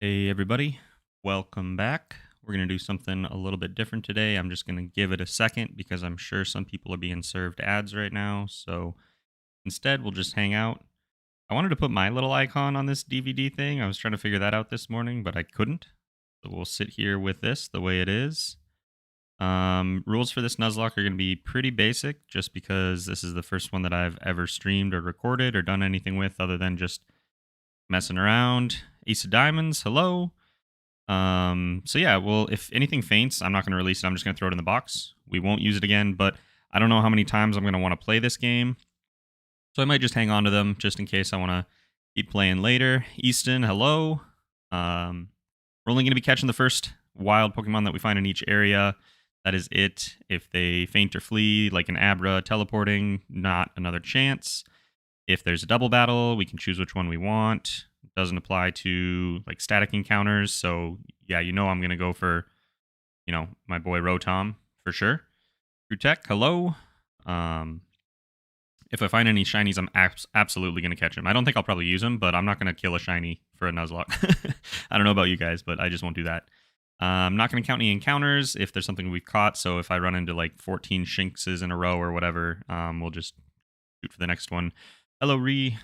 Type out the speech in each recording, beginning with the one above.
Hey everybody, welcome back. We're going to do something a little bit different today. I'm just going to give it a second because I'm sure some people are being served ads right now. So instead, we'll just hang out. I wanted to put my little icon on this DVD thing. I was trying to figure that out this morning, but I couldn't. So we'll sit here with this the way it is. Rules for this Nuzlocke are going to be pretty basic just because this is the first one that I've ever streamed or recorded or done anything with other than just messing around. Ace of Diamonds, hello. So yeah, well, if anything faints, I'm not going to release it. I'm just going to throw it in the box. We won't use it again, but I don't know how many times I'm going to want to play this game. So I might just hang on to them just in case I want to keep playing later. Easton, hello. We're only going to be catching the first wild Pokemon that we find in each area. That is it. If they faint or flee, like an Abra teleporting, not another chance. If there's a double battle, we can choose which one we want. It doesn't apply to like static encounters. So yeah, I'm going to go for, my boy Rotom for sure. True Tech, hello. If I find any shinies, I'm absolutely going to catch them. I don't think I'll probably use them, but I'm not going to kill a shiny for a Nuzlocke. I don't know about you guys, but I just won't do that. I'm not going to count any encounters if there's something we've caught. So if I run into like 14 Shinxes in a row or whatever, we'll just shoot for the next one. Hello, Ree.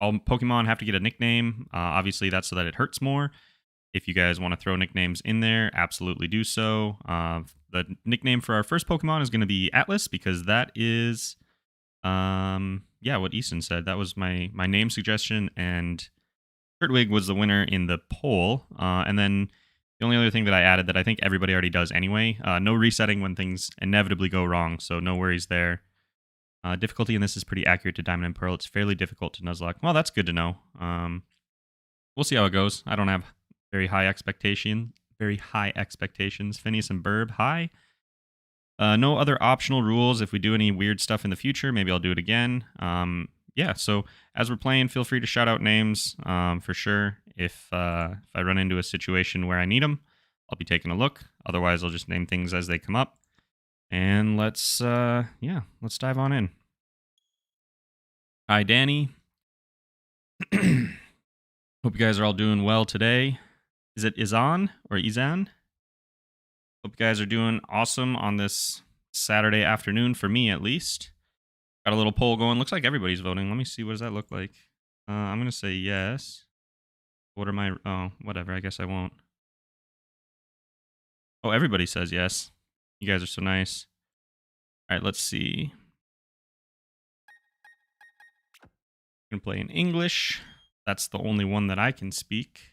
All Pokemon have to get a nickname. Obviously, that's so that it hurts more. If you guys want to throw nicknames in there, absolutely do so. The nickname for our first Pokemon is going to be Atlas because that is, what Easton said. That was my name suggestion, and Turtwig was the winner in the poll. And then the only other thing that I added that I think everybody already does anyway, no resetting when things inevitably go wrong, so no worries there. Difficulty in this is pretty accurate to Diamond and Pearl. It's fairly difficult to Nuzlocke. Well, that's good to know. We'll see how it goes. I don't have very high expectations. Phineas and Burb, hi. No other optional rules. If we do any weird stuff in the future, maybe I'll do it again. So as we're playing, feel free to shout out names for sure. If I run into a situation where I need them, I'll be taking a look. Otherwise, I'll just name things as they come up. And let's dive on in. Hi, Danny. Hope you guys are all doing well today. Is it Izan or Izan? Hope you guys are doing awesome on this Saturday afternoon, for me at least. Got a little poll going. Looks like everybody's voting. Let me see. What does that look like? I'm going to say yes. What are my... Oh, whatever. I guess I won't. Oh, everybody says yes. You guys are so nice. All right, let's see. I'm going to play in English. That's the only one that I can speak.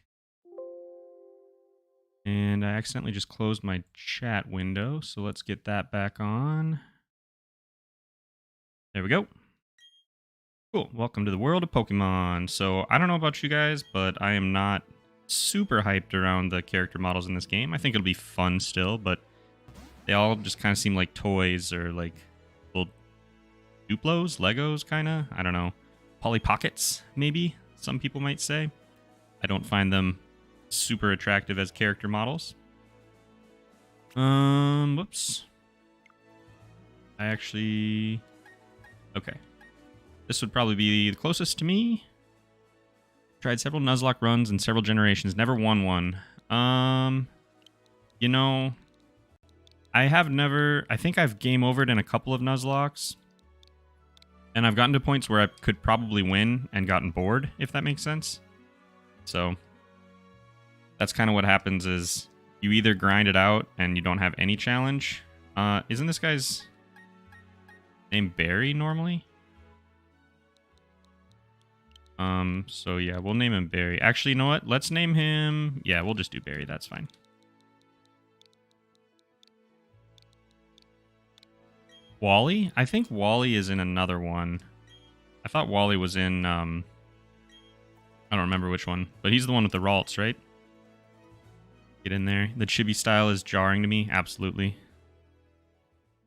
And I accidentally just closed my chat window, so let's get that back on. There we go. Cool. Welcome to the world of Pokemon. So I don't know about you guys, but I am not super hyped around the character models in this game. I think it'll be fun still, but they all just kind of seem like toys or like little Duplos, Legos, kind of. I don't know. Polly Pockets, maybe some people might say. I don't find them super attractive as character models. Whoops. Okay. This would probably be the closest to me. Tried several Nuzlocke runs in several generations. Never won one. I think I've game overed in a couple of Nuzlockes. And I've gotten to points where I could probably win and gotten bored, if that makes sense. So that's kind of what happens is you either grind it out and you don't have any challenge. Isn't this guy's name Barry normally? So yeah, we'll name him Barry. Actually, you know what? Let's name him... Yeah, we'll just do Barry. That's fine. Wally? I think Wally is in another one. I thought Wally was in... I don't remember which one. But he's the one with the Ralts, right? Get in there. The chibi style is jarring to me. Absolutely.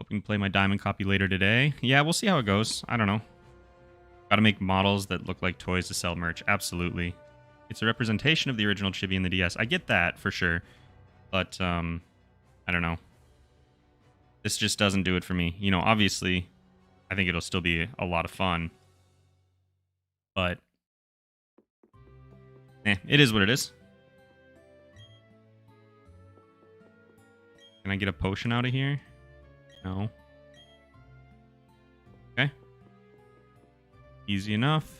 Hoping to play my diamond copy later today. Yeah, we'll see how it goes. I don't know. Gotta make models that look like toys to sell merch. Absolutely. It's a representation of the original chibi in the DS. I get that, for sure. But, I don't know. This just doesn't do it for me. Obviously, I think it'll still be a lot of fun. But It is what it is. Can I get a potion out of here? No. Okay. Easy enough.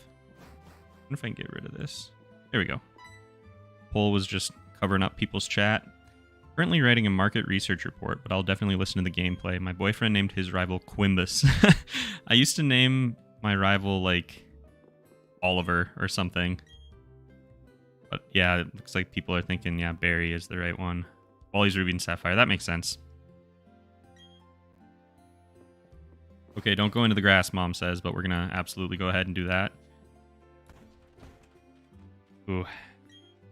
I wonder if I can get rid of this. There we go. Poll was just covering up people's chat. Currently writing a market research report, but I'll definitely listen to the gameplay. My boyfriend named his rival Quimbus. I used to name my rival, like, Oliver or something. But yeah, it looks like people are thinking, yeah, Barry is the right one. Wally's Ruby and Sapphire. That makes sense. Okay, don't go into the grass, Mom says, but we're going to absolutely go ahead and do that. Ooh.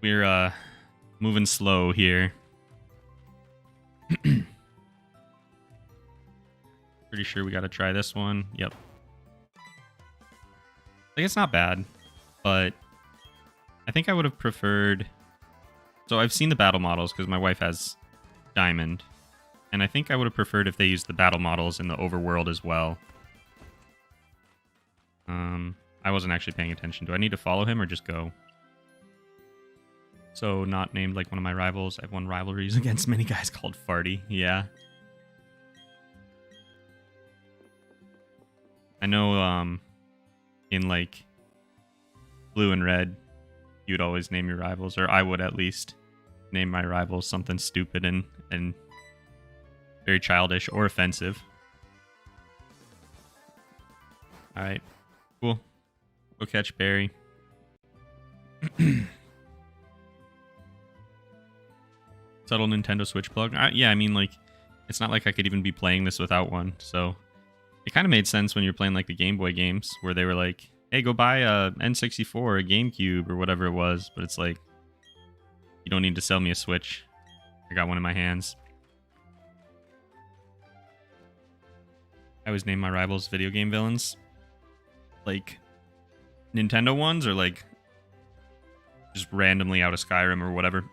We're moving slow here. Pretty sure we got to try this one. Yep. Like, it's not bad, but I think I would have preferred... So I've seen the battle models because my wife has Diamond, and I think I would have preferred if they used the battle models in the overworld as well. I wasn't actually paying attention. Do I need to follow him or just go? So not named like one of my rivals. I've won rivalries against many guys called Farty. Yeah. I know in like blue and red, you'd always name your rivals, or I would at least name my rivals something stupid and very childish or offensive. Alright. Cool. Go catch Barry. Subtle Nintendo Switch plug. Yeah, I mean, like, it's not like I could even be playing this without one, so it kind of made sense when you're playing, like, the Game Boy games, where they were like, hey, go buy a N64, a GameCube, or whatever it was, but it's like, you don't need to sell me a Switch. I got one in my hands. I always name my rivals video game villains. Like, Nintendo ones, or, like, just randomly out of Skyrim or whatever.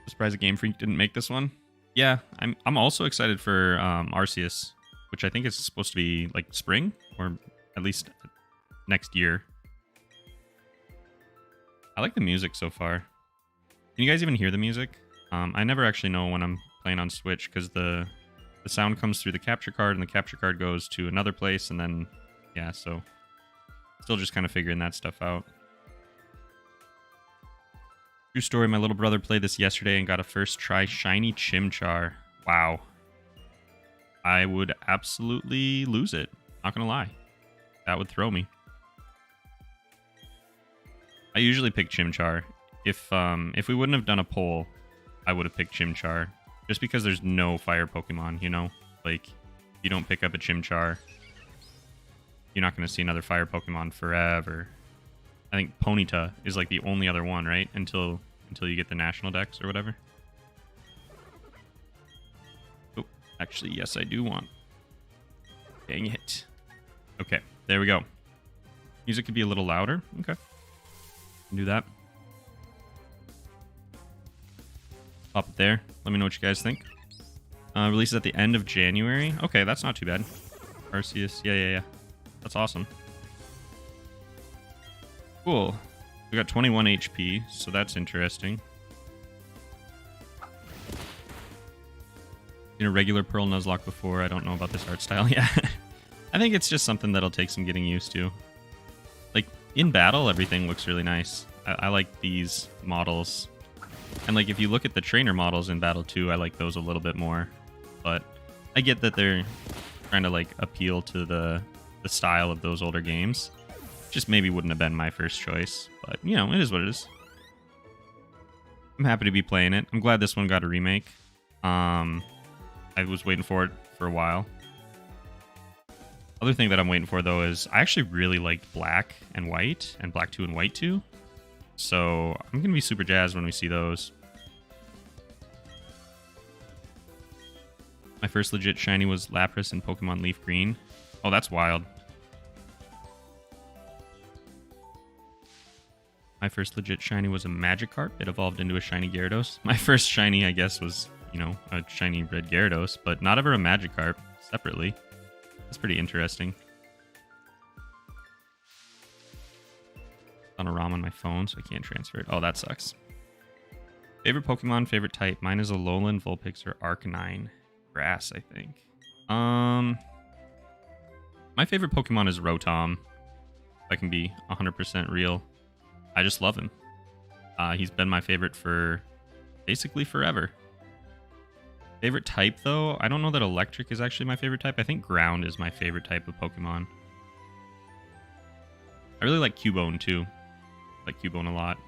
Surprised a Game Freak didn't make this one. Yeah, I'm also excited for Arceus, which I think is supposed to be like spring, or at least next year. I like the music so far. Can you guys even hear the music? I never actually know when I'm playing on Switch because the sound comes through the capture card and the capture card goes to another place, and then yeah, so still just kind of figuring that stuff out. True story, my little brother played this yesterday and got a first try shiny Chimchar. Wow. I would absolutely lose it. Not gonna lie. That would throw me. I usually pick Chimchar. If we wouldn't have done a poll, I would have picked Chimchar. Just because there's no fire Pokemon, you know? Like, if you don't pick up a Chimchar, you're not gonna see another fire Pokemon forever. I think Ponyta is like the only other one, right? Until you get the national dex or whatever. Oh, actually, yes, I do want. Dang it. Okay, there we go. Music could be a little louder. Okay. Can do that. Pop it there. Let me know what you guys think. Releases at the end of January. Okay, that's not too bad. Arceus. Yeah. That's awesome. Cool. We got 21 HP, so that's interesting. Seen a regular Pearl Nuzlocke before. I don't know about this art style. Yeah. I think it's just something that'll take some getting used to. Like, in battle, everything looks really nice. I like these models. And, like, if you look at the trainer models in battle too, I like those a little bit more. But I get that they're trying to, like, appeal to the style of those older games. Just maybe wouldn't have been my first choice, but you know, it is what it is. I'm happy to be playing it. I'm glad this one got a remake. I was waiting for it for a while. Other thing that I'm waiting for though is I actually really liked Black and White and Black 2 and White 2. So I'm gonna be super jazzed when we see those. My first legit shiny was Lapras in Pokemon Leaf Green. Oh, that's wild. My first legit shiny was a Magikarp. It evolved into a shiny Gyarados. My first shiny, I guess, was, you know, a shiny red Gyarados, but not ever a Magikarp separately. That's pretty interesting. On a ROM on my phone, so I can't transfer it. Oh, that sucks. Favorite Pokemon, favorite type. Mine is Alolan, Vulpix, or Arcanine. Grass, I think. My favorite Pokemon is Rotom. If I can be 100% real. I just love him. He's been my favorite for basically forever. Favorite type, though? I don't know that Electric is actually my favorite type. I think Ground is my favorite type of Pokemon. I really like Cubone, too. I like Cubone a lot.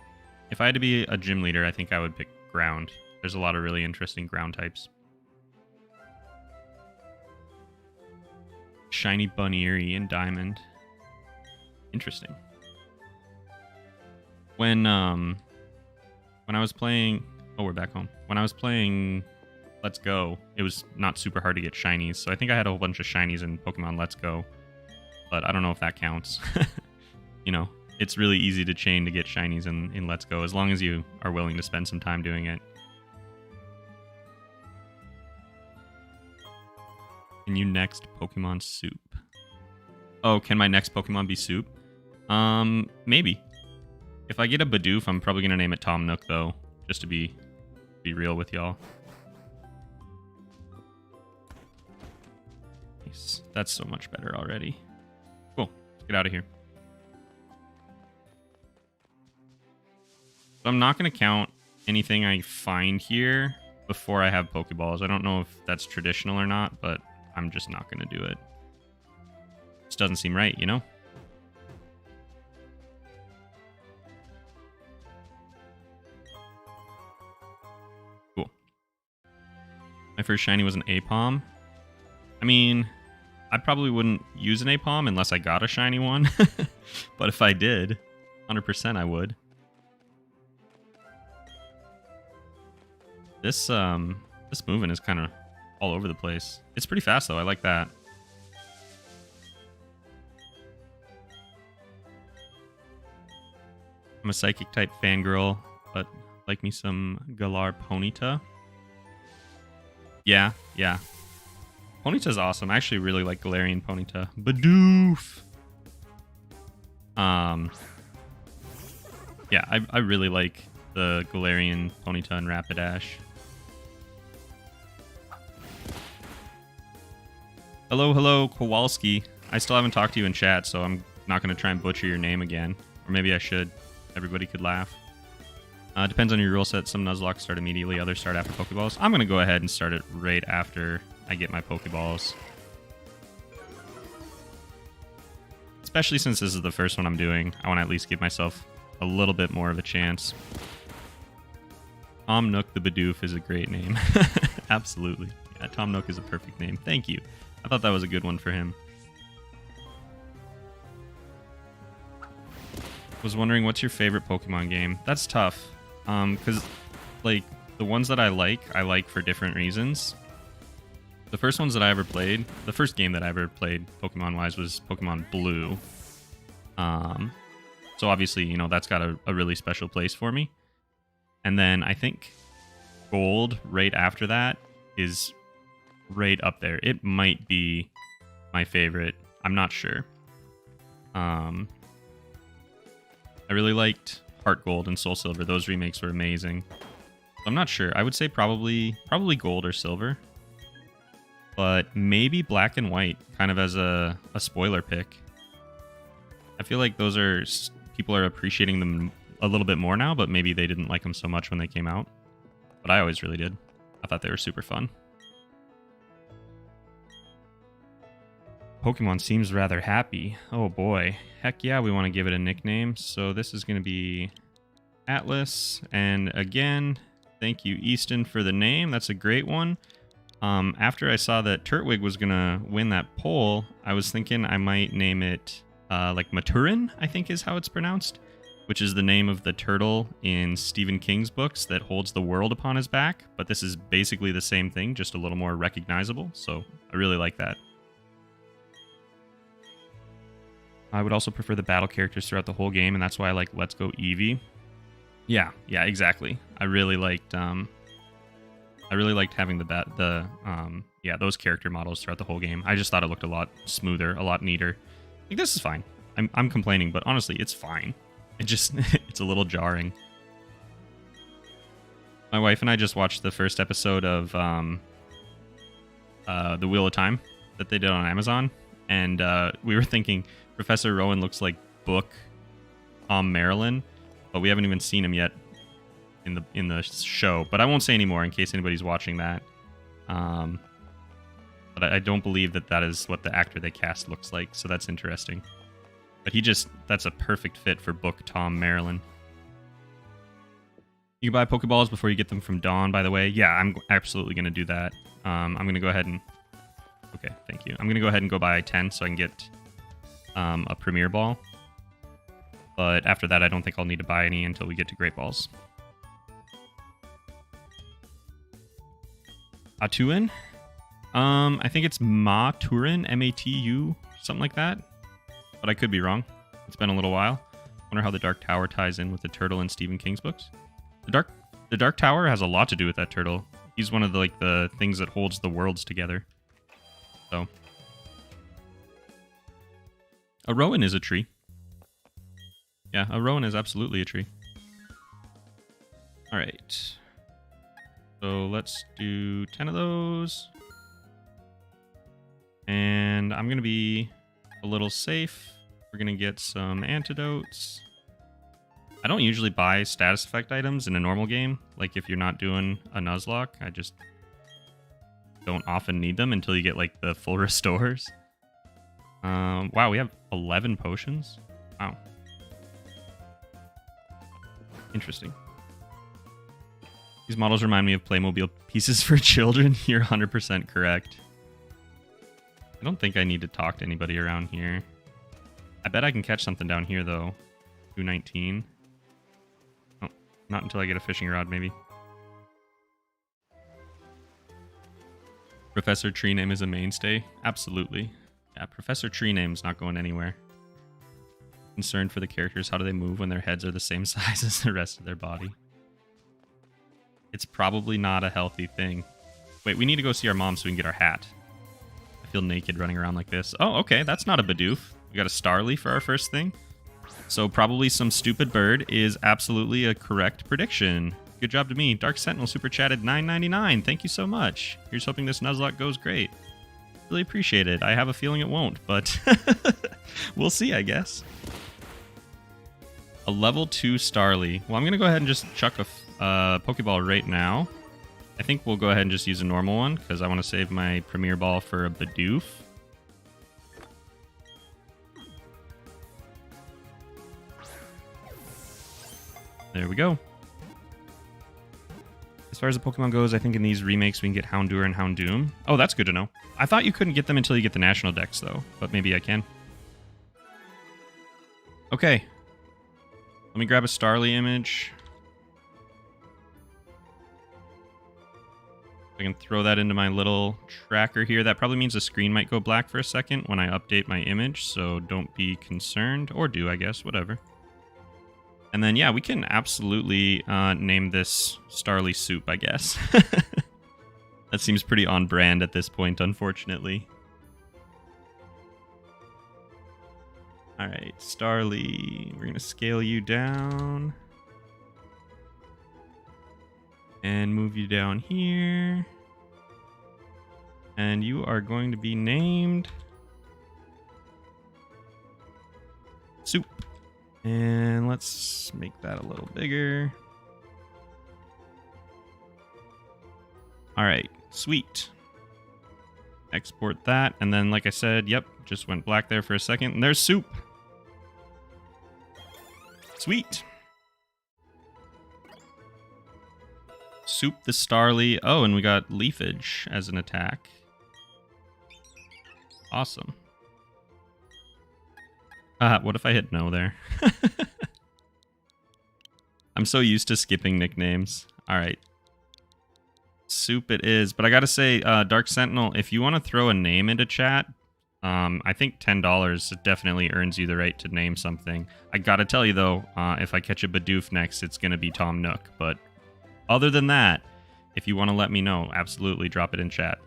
If I had to be a gym leader, I think I would pick Ground. There's a lot of really interesting ground types. Shiny Buneary and Diamond. Interesting. When I was playing... Oh, we're back home. When I was playing Let's Go, it was not super hard to get shinies. So I think I had a whole bunch of shinies in Pokemon Let's Go. But I don't know if that counts. You know, it's really easy to chain to get shinies in Let's Go, as long as you are willing to spend some time doing it. Can you next Pokemon Soup? Oh, can my next Pokemon be Soup? Maybe. If I get a Bidoof, I'm probably going to name it Tom Nook, though, just to be real with y'all. Nice. That's so much better already. Cool. Let's get out of here. So I'm not going to count anything I find here before I have Pokeballs. I don't know if that's traditional or not, but I'm just not going to do it. Just doesn't seem right, you know? Cool. My first shiny was an Apom. I mean, I probably wouldn't use an Apom unless I got a shiny one. But if I did, 100% I would. This movement is kind of all over the place. It's pretty fast, though. I like that. I'm a Psychic-type fangirl, but like me some Galar Ponyta. Yeah. Ponyta's awesome. I actually really like Galarian Ponyta. Bidoof! Yeah, I really like the Galarian Ponyta and Rapidash. Hello, Kowalski. I still haven't talked to you in chat, so I'm not going to try and butcher your name again. Or maybe I should. Everybody could laugh. Depends on your rule set. Some Nuzlocke start immediately, others start after Pokeballs. I'm going to go ahead and start it right after I get my Pokeballs. Especially since this is the first one I'm doing. I want to at least give myself a little bit more of a chance. Tom Nook the Bidoof is a great name. Absolutely. Yeah, Tom Nook is a perfect name. Thank you. I thought that was a good one for him. Was wondering, what's your favorite Pokemon game? That's tough. Because, like, the ones that I like for different reasons. The first ones that I ever played, the first game that I ever played Pokemon-wise was Pokemon Blue. So obviously, you know, that's got a really special place for me. And then I think Gold right after that is right up there. It might be my favorite. I'm not sure. I really liked Heart Gold and Soul Silver. Those remakes were amazing. I'm not sure. I would say probably Gold or Silver. But maybe Black and White, kind of as a spoiler pick. I feel like those are... People are appreciating them a little bit more now, but maybe they didn't like them so much when they came out. But I always really did. I thought they were super fun. Pokemon seems rather happy. Oh boy. Heck yeah, we want to give it a nickname. So this is going to be Atlas. And again, thank you, Easton, for the name. That's a great one. After I saw that Turtwig was going to win that poll, I was thinking I might name it like Maturin, I think is how it's pronounced, which is the name of the turtle in Stephen King's books that holds the world upon his back. But this is basically the same thing, just a little more recognizable. So I really like that. I would also prefer the battle characters throughout the whole game, and that's why I like Let's Go Eevee. Yeah, exactly. I really liked having those character models throughout the whole game. I just thought it looked a lot smoother, a lot neater. Like, this is fine. I'm complaining, but honestly, it's fine. It just, it's a little jarring. My wife and I just watched the first episode of The Wheel of Time that they did on Amazon, and we were thinking Professor Rowan looks like Book Tom Maryland, but we haven't even seen him yet in the show. But I won't say any more in case anybody's watching that. But I don't believe that is what the actor they cast looks like, so that's interesting. But that's a perfect fit for Book Tom Maryland. You can buy Pokeballs before you get them from Dawn, by the way. Yeah, I'm absolutely going to do that. I'm going to go ahead and... Okay, thank you. I'm going to go ahead and go buy 10 so I can get a Premier Ball. But after that, I don't think I'll need to buy any until we get to Great Balls. Atuin? I think it's Maturin, M-A-T-U, something like that. But I could be wrong. It's been a little while. Wonder how the Dark Tower ties in with the turtle in Stephen King's books. The Dark Tower has a lot to do with that turtle. He's one of the things that holds the worlds together. So, a rowan is a tree. Yeah, a rowan is absolutely a tree. All right. So let's do 10 of those. And I'm going to be a little safe. We're going to get some antidotes. I don't usually buy status effect items in a normal game. Like if you're not doing a Nuzlocke, I just don't often need them until you get like the full restores. Wow, we have 11 potions. Wow. Interesting. These models remind me of Playmobil pieces for children. You're 100% correct. I don't think I need to talk to anybody around here. I bet I can catch something down here, though. 219. Oh, not until I get a fishing rod, maybe. Professor Tree Name is a mainstay? Absolutely. Yeah, Professor Tree Name's not going anywhere. Concerned for the characters, how do they move when their heads are the same size as the rest of their body? It's probably not a healthy thing. Wait, we need to go see our mom so we can get our hat. I feel naked running around like this. Oh, okay, that's not a Bidoof. We got a Starly for our first thing. So probably some stupid bird is absolutely a correct prediction. Good job to me. Dark Sentinel super chatted $9.99. Thank you so much. Here's hoping this Nuzlocke goes great. Really appreciate it. I have a feeling it won't, but we'll see, I guess. A level 2 Starly. Well, I'm going to go ahead and just chuck a Pokeball right now. I think we'll go ahead and just use a normal one because I want to save my Premier Ball for a Bidoof. There we go. As far as the Pokemon goes, I think in these remakes we can get Houndour and Houndoom. Oh, that's good to know. I thought you couldn't get them until you get the National Dex, though. But maybe I can. Okay. Let me grab a Starly image. I can throw that into my little tracker here. That probably means the screen might go black for a second when I update my image, so don't be concerned. Or do, I guess. Whatever. And then, yeah, we can absolutely name this Starly Soup, I guess. That seems pretty on brand at this point, unfortunately. All right, Starly. We're going to scale you down. And move you down here. And you are going to be named Soup. And let's make that a little bigger. All right, sweet. Export that. And then, like I said, yep, just went black there for a second. And there's Soup. Sweet. Soup the Starly. Oh, and we got Leafage as an attack. Awesome. What if I hit no there? I'm so used to skipping nicknames. All right. Soup it is. But I gotta say, Dark Sentinel, if you want to throw a name into chat, I think $10 definitely earns you the right to name something. I gotta tell you, though, if I catch a Bidoof next, it's gonna be Tom Nook. But other than that, if you want to let me know, absolutely drop it in chat.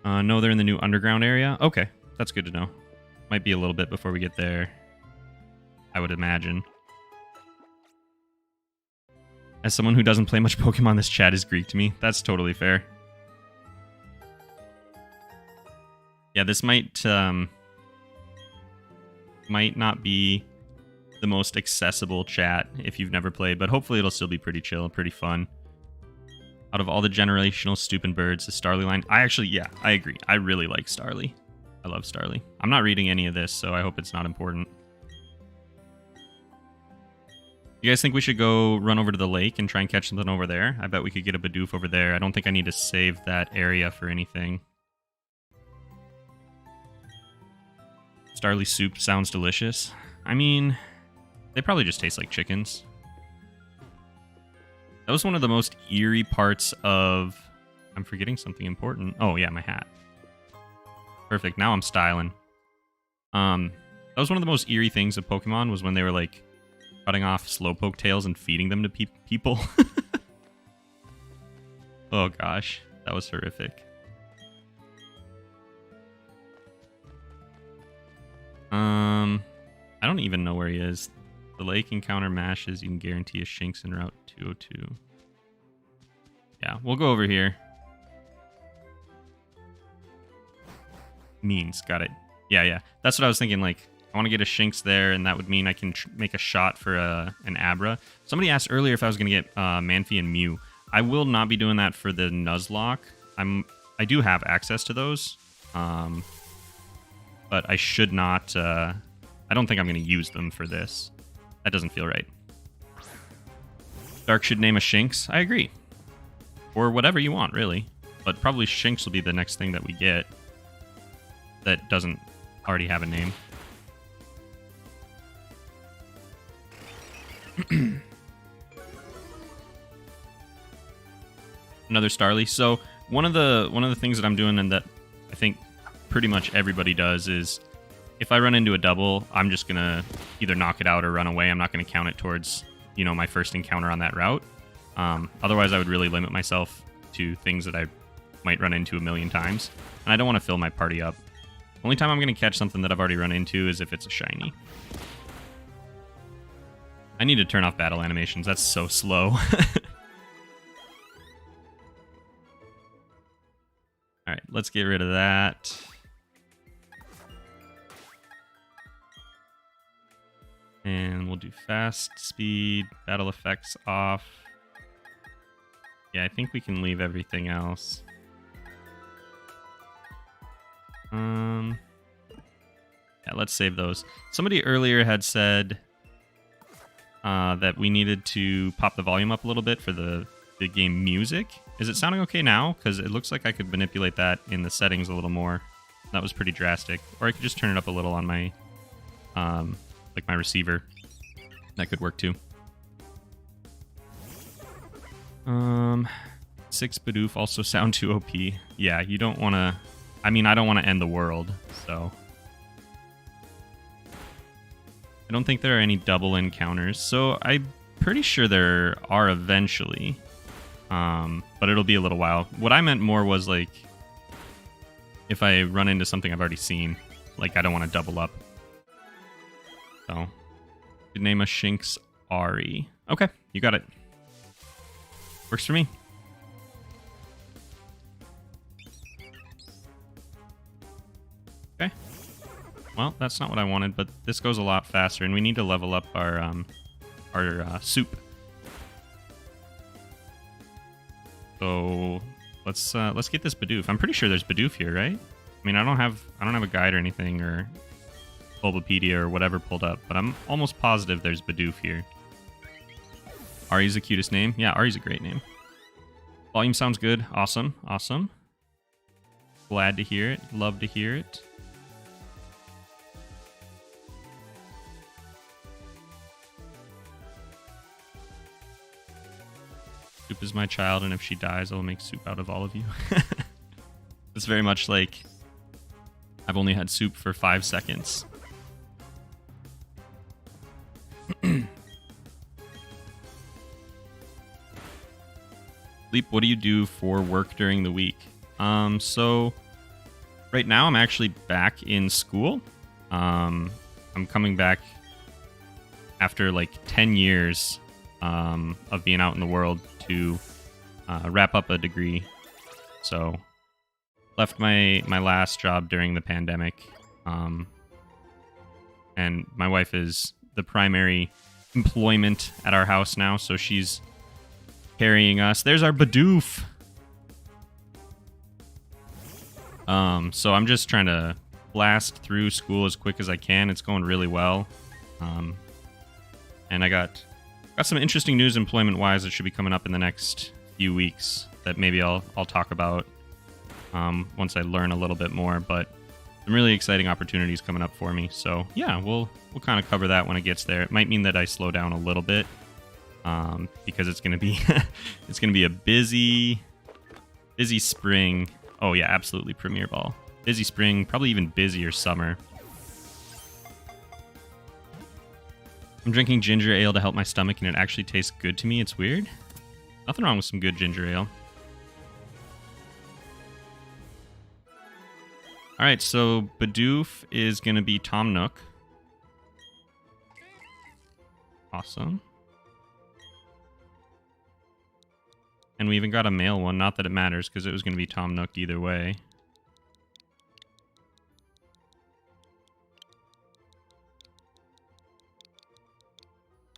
No, they're in the new underground area? Okay, that's good to know. Might be a little bit before we get there. I would imagine. As someone who doesn't play much Pokemon, this chat is Greek to me. That's totally fair. Yeah, this might not be the most accessible chat if you've never played, but hopefully it'll still be pretty chill, pretty fun. Out of all the generational stupid birds, the Starly line, I agree. I really like Starly. I love Starly. I'm not reading any of this, so I hope it's not important. You guys think we should go run over to the lake and try and catch something over there? I bet we could get a Bidoof over there. I don't think I need to save that area for anything. Starly soup sounds delicious. I mean, they probably just taste like chickens. That was one of the most eerie parts of... I'm forgetting something important. Oh, yeah, my hat. Perfect. Now I'm styling. That was one of the most eerie things of Pokemon, was when they were, like, cutting off Slowpoke tails and feeding them to people. Oh, gosh. That was horrific. I don't even know where he is. The lake encounter mashes. You can guarantee a Shinx in Route 202. Yeah, we'll go over here. Means, got it. Yeah. That's what I was thinking. Like, I want to get a Shinx there, and that would mean I can make a shot for an Abra. Somebody asked earlier if I was going to get Manphy and Mew. I will not be doing that for the Nuzlocke. I do have access to those, but I should not. I don't think I'm going to use them for this. That doesn't feel right. Dark should name a Shinx. I agree. Or whatever you want, really. But probably Shinx will be the next thing that we get that doesn't already have a name. Another Starly. So one of the things that I'm doing, and that I think pretty much everybody does, is if I run into a double, I'm just gonna either knock it out or run away. I'm not gonna count it towards, you know, my first encounter on that route. Otherwise, I would really limit myself to things that I might run into a million times, and I don't want to fill my party up. Only time I'm gonna catch something that I've already run into is if it's a shiny. I need to turn off battle animations. That's so slow. Alright, let's get rid of that. And we'll do fast speed, battle effects off. Yeah, I think we can leave everything else. Yeah, let's save those. Somebody earlier had said that we needed to pop the volume up a little bit for the game music. Is it sounding okay now? Because it looks like I could manipulate that in the settings a little more. That was pretty drastic. Or I could just turn it up a little on my, like my receiver. That could work too. 6 Bidoof also sound too OP. Yeah, you don't want to... I mean, I don't want to end the world, so... I don't think there are any double encounters, so I'm pretty sure there are eventually. But it'll be a little while. What I meant more was, like, if I run into something I've already seen, like, I don't want to double up. So, could name a Shinx Ari. Okay, you got it. Works for me. Okay. Well, that's not what I wanted, but this goes a lot faster, and we need to level up our soup. So let's get this Bidoof. I'm pretty sure there's Bidoof here, right? I mean, I don't have a guide or anything, or Bulbapedia or whatever pulled up, but I'm almost positive there's Bidoof here. Ari's the cutest name. Yeah, Ari's a great name. Volume sounds good. Awesome. Awesome. Glad to hear it. Love to hear it. Soup is my child, and if she dies, I'll make soup out of all of you. It's very much like I've only had soup for 5 seconds. Leap, what do you do for work during the week? So right now I'm actually back in school. I'm coming back after like 10 years of being out in the world to wrap up a degree. So left my last job during the pandemic, and my wife is the primary employment at our house now, so she's carrying us. There's our Bidoof. So I'm just trying to blast through school as quick as I can. It's going really well. And I got some interesting news employment-wise that should be coming up in the next few weeks that maybe I'll talk about once I learn a little bit more. But some really exciting opportunities coming up for me. So yeah, we'll kind of cover that when it gets there. It might mean that I slow down a little bit because it's gonna be it's gonna be a busy spring. Oh yeah, absolutely, Premier Ball. Busy spring, probably even busier summer. I'm drinking ginger ale to help my stomach, and it actually tastes good to me. It's weird. Nothing wrong with some good ginger ale. All right, so Bidoof is going to be Tom Nook. Awesome. And we even got a male one. Not that it matters, because it was going to be Tom Nook either way.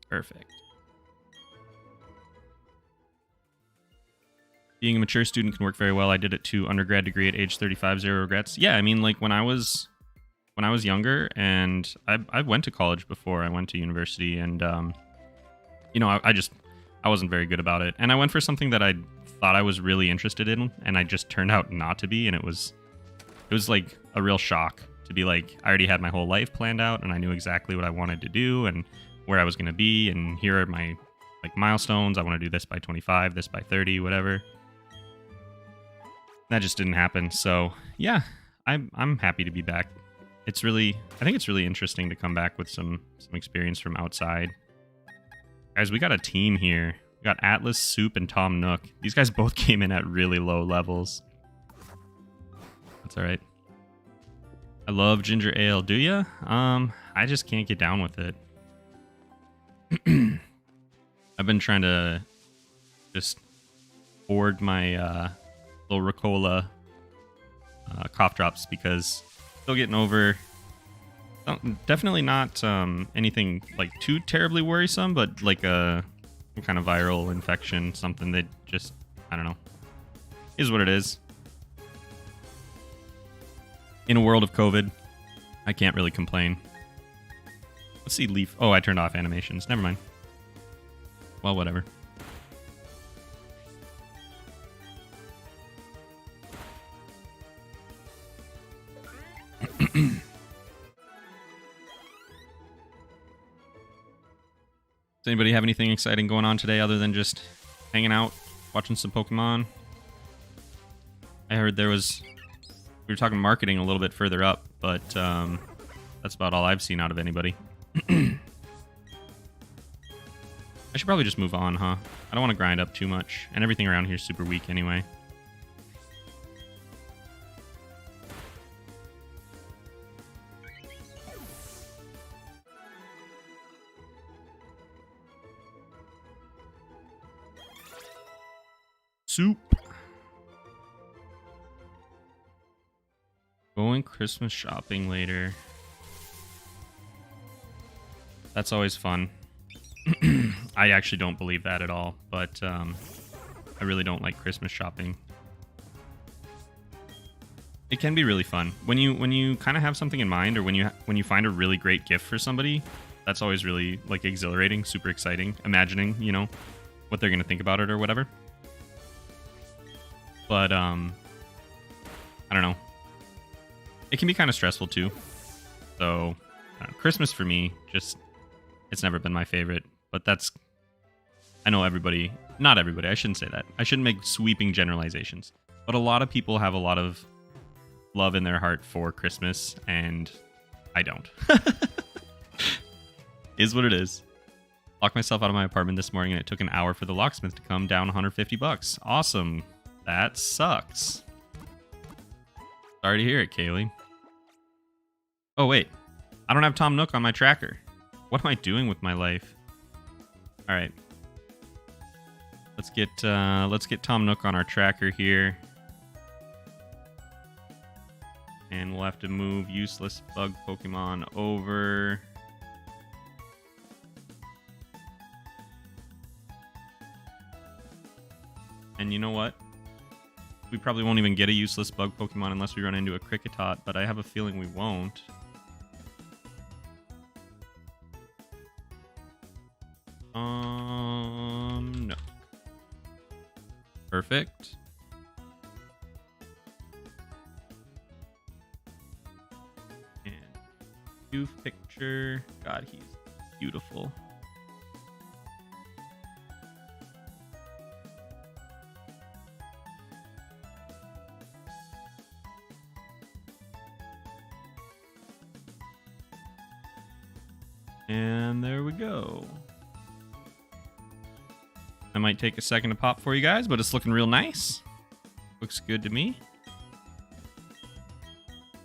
Perfect. Being a mature student can work very well. I did it to undergrad degree at age 35, zero regrets. Yeah, I mean, like when I was younger, and I went to college before I went to university, and you know, I wasn't very good about it, and I went for something that I thought I was really interested in, and I just turned out not to be, and it was like a real shock to be like, I already had my whole life planned out, and I knew exactly what I wanted to do and where I was going to be, and here are my like milestones. I want to do this by 25, this by 30, whatever. That just didn't happen. So yeah, I'm happy to be back. I think it's really interesting to come back with some experience from outside. Guys, we got a team here. We got Atlas, Soup, and Tom Nook. These guys both came in at really low levels. That's all right. I love ginger ale. Do ya? I just can't get down with it. I've been trying to just hoard my little Ricola cough drops because still getting over. Definitely not anything like too terribly worrisome, but like some kind of viral infection, something that just, I don't know, is what it is. In a world of COVID, I can't really complain. Let's see, Leaf. Oh, I turned off animations. Never mind. Well, whatever. Does anybody have anything exciting going on today other than just hanging out, watching some Pokemon? I heard we were talking marketing a little bit further up, but that's about all I've seen out of anybody. I should probably just move on, huh? I don't want to grind up too much, and everything around here is super weak anyway. Soup. Going Christmas shopping later. That's always fun. I actually don't believe that at all, but I really don't like Christmas shopping. It can be really fun when you kind of have something in mind, or when you find a really great gift for somebody. That's always really like exhilarating, super exciting. Imagining, you know, what they're gonna think about it or whatever. But I don't know. It can be kind of stressful too. So Christmas for me, just it's never been my favorite. But I know everybody, not everybody, I shouldn't say that. I shouldn't make sweeping generalizations. But a lot of people have a lot of love in their heart for Christmas, and I don't. Is what it is. Locked myself out of my apartment this morning, and it took an hour for the locksmith to come down $150. Awesome. That sucks. Sorry to hear it, Kaylee. Oh, wait. I don't have Tom Nook on my tracker. What am I doing with my life? All right. Let's get Tom Nook on our tracker here. And we'll have to move useless bug Pokemon over. And you know what? We probably won't even get a useless bug Pokemon unless we run into a Kricketot, but I have a feeling we won't. No. Perfect. And new picture. God, he's beautiful. And there we go. I might take a second to pop for you guys, but it's looking real nice. Looks good to me.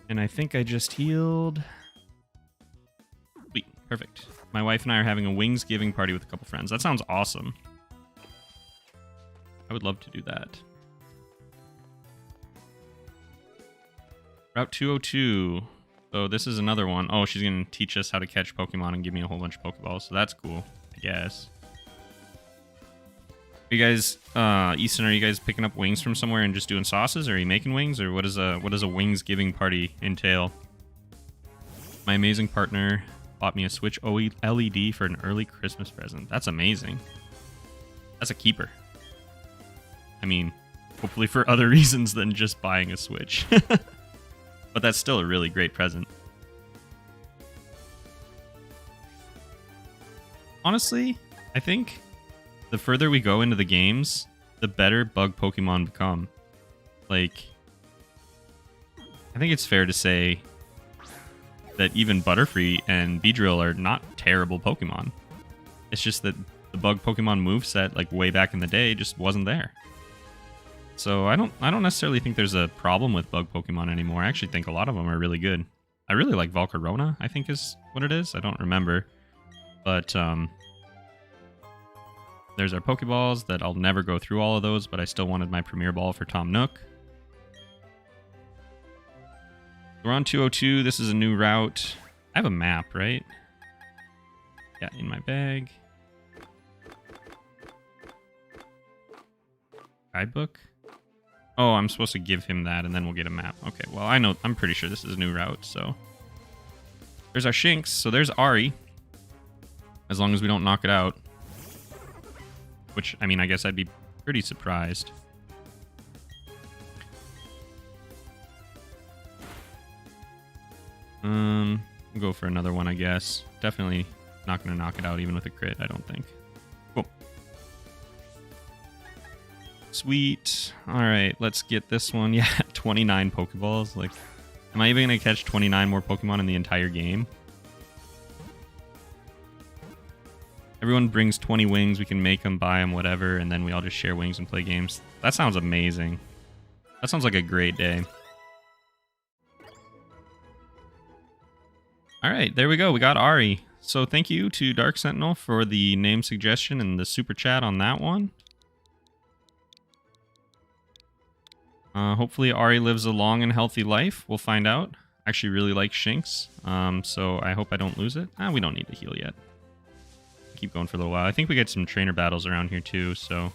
And I think I just healed. Sweet, perfect. My wife and I are having a wings giving party with a couple friends. That sounds awesome. I would love to do that. Route 202. So this is another one. Oh, she's going to teach us how to catch Pokemon and give me a whole bunch of Pokeballs. So that's cool, I guess. Are you guys, Easton, are you guys picking up wings from somewhere and just doing sauces? Or are you making wings? Or what does a wings giving party entail? My amazing partner bought me a Switch LED for an early Christmas present. That's amazing. That's a keeper. I mean, hopefully for other reasons than just buying a Switch. But that's still a really great present. Honestly, I think the further we go into the games, the better bug Pokemon become. Like, I think it's fair to say that even Butterfree and Beedrill are not terrible Pokemon. It's just that the bug Pokemon moveset, like way back in the day, just wasn't there. So I don't necessarily think there's a problem with bug Pokemon anymore. I actually think a lot of them are really good. I really like Volcarona, I think is what it is. I don't remember. But there's our Pokeballs that I'll never go through all of those, but I still wanted my Premier Ball for Tom Nook. We're on 202. This is a new route. I have a map, right? Yeah, in my bag. Guidebook? Oh, I'm supposed to give him that, and then we'll get a map. Okay, well, I'm pretty sure this is a new route, so. There's our Shinx, so there's Ari. As long as we don't knock it out. Which, I mean, I guess I'd be pretty surprised. We'll go for another one, I guess. Definitely not going to knock it out, even with a crit, I don't think. Cool. Sweet. Alright, let's get this one. Yeah, 29 Pokeballs. Like, am I even going to catch 29 more Pokemon in the entire game? Everyone brings 20 wings. We can make them, buy them, whatever, and then we all just share wings and play games. That sounds amazing. That sounds like a great day. Alright, there we go. We got Ari. So thank you to Dark Sentinel for the name suggestion and the super chat on that one. Hopefully Ari lives a long and healthy life. We'll find out. I actually really like Shinx, so I hope I don't lose it. We don't need to heal yet. Keep going for a little while. I think we get some trainer battles around here too, so...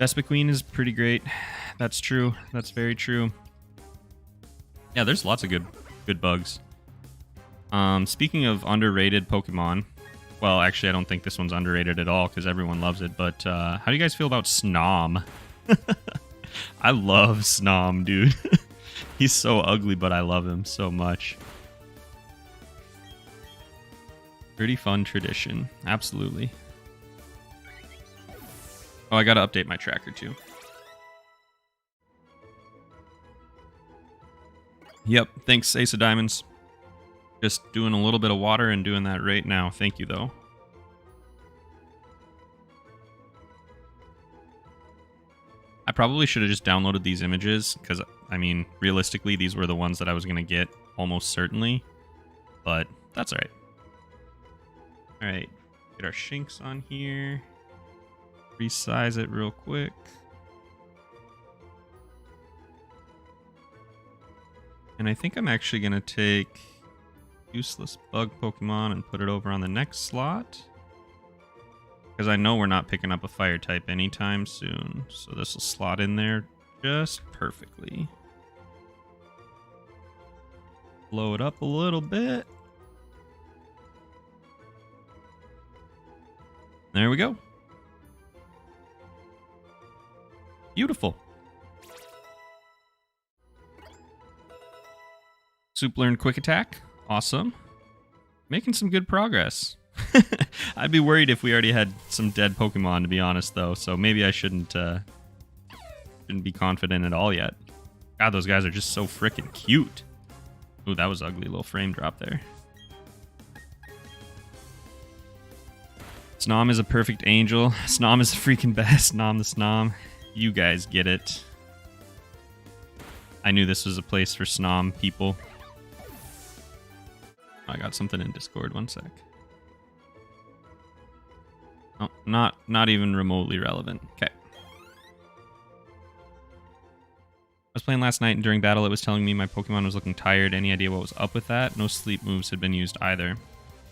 Vespiquen is pretty great. That's true. That's very true. Yeah, there's lots of good bugs. Speaking of underrated Pokemon... Well, actually, I don't think this one's underrated at all, because everyone loves it, but how do you guys feel about Snom? I love Snom, dude. He's so ugly, but I love him so much. Pretty fun tradition. Absolutely. Oh, I gotta update my tracker too. Yep, thanks Ace of Diamonds. Just doing a little bit of water and doing that right now. Thank you, though. I probably should have just downloaded these images, because, I mean, realistically, these were the ones that I was going to get almost certainly. But that's alright. All right, get our Shinx on here. Resize it real quick. And I think I'm actually going to take useless bug Pokemon and put it over on the next slot. Because I know we're not picking up a fire type anytime soon. So this will slot in there just perfectly. Blow it up a little bit. There we go. Beautiful. Soup learned quick attack. Awesome. Making some good progress. I'd be worried if we already had some dead Pokemon, to be honest, though. So maybe I shouldn't be confident at all yet. God, those guys are just so freaking cute. Ooh, that was ugly little frame drop there. Snom is a perfect angel. Snom is the freaking best. Nom the Snom. You guys get it. I knew this was a place for Snom people. I got something in Discord. One sec. Oh, not even remotely relevant. Okay. I was playing last night and during battle it was telling me my Pokemon was looking tired. Any idea what was up with that? No sleep moves had been used either.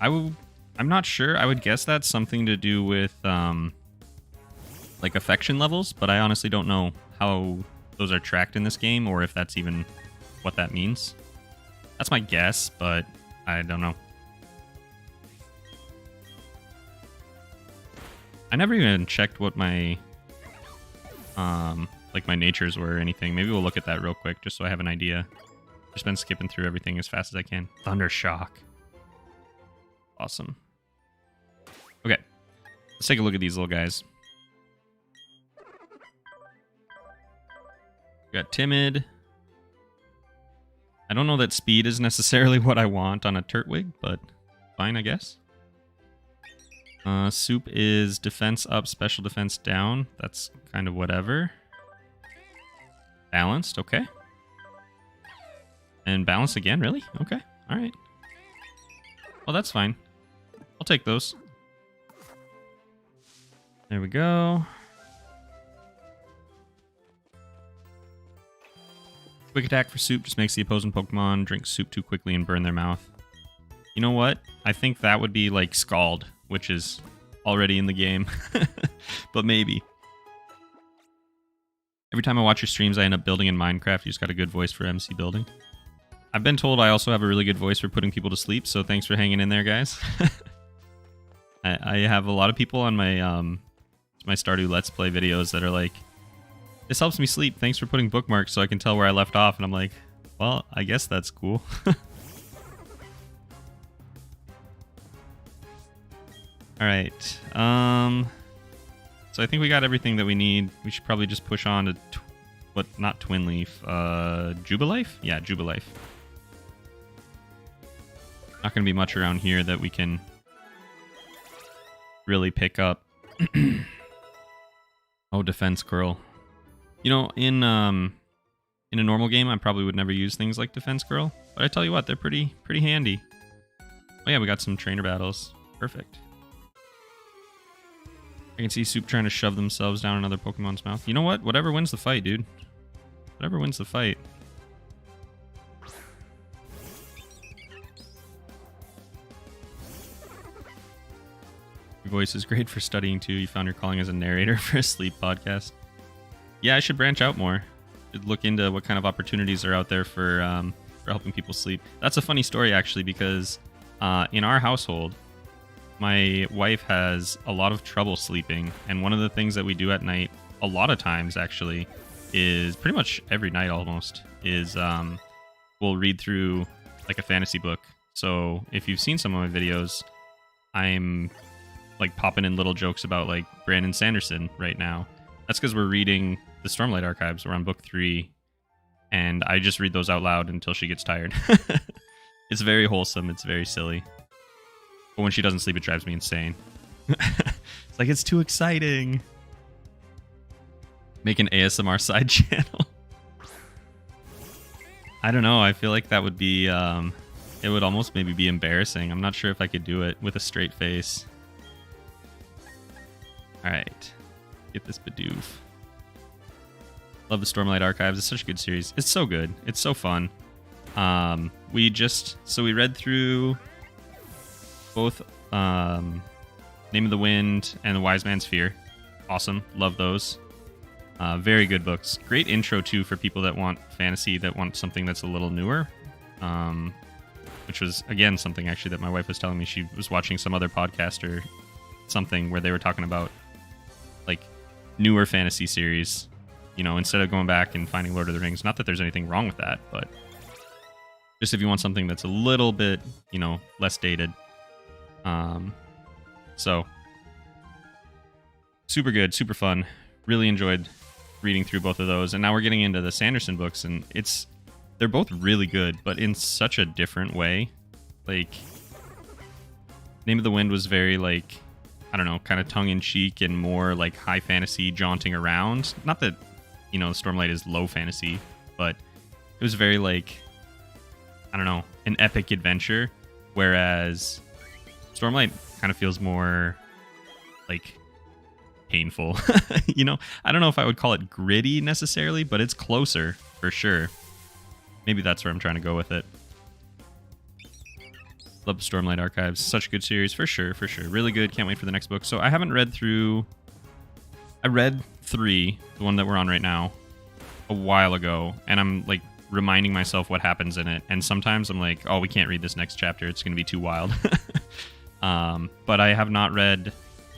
I'm not sure. I would guess that's something to do with like affection levels, but I honestly don't know how those are tracked in this game or if that's even what that means. That's my guess, but I don't know. I never even checked what my like my natures were or anything. Maybe we'll look at that real quick just so I have an idea. Just been skipping through everything as fast as I can. Thunder Shock. Awesome. Okay. Let's take a look at these little guys. We got Timid. I don't know that speed is necessarily what I want on a Turtwig, but fine, I guess. Soup is defense up, special defense down. That's kind of whatever. Balanced, okay. And balanced again, really? Okay, all right. Well, that's fine. I'll take those. There we go. Quick attack for Soup just makes the opposing Pokemon drink soup too quickly and burn their mouth. You know what? I think that would be like Scald, which is already in the game. But maybe. Every time I watch your streams, I end up building in Minecraft. You just got a good voice for MC building. I've been told I also have a really good voice for putting people to sleep, so thanks for hanging in there, guys. I have a lot of people on my my Stardew Let's Play videos that are like, this helps me sleep. Thanks for putting bookmarks so I can tell where I left off. And I'm like, well, I guess that's cool. All right. So I think we got everything that we need. We should probably just push on to, not Twin Leaf, Jubilife? Yeah, Jubilife. Not going to be much around here that we can really pick up. Oh, Defense Curl. You know, in a normal game, I probably would never use things like Defense Curl, but I tell you what, they're pretty handy. Oh yeah, we got some trainer battles. Perfect. I can see Soup trying to shove themselves down another Pokemon's mouth. You know what? Whatever wins the fight, dude. Whatever wins the fight. Your voice is great for studying too. You found your calling as a narrator for a sleep podcast. Yeah, I should branch out more. Should look into what kind of opportunities are out there for helping people sleep. That's a funny story, actually, because in our household, my wife has a lot of trouble sleeping. And one of the things that we do at night, a lot of times, actually, is pretty much every night almost, is we'll read through like a fantasy book. So if you've seen some of my videos, I'm like popping in little jokes about like Brandon Sanderson right now. That's because we're reading the Stormlight Archives. We're on book 3, and I just read those out loud until she gets tired. It's very wholesome. It's very silly. But when she doesn't sleep, it drives me insane. It's like, it's too exciting. Make an ASMR side channel. I don't know. I feel like that would be It would almost maybe be embarrassing. I'm not sure if I could do it with a straight face. Alright. Get this Bidoof. Love the Stormlight Archives. It's such a good series. It's so good. It's so fun. We read through both Name of the Wind and The Wise Man's Fear. Awesome. Love those. Very good books. Great intro, too, for people that want fantasy, that want something that's a little newer. Which was, again, something actually that my wife was telling me. She was watching some other podcast or something where they were talking about, like, newer fantasy series. You know, instead of going back and finding Lord of the Rings. Not that there's anything wrong with that, but just if you want something that's a little bit, you know, less dated. So, super good, super fun. Really enjoyed reading through both of those. And now we're getting into the Sanderson books, and they're both really good, but in such a different way. Like, Name of the Wind was very, like, I don't know, kind of tongue-in-cheek and more, like, high fantasy jaunting around. Not that, you know, Stormlight is low fantasy, but it was very, like, I don't know, an epic adventure, whereas Stormlight kind of feels more, like, painful. You know, I don't know if I would call it gritty necessarily, but it's closer, for sure. Maybe that's where I'm trying to go with it. Love the Stormlight Archives. Such a good series, for sure, for sure. Really good. Can't wait for the next book. So I haven't read through... I read 3, the one that we're on right now, a while ago, and I'm, like, reminding myself what happens in it. And sometimes I'm like, oh, we can't read this next chapter. It's going to be too wild. But I have not read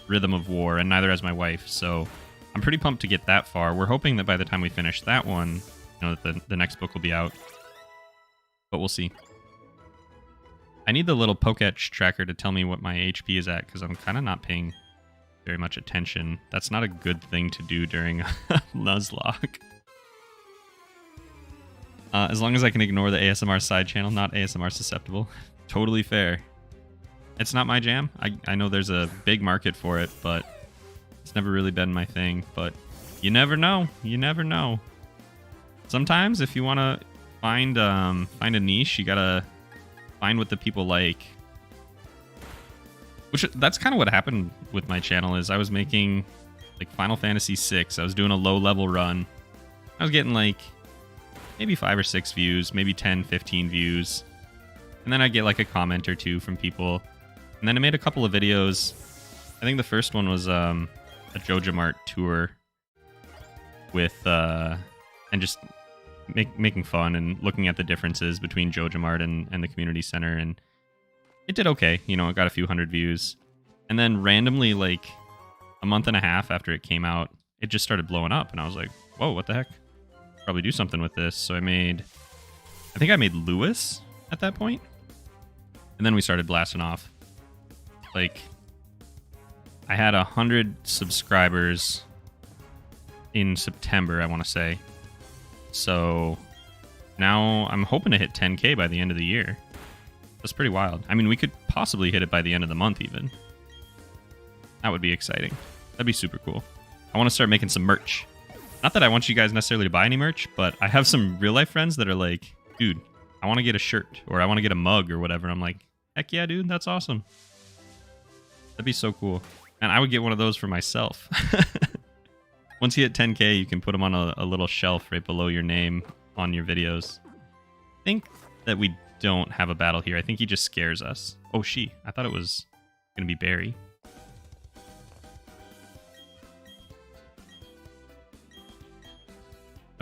Rhythm of War, and neither has my wife. So I'm pretty pumped to get that far. We're hoping that by the time we finish that one, you know, that the next book will be out. But we'll see. I need the little Poketch tracker to tell me what my HP is at, because I'm kind of not paying very much attention. That's not a good thing to do during a Nuzlocke. As long as I can ignore the ASMR side channel, not ASMR susceptible. Totally fair. It's not my jam. I know there's a big market for it, but it's never really been my thing. But you never know. You never know. Sometimes if you want to find a niche, you gotta find what the people like. Which, that's kind of what happened with my channel. Is I was making like Final Fantasy VI. I was doing a low level run. I was getting like maybe 5 or 6 views, maybe 10, 15 views. And then I'd get like a comment or two from people. And then I made a couple of videos. I think the first one was a Joja Mart tour with and just making fun and looking at the differences between Joja Mart and the community center, and it did okay. You know, it got a few hundred views. And then randomly, like a month and a half after it came out, it just started blowing up, and I was like, whoa, what the heck? Probably do something with this. So I think I made Lewis at that point. And then we started blasting off. Like, I had 100 subscribers in September, I want to say. So now I'm hoping to hit 10K by the end of the year. That's pretty wild. I mean, we could possibly hit it by the end of the month even. That would be exciting. That'd be super cool. I want to start making some merch. Not that I want you guys necessarily to buy any merch, but I have some real life friends that are like, dude, I want to get a shirt or I want to get a mug or whatever. I'm like, heck yeah, dude, that's awesome. That'd be so cool. And I would get one of those for myself. Once you hit 10K, you can put them on a little shelf right below your name on your videos. I think that we don't have a battle here. I think he just scares us. Oh, she. I thought it was going to be Barry.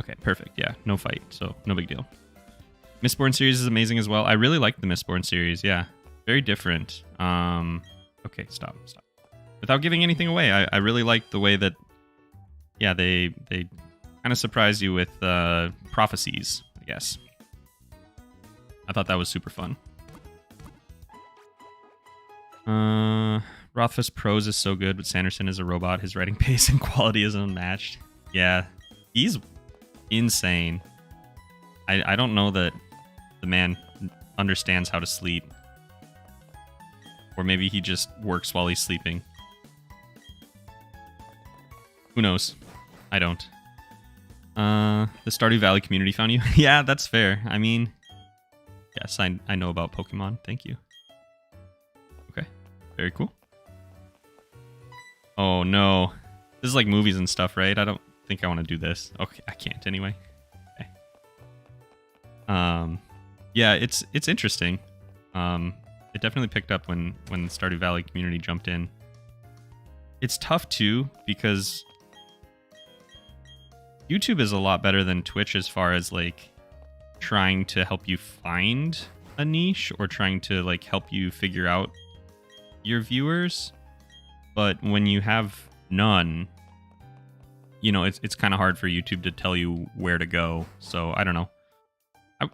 Okay, perfect. Yeah, no fight, so no big deal. Mistborn series is amazing as well. I really like the Mistborn series, yeah. Very different. Okay, stop. Without giving anything away, I really like the way that, yeah, they kind of surprise you with prophecies, I guess. I thought that was super fun. Rothfuss prose is so good, but Sanderson is a robot. His writing pace and quality is unmatched. Yeah, he's insane. I don't know that the man understands how to sleep. Or maybe he just works while he's sleeping. Who knows? I don't. The Stardew Valley community found you? Yeah, that's fair. I mean, Yes, I know about Pokemon. Thank you. Okay, very cool. Oh no, this is like movies and stuff, right? I don't think I want to do this. Okay, I can't anyway. Okay. Yeah, it's interesting. It definitely picked up when the Stardew Valley community jumped in. It's tough too because YouTube is a lot better than Twitch as far as like trying to help you find a niche or trying to like help you figure out your viewers. But when you have none, you know, it's kind of hard for YouTube to tell you where to go. So I don't know.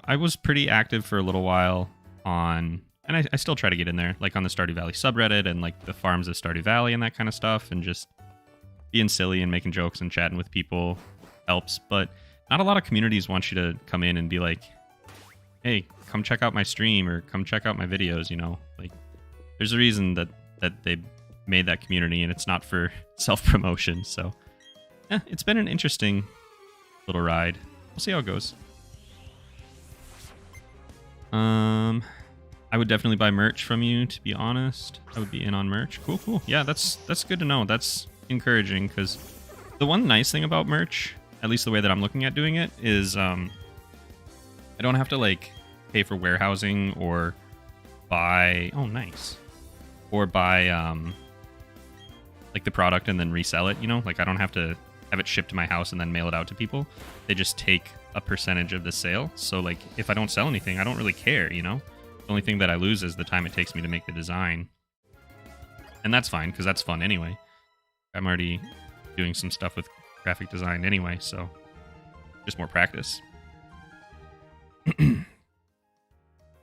I was pretty active for a little while on, and I still try to get in there, like on the Stardew Valley subreddit and like the farms of Stardew Valley and that kind of stuff, and just being silly and making jokes and chatting with people helps. But not a lot of communities want you to come in and be like, hey, come check out my stream or come check out my videos, you know? Like, there's a reason that they made that community, and it's not for self-promotion. So, yeah, it's been an interesting little ride. We'll see how it goes. I would definitely buy merch from you, to be honest. I would be in on merch. Cool. Yeah, that's good to know. That's encouraging, because the one nice thing about merch, at least the way that I'm looking at doing it, is I don't have to like pay for warehousing or buy or buy like the product and then resell it, you know? Like I don't have to have it shipped to my house and then mail it out to people. They just take a percentage of the sale. So like if I don't sell anything, I don't really care, you know? The only thing that I lose is the time it takes me to make the design. And that's fine, because that's fun anyway. I'm already doing some stuff with graphic design anyway, so just more practice.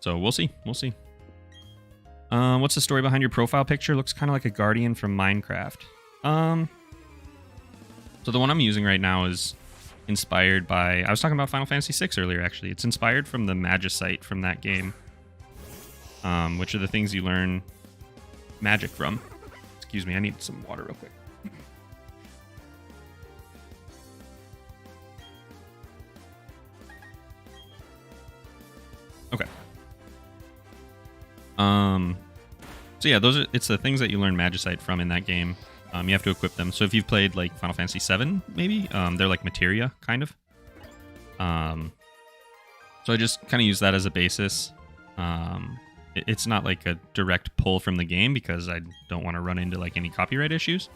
So we'll see. What's the story behind your profile picture? Looks kind of like a guardian from Minecraft. So the one I'm using right now is inspired by... I was talking about Final Fantasy VI earlier, actually. It's inspired from the Magicite from that game, which are the things you learn magic from. Excuse me, I need some water real quick. Okay. So yeah, it's the things that you learn Magicite from in that game. You have to equip them. So if you've played like Final Fantasy VII, maybe they're like materia, kind of. So I just kind of use that as a basis. It's not like a direct pull from the game because I don't want to run into like any copyright issues,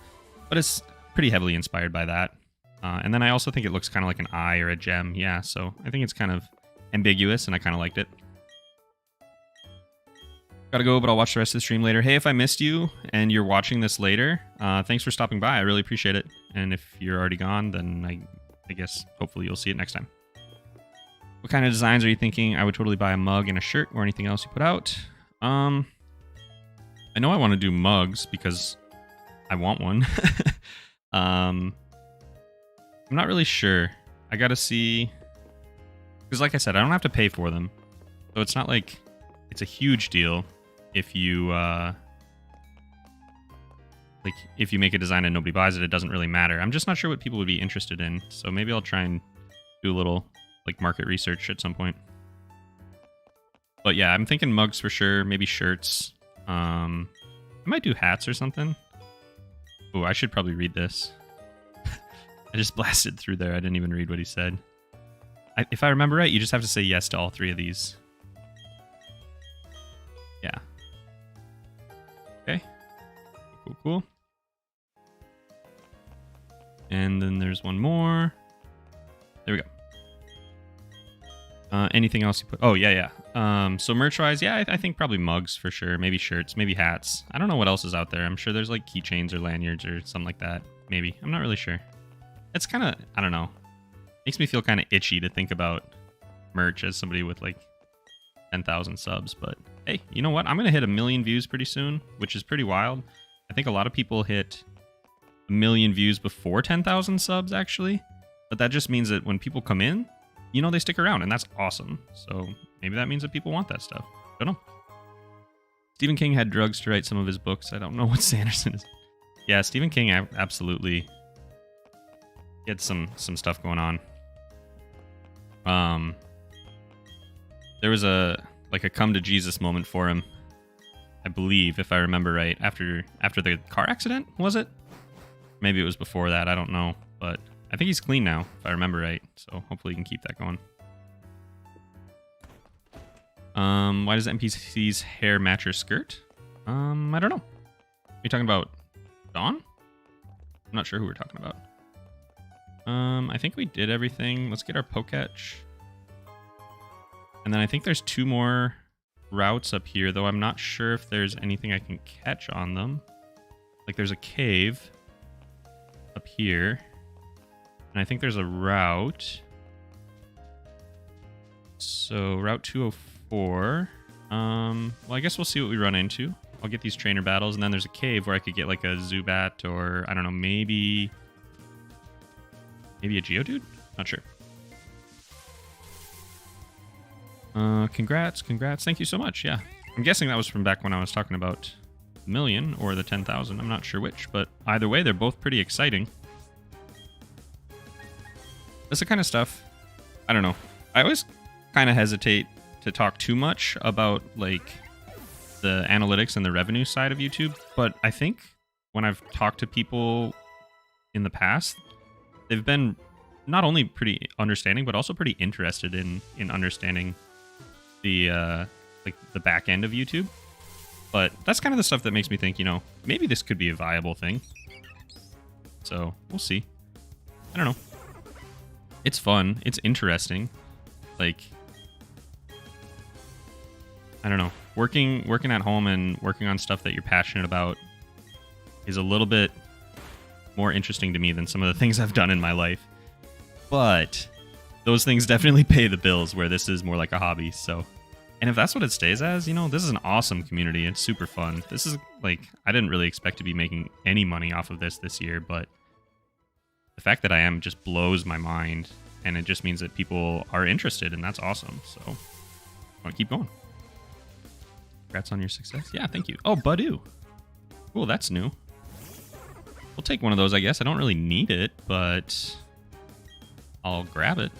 but it's pretty heavily inspired by that. And then I also think it looks kind of like an eye or a gem. Yeah, so I think it's kind of ambiguous and I kind of liked it. Gotta go, but I'll watch the rest of the stream later. Hey, if I missed you and you're watching this later, thanks for stopping by. I really appreciate it. And if you're already gone, then I guess hopefully you'll see it next time. What kind of designs are you thinking? I would totally buy a mug and a shirt or anything else you put out. I know I want to do mugs because I want one. I'm not really sure. I gotta see. Because like I said, I don't have to pay for them. So it's not like it's a huge deal if you if you make a design and nobody buys it, it doesn't really matter. I'm just not sure what people would be interested in. So maybe I'll try and do a little like market research at some point. But yeah, I'm thinking mugs for sure, maybe shirts. I might do hats or something. Oh, I should probably read this. I just blasted through there. I didn't even read what he said. If I remember right, you just have to say yes to all three of these. Yeah. Okay. Cool. And then there's one more. There we go. Anything else you put? Oh, yeah. So merch-wise, yeah, I think probably mugs for sure. Maybe shirts, maybe hats. I don't know what else is out there. I'm sure there's like keychains or lanyards or something like that. Maybe. I'm not really sure. It's kind of, I don't know. Makes me feel kind of itchy to think about merch as somebody with like 10,000 subs. But hey, you know what? I'm going to hit 1 million views pretty soon, which is pretty wild. I think a lot of people hit 1 million views before 10,000 subs, actually. But that just means that when people come in, you know, they stick around, and that's awesome. So maybe that means that people want that stuff. Don't know. Stephen King had drugs to write some of his books. I don't know what Sanderson is. Yeah, Stephen King absolutely had some stuff going on. There was a like a come to Jesus moment for him. I believe, if I remember right, after the car accident, was it? Maybe it was before that, I don't know. But I think he's clean now, if I remember right. So hopefully he can keep that going. Why does NPC's hair match her skirt? I don't know. Are you talking about Dawn? I'm not sure who we're talking about. I think we did everything. Let's get our Poketch. And then I think there's 2 more routes up here, though I'm not sure if there's anything I can catch on them. Like there's a cave up here. And I think there's a route. So Route 204. Well, I guess we'll see what we run into. I'll get these trainer battles, and then there's a cave where I could get like a Zubat or, I don't know, maybe a Geodude? Not sure. Congrats. Thank you so much. Yeah. I'm guessing that was from back when I was talking about the 1,000,000 or the 10,000. I'm not sure which, but either way, they're both pretty exciting. That's the kind of stuff, I don't know. I always kind of hesitate to talk too much about like the analytics and the revenue side of YouTube, but I think when I've talked to people in the past, they've been not only pretty understanding, but also pretty interested in understanding the like the back end of YouTube. But that's kind of the stuff that makes me think, you know, maybe this could be a viable thing. So we'll see. I don't know. It's fun. It's interesting. Like, I don't know. Working at home and working on stuff that you're passionate about is a little bit more interesting to me than some of the things I've done in my life. But those things definitely pay the bills, where this is more like a hobby. So, and if that's what it stays as, you know, this is an awesome community. It's super fun. This is like, I didn't really expect to be making any money off of this year, but the fact that I am just blows my mind, and it just means that people are interested, and that's awesome. So I want to keep going. Congrats on your success. Yeah, thank you. Oh, Badoo. Cool, that's new. We'll take one of those, I guess. I don't really need it, but I'll grab it.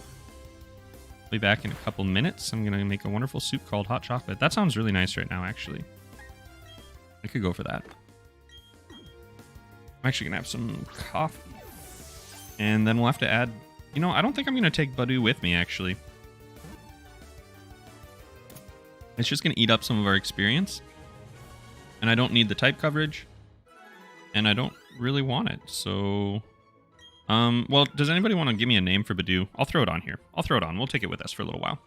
I'll be back in a couple minutes. I'm going to make a wonderful soup called hot chocolate. That sounds really nice right now, actually. I could go for that. I'm actually going to have some coffee. And then we'll have to add... You know, I don't think I'm going to take Badoo with me, actually. It's just going to eat up some of our experience. And I don't need the type coverage. And I don't really want it, so... well, does anybody want to give me a name for Badoo? I'll throw it on here. I'll throw it on. We'll take it with us for a little while.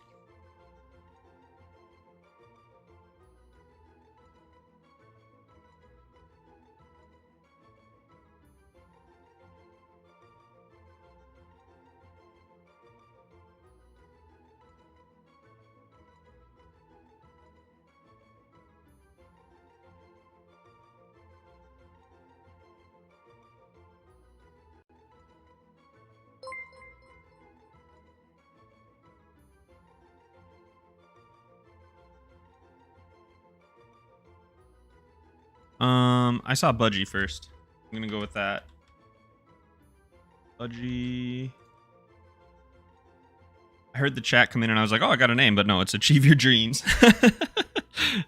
I saw Budgie first. I'm gonna go with that. Budgie. I heard the chat come in and I was like, oh, I got a name, but no, it's Achieve Your Dreams. So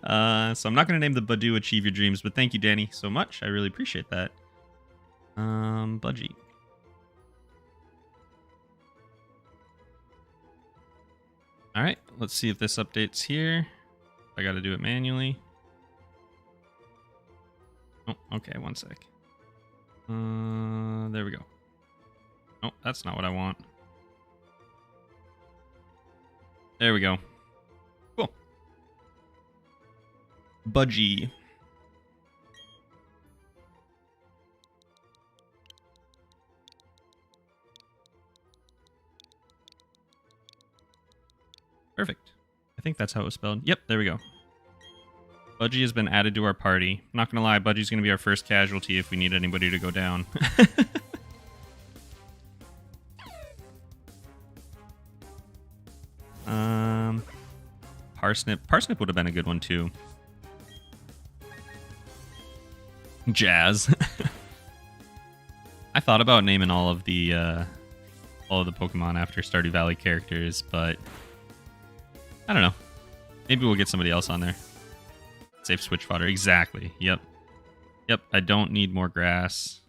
I'm not gonna name the Badoo Achieve Your Dreams, but thank you, Danny, so much. I really appreciate that. Budgie. All right, let's see if this updates here. I got to do it manually. Oh, okay, one sec. There we go. Oh, that's not what I want. There we go. Cool. Budgie. Perfect. I think that's how it was spelled. Yep, there we go. Budgie has been added to our party. I'm not going to lie, Budgie's going to be our first casualty if we need anybody to go down. Parsnip. Parsnip would have been a good one, too. Jazz. I thought about naming all of the Pokemon after Stardew Valley characters, but I don't know. Maybe we'll get somebody else on there. Save switch fodder. Exactly. Yep. Yep. I don't need more grass.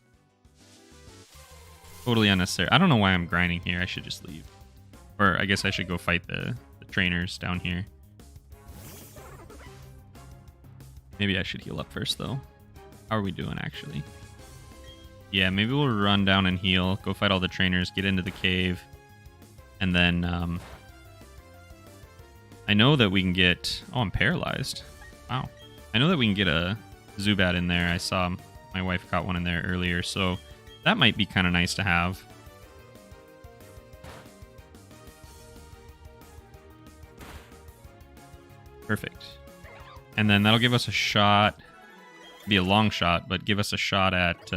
Totally unnecessary. I don't know why I'm grinding here. I should just leave. Or I guess I should go fight the trainers down here. Maybe I should heal up first, though. How are we doing, actually? Yeah, maybe we'll run down and heal. Go fight all the trainers. Get into the cave. And then... I know that we can get... Oh, I'm paralyzed. Wow. I know that we can get a Zubat in there. I saw my wife caught one in there earlier, so that might be kind of nice to have. Perfect. And then that'll give us a shot. Be a long shot, but give us a shot at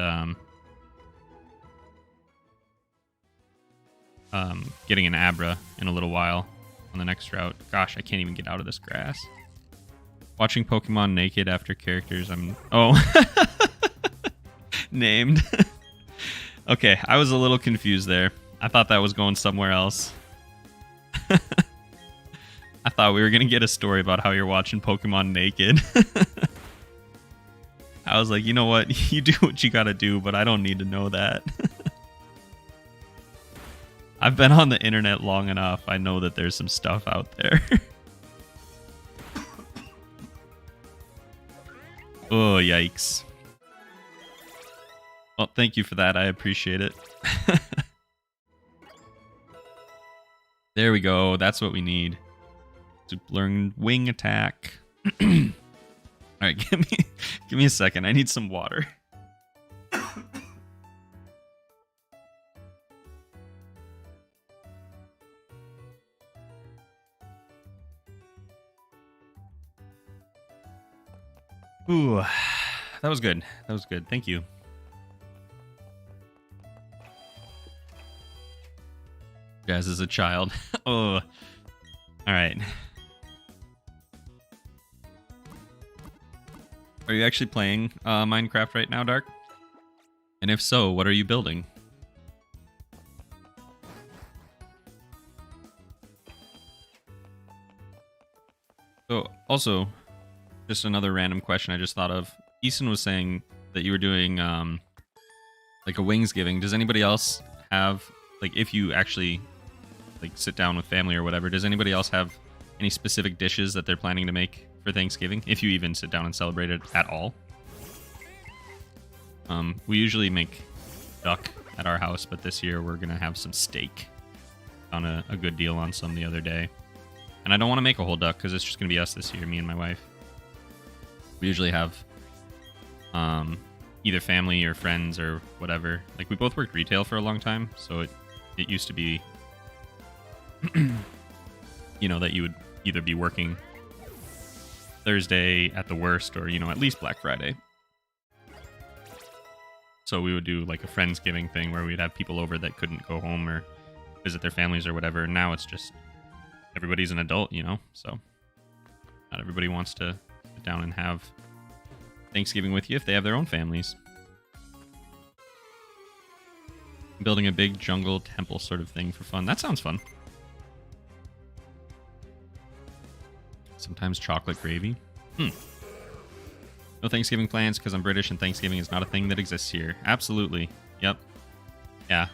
getting an Abra in a little while on the next route. Gosh, I can't even get out of this grass. Watching Pokemon naked after characters. Oh. Named. Okay, I was a little confused there. I thought that was going somewhere else. I thought we were going to get a story about how you're watching Pokemon naked. I was like, you know what? You do what you got to do, but I don't need to know that. I've been on the internet long enough. I know that there's some stuff out there. Oh, yikes. Well, thank you for that. I appreciate it. There we go. That's what we need. To learn wing attack. All right, give me a second. I need some water. Ooh, that was good. That was good. Thank you. Jazz is a child. Oh, all right. Are you actually playing Minecraft right now, Dark? And if so, what are you building? So, also, just another random question I just thought of. Eason was saying that you were doing like a Wingsgiving. Does anybody else have, like, if you actually like sit down with family or whatever, does anybody else have any specific dishes that they're planning to make for Thanksgiving, if you even sit down and celebrate it at all? We usually make duck at our house, but this year we're gonna have some steak. Found a good deal on some the other day, and I don't want to make a whole duck because it's just gonna be us this year, me and my wife. We usually have either family or friends or whatever. Like, we both worked retail for a long time, so it used to be you know, that you would either be working Thursday at the worst, or, you know, at least Black Friday. So we would do like a Friendsgiving thing where we'd have people over that couldn't go home or visit their families or whatever. And now it's just everybody's an adult, you know, so not everybody wants to sit down and have Thanksgiving with you if they have their own families. Building a big jungle temple sort of thing for fun. That sounds fun. Sometimes chocolate gravy. No Thanksgiving plans because I'm British and Thanksgiving is not a thing that exists here. Absolutely. Yep. Yeah.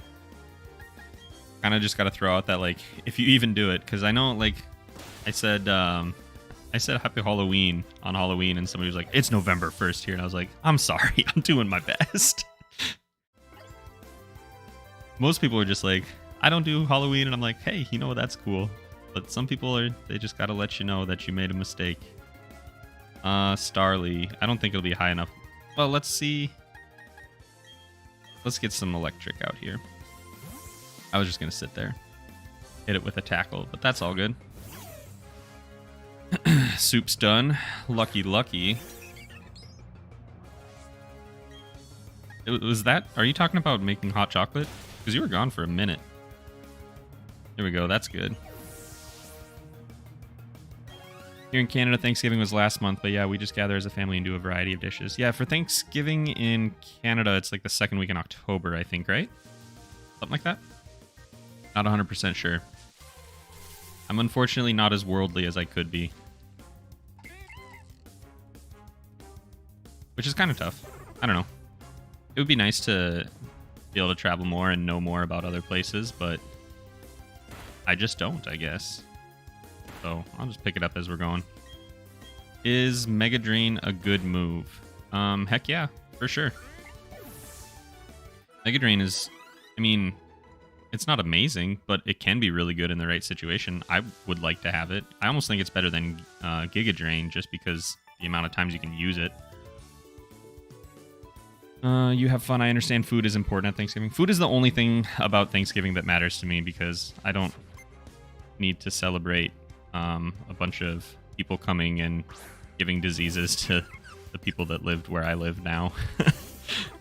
Kind of just got to throw out that, like, if you even do it, because I know, like, I said Happy Halloween on Halloween, and somebody was like, it's November 1st here, and I was like, I'm sorry, I'm doing my best. Most people are just like, I don't do Halloween, and I'm like, hey, you know, that's cool. But some people they just got to let you know that you made a mistake. Starly. I don't think it'll be high enough. Well, let's see. Let's get some electric out here. I was just going to sit there. Hit it with a tackle, but that's all good. Soup's done. Lucky. Was that... Are you talking about making hot chocolate? Because you were gone for a minute. There we go. That's good. Here in Canada, Thanksgiving was last month, but yeah, we just gather as a family and do a variety of dishes. Yeah, for Thanksgiving in Canada, it's like the second week in October, I think, right? Something like that? Not 100% sure. I'm unfortunately not as worldly as I could be. which is kind of tough. I don't know. It would be nice to be able to travel more and know more about other places, but I just don't, I guess. So I'll just pick it up as we're going. Is Mega Drain a good move? Heck yeah, for sure. Mega Drain is, I mean, it's not amazing, but it can be really good in the right situation. I would like to have it. I almost think it's better than Giga Drain just because the amount of times you can use it. You have fun. I understand food is important at Thanksgiving. Food is the only thing about Thanksgiving that matters to me because I don't need to celebrate a bunch of people coming and giving diseases to the people that lived where I live now.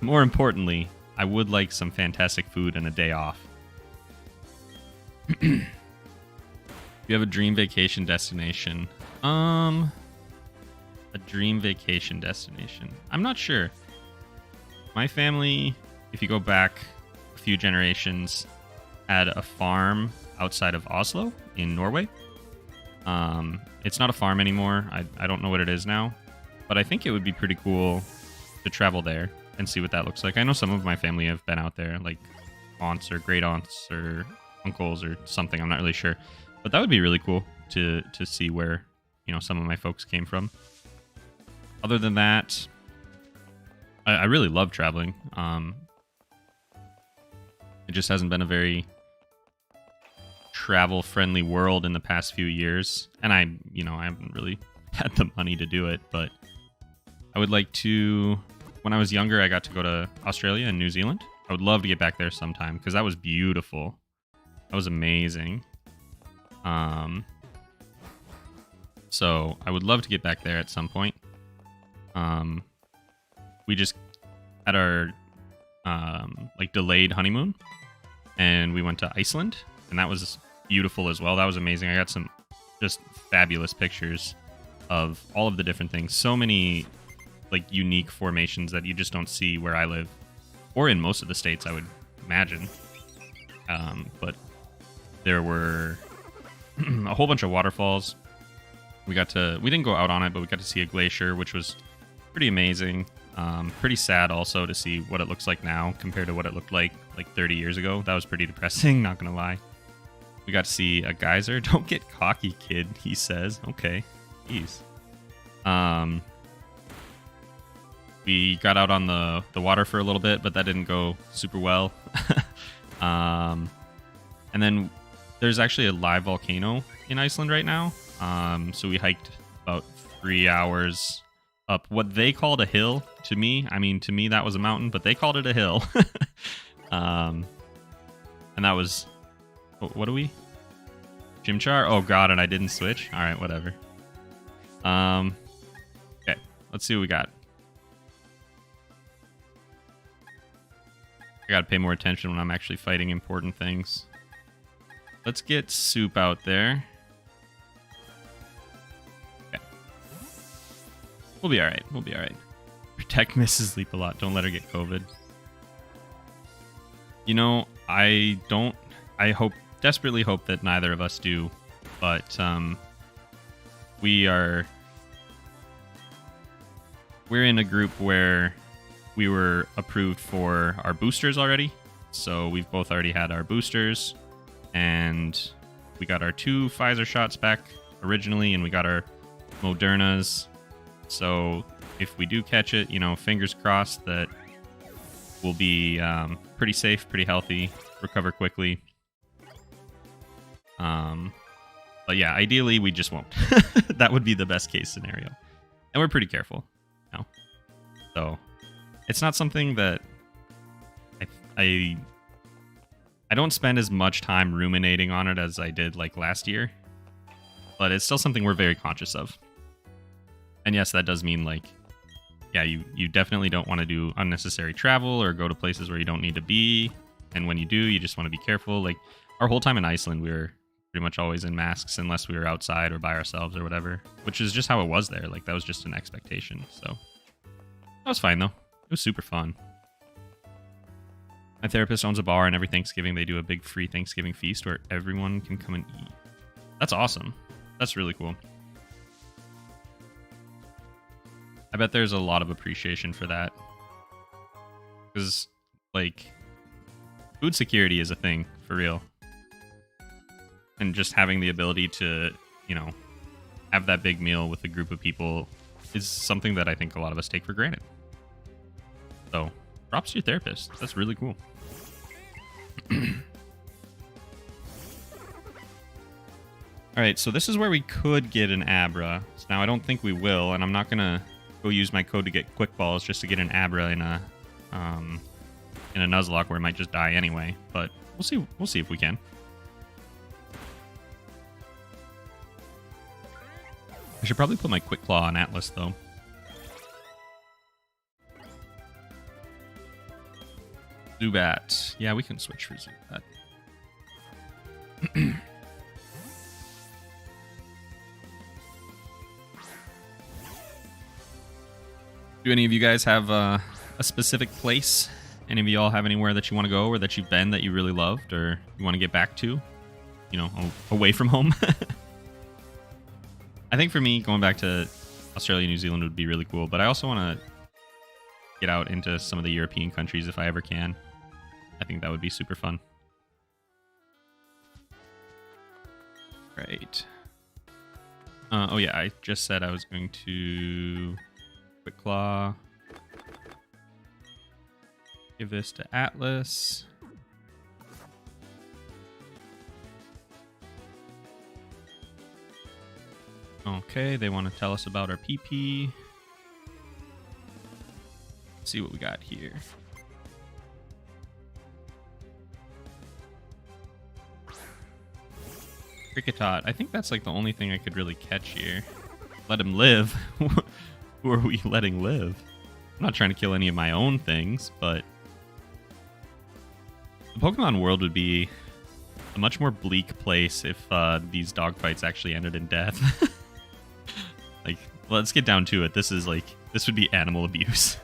More importantly, I would like some fantastic food and a day off. You have a dream vacation destination. A dream vacation destination. I'm not sure. My family, if you go back a few generations, had a farm outside of Oslo in Norway. It's not a farm anymore. I don't know what it is now, but I think it would be pretty cool to travel there and see what that looks like. I know some of my family have been out there, like aunts or great aunts or uncles or something. I'm not really sure, but that would be really cool to see where, you know, some of my folks came from. Other than that, I really love traveling. It just hasn't been a very travel-friendly world in the past few years, and I haven't really had the money to do it, but I would like to. When I was younger, I got to go to Australia and New Zealand. I would love to get back there sometime because that was beautiful. That was amazing. So I would love to get back there at some point. We just had our delayed honeymoon, and we went to Iceland, and that was beautiful as well. That was amazing. I got some just fabulous pictures of all of the different things. So many like unique formations that you just don't see where I live, or in most of the states, I would imagine. But there were a whole bunch of waterfalls. We didn't go out on it, but we got to see a glacier, which was pretty amazing. Pretty sad also to see what it looks like now compared to what it looked like 30 years ago. That was pretty depressing, not gonna lie. We got to see a geyser. Don't get cocky, kid, he says. Okay, jeez. We got out on the water for a little bit, but that didn't go super well. And then there's actually a live volcano in Iceland right now. So we hiked about 3 hours up what they called a hill. To me, that was a mountain, but they called it a hill. And that was, what are we? Chimchar? Oh god, and I didn't switch? Alright, whatever. Okay, let's see what we got. I gotta pay more attention when I'm actually fighting important things. Let's get Soup out there. Okay. We'll be alright. We'll be alright. Protect Mrs. Leapalot. Don't let her get COVID. You know, I desperately hope that neither of us do, but we're in a group where we were approved for our boosters already. So we've both already had our boosters, and we got our 2 Pfizer shots back originally, and we got our Modernas. So if we do catch it, you know, fingers crossed that we'll be pretty safe, pretty healthy, recover quickly. But yeah, ideally we just won't. That would be the best case scenario. And we're pretty careful now. So it's not something that I don't spend as much time ruminating on it as I did like last year. But it's still something we're very conscious of. And yes, that does mean like, yeah, you definitely don't want to do unnecessary travel or go to places where you don't need to be. And when you do, you just want to be careful. Like our whole time in Iceland, we were pretty much always in masks unless we were outside or by ourselves or whatever, which is just how it was there. Like that was just an expectation. So that was fine though. It was super fun. My therapist owns a bar, and every Thanksgiving they do a big free Thanksgiving feast where everyone can come and eat. That's awesome. That's really cool. I bet there's a lot of appreciation for that. Because, like, food security is a thing, for real. And just having the ability to, you know, have that big meal with a group of people is something that I think a lot of us take for granted. So, props to your therapist. That's really cool. Alright, so this is where we could get an Abra. So now I don't think we will, and I'm not going to go use my code to get quick balls just to get an Abra in a Nuzlocke where it might just die anyway. But we'll see if we can. I should probably put my Quick Claw on Atlas, though. Zubat. Yeah, we can switch for Zubat. Do any of you guys have a specific place? Any of y'all have anywhere that you want to go or that you've been that you really loved or you want to get back to? You know, away from home? I think for me, going back to Australia, New Zealand would be really cool, but I also want to get out into some of the European countries if I ever can. I think that would be super fun. Right. Oh yeah, I just said I was going to Quick Claw. Give this to Atlas. Okay, they want to tell us about our PP. Let's see what we got here. Cricketot. I think that's like the only thing I could really catch here. Let him live. Who are we letting live? I'm not trying to kill any of my own things, but the Pokemon world would be a much more bleak place if these dogfights actually ended in death. Like, let's get down to it. This would be animal abuse.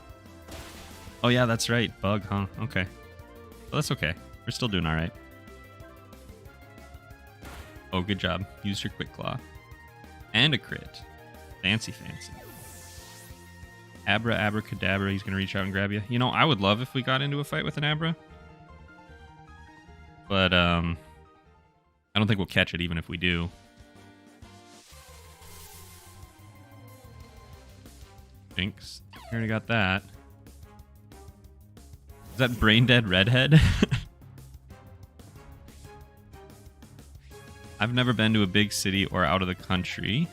Oh yeah, that's right. Bug, huh? Okay. Well, that's okay. We're still doing all right. Oh, good job. Use your Quick Claw. And a crit. Fancy. Abra, Abracadabra. He's going to reach out and grab you. You know, I would love if we got into a fight with an Abra. But, I don't think we'll catch it even if we do. Jinx. We already got that. Is that Brain Dead Redhead? I've never been to a big city or out of the country,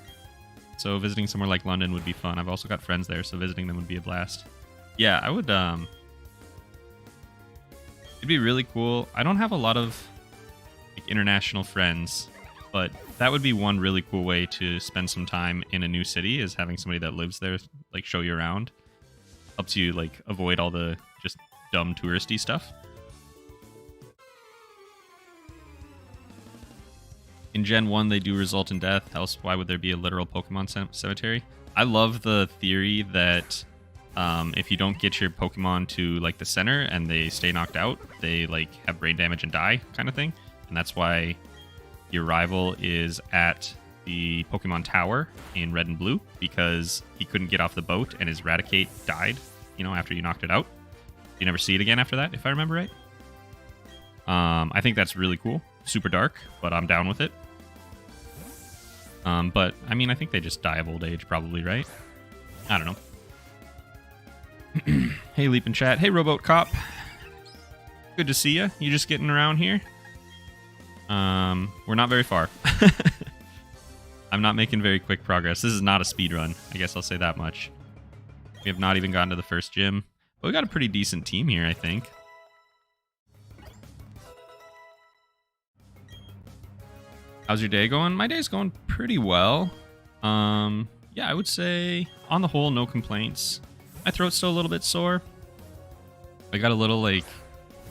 so visiting somewhere like London would be fun. I've also got friends there, so visiting them would be a blast. Yeah, I would, it'd be really cool. I don't have a lot of like, international friends, but that would be one really cool way to spend some time in a new city, is having somebody that lives there, like, show you around. Helps you, like, avoid all the just dumb touristy stuff. In Gen 1, they do result in death. Else, why would there be a literal Pokemon cemetery? I love the theory that if you don't get your Pokemon to, like, the center and they stay knocked out, they, like, have brain damage and die, kind of thing. And that's why your rival is at the Pokemon Tower in Red and Blue, because he couldn't get off the boat and his Raticate died, you know, after you knocked it out. You never see it again after that, if I remember right. I think that's really cool. Super dark, but I'm down with it. But, I mean, I think they just die of old age, probably, right? I don't know. Hey, Leap in chat. Hey, Rowboat Cop. Good to see you. You just getting around here? We're not very far. I'm not making very quick progress. This is not a speed run. I guess I'll say that much. We have not even gotten to the first gym. But we got a pretty decent team here, I think. How's your day going? My day's going pretty well. Yeah, I would say, on the whole, no complaints. My throat's still a little bit sore. I got a little, like,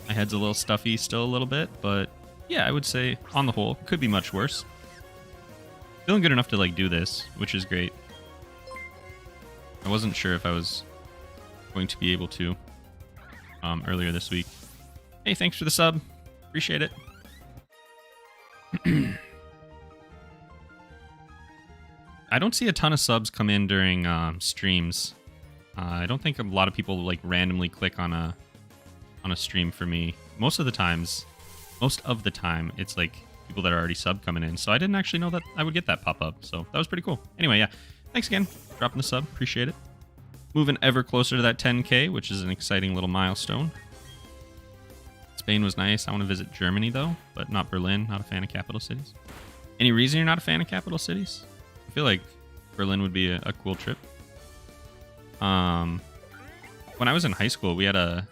my head's a little stuffy still a little bit, but yeah, I would say, on the whole, could be much worse. Feeling good enough to, like, do this, which is great. I wasn't sure if I was going to be able to earlier this week. Hey, thanks for the sub. Appreciate it. I don't see a ton of subs come in during streams. I don't think a lot of people like randomly click on a stream for me. Most of the time, it's like people that are already sub coming in. So I didn't actually know that I would get that pop up. So that was pretty cool. Anyway, yeah, thanks again, dropping the sub, appreciate it. Moving ever closer to that 10K, which is an exciting little milestone. Spain was nice. I want to visit Germany though, but not Berlin. Not a fan of capital cities. Any reason you're not a fan of capital cities? I feel like Berlin would be a cool trip. When I was in high school, we had a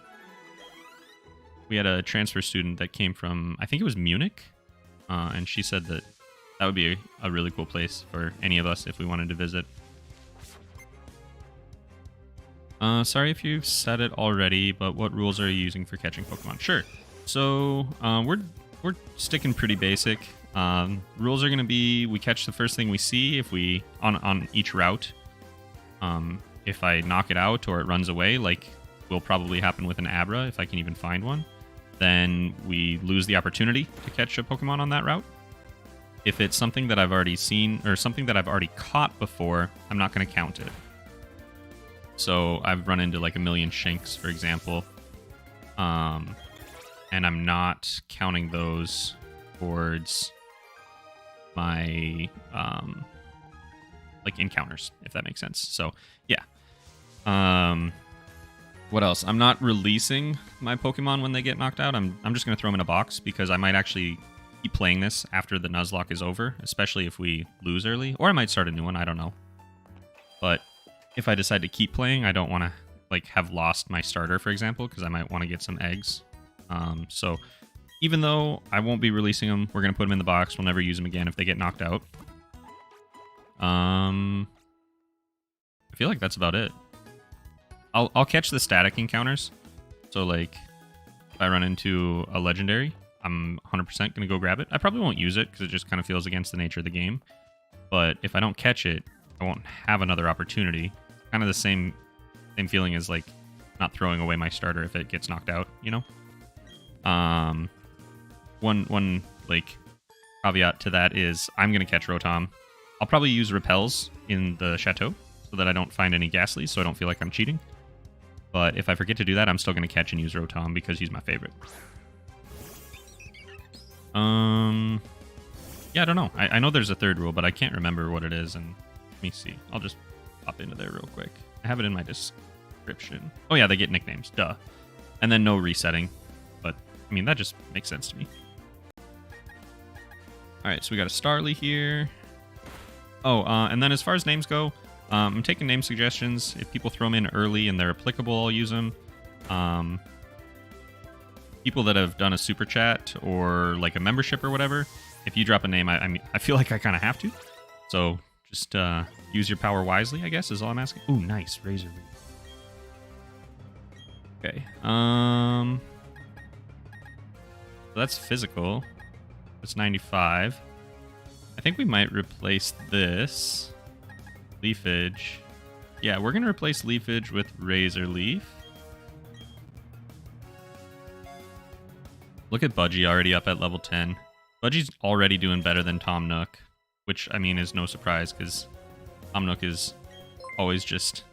transfer student that came from, I think it was Munich, and she said that would be a really cool place for any of us if we wanted to visit. Sorry if you've said it already, but what rules are you using for catching Pokemon? Sure. So we're sticking pretty basic. Rules are going to be we catch the first thing we see if we on each route. If I knock it out or it runs away, like will probably happen with an Abra if I can even find one, then we lose the opportunity to catch a Pokemon on that route. If it's something that I've already seen or something that I've already caught before, I'm not going to count it. So I've run into like a million Shinx, for example, and I'm not counting those towards my like encounters, if that makes sense. So yeah. What else? I'm not releasing my Pokemon when they get knocked out. I'm just gonna throw them in a box because I might actually keep playing this after the Nuzlocke is over, especially if we lose early, or I might start a new one. I don't know. But if I decide to keep playing, I don't want to like have lost my starter, for example, because I might want to get some eggs. So even though I won't be releasing them, we're gonna put them in the box. We'll never use them again if they get knocked out. I feel like that's about it. I'll catch the static encounters. So like if I run into a legendary, I'm 100% gonna go grab it. I probably won't use it because it just kind of feels against the nature of the game. But if I don't catch it, I won't have another opportunity. Kind of the same feeling as like not throwing away my starter if it gets knocked out, you know? One like caveat to that is I'm gonna catch Rotom. I'll probably use repels in the chateau so that I don't find any Ghastlies, so I don't feel like I'm cheating. But if I forget to do that, I'm still gonna catch and use Rotom because he's my favorite. Yeah, I don't know. I know there's a third rule, but I can't remember what it is. And let me see. I'll just pop into there real quick. I have it in my description. Oh yeah, they get nicknames. Duh. And then no resetting. But I mean, that just makes sense to me. All right, so we got a Starly here. Oh, and then as far as names go, I'm taking name suggestions. If people throw them in early and they're applicable, I'll use them. People that have done a super chat or like a membership or whatever, if you drop a name, I mean, I feel like I kind of have to. So just use your power wisely, I guess, is all I'm asking. Ooh, nice. Razor Reed. Okay. So that's physical. That's 95. I think we might replace this. Leafage. Yeah, we're going to replace Leafage with Razor Leaf. Look at Budgie already up at level 10. Budgie's already doing better than Tom Nook, which, I mean, is no surprise because Tom Nook is always just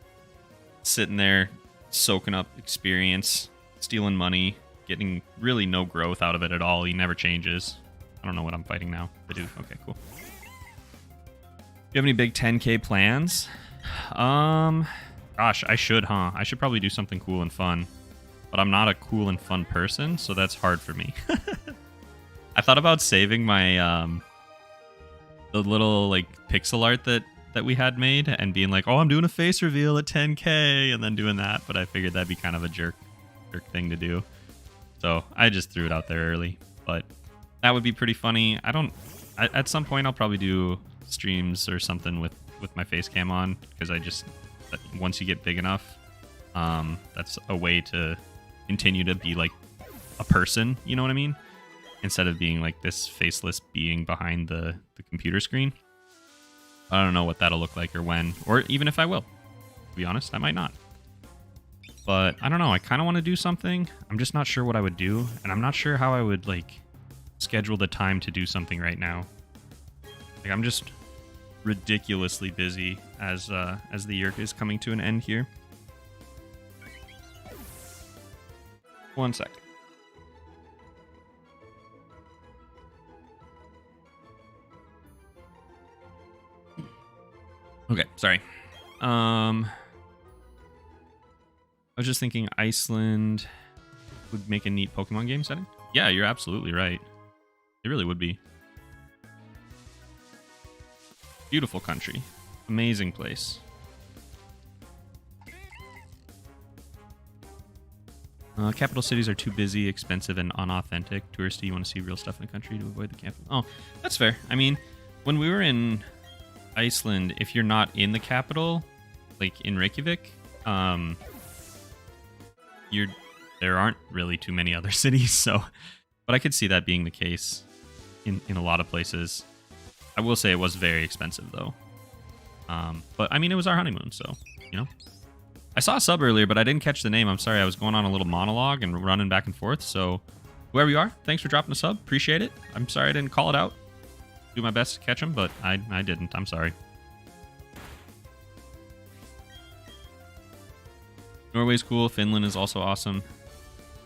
sitting there, soaking up experience, stealing money, getting really no growth out of it at all. He never changes. I don't know what I'm fighting now. The dude. Okay, cool. Do you have any big 10K plans? Gosh, I should, huh? I should probably do something cool and fun. But I'm not a cool and fun person, so that's hard for me. I thought about saving my the little like pixel art that we had made and being like, oh, I'm doing a face reveal at 10K and then doing that, but I figured that'd be kind of a jerk thing to do. So I just threw it out there early. But that would be pretty funny. At some point I'll probably do streams or something with my face cam on, because once you get big enough, that's a way to continue to be like a person, you know what I mean, instead of being like this faceless being behind the computer screen. I don't know what that'll look like or when, or even if I will. To be honest, I might not, but I don't know. I kind of want to do something. I'm just not sure what I would do, and I'm not sure how I would like schedule the time to do something right now. Like, I'm just ridiculously busy as the year is coming to an end here. 1 sec. Okay, sorry. I was just thinking Iceland would make a neat Pokemon game setting. Yeah, you're absolutely right. It really would be. Beautiful country. Amazing place. Capital cities are too busy, expensive, and unauthentic. Touristy, you want to see real stuff in the country to avoid the capital. Oh, that's fair. I mean, when we were in Iceland, if you're not in the capital, like in Reykjavik, there aren't really too many other cities. So, but I could see that being the case in a lot of places. I will say it was very expensive though. But I mean, it was our honeymoon, so you know. I saw a sub earlier, but I didn't catch the name. I'm sorry, I was going on a little monologue and running back and forth. So, whoever you are, thanks for dropping a sub. Appreciate it. I'm sorry I didn't call it out. Do my best to catch them, but I didn't. I'm sorry. Norway's cool. Finland is also awesome.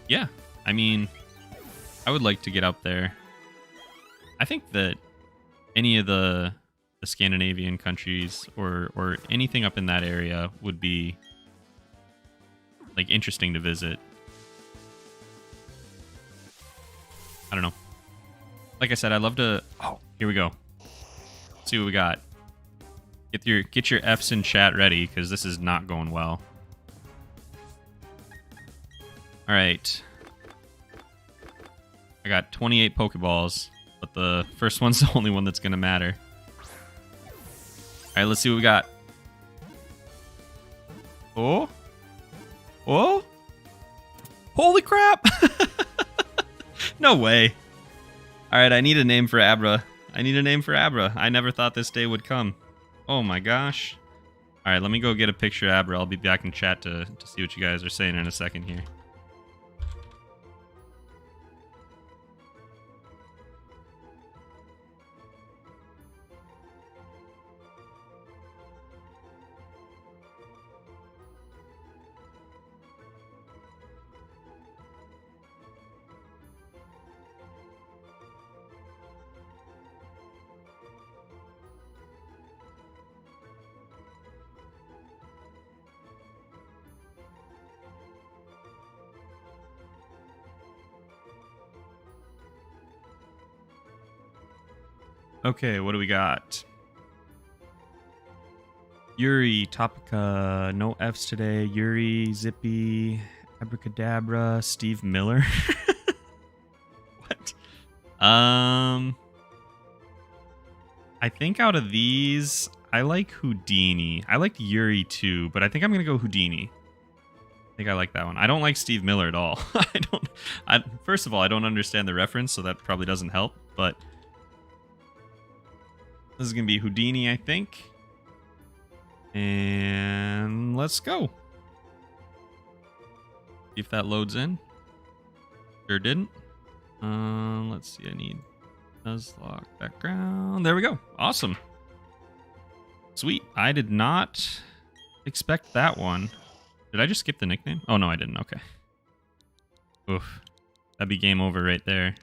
Yeah, I mean, I would like to get up there. I think that any of the Scandinavian countries or anything up in that area would be like interesting to visit. I don't know. Like I said, I'd love to. Oh, here we go. Let's see what we got. Get your Fs in chat ready because this is not going well. All right. I got 28 Pokeballs, but the first one's the only one that's gonna matter. All right, let's see what we got. Oh. Oh. Holy crap. No way. All right, I need a name for Abra. I never thought this day would come. Oh my gosh. All right, let me go get a picture of Abra. I'll be back in chat to see what you guys are saying in a second here. Okay, what do we got? Yuri, Topica, no Fs today. Yuri, Zippy, Abracadabra, Steve Miller. What? I think out of these, I like Houdini. I liked Yuri too, but I think I'm gonna go Houdini. I think I like that one. I don't like Steve Miller at all. First of all, I don't understand the reference, so that probably doesn't help, but this is going to be Houdini, I think. And let's go. See if that loads in. Sure didn't. Let's see. I need Nuzlocke background. There we go. Awesome. Sweet. I did not expect that one. Did I just skip the nickname? Oh, no, I didn't. Okay. Oof. That'd be game over right there.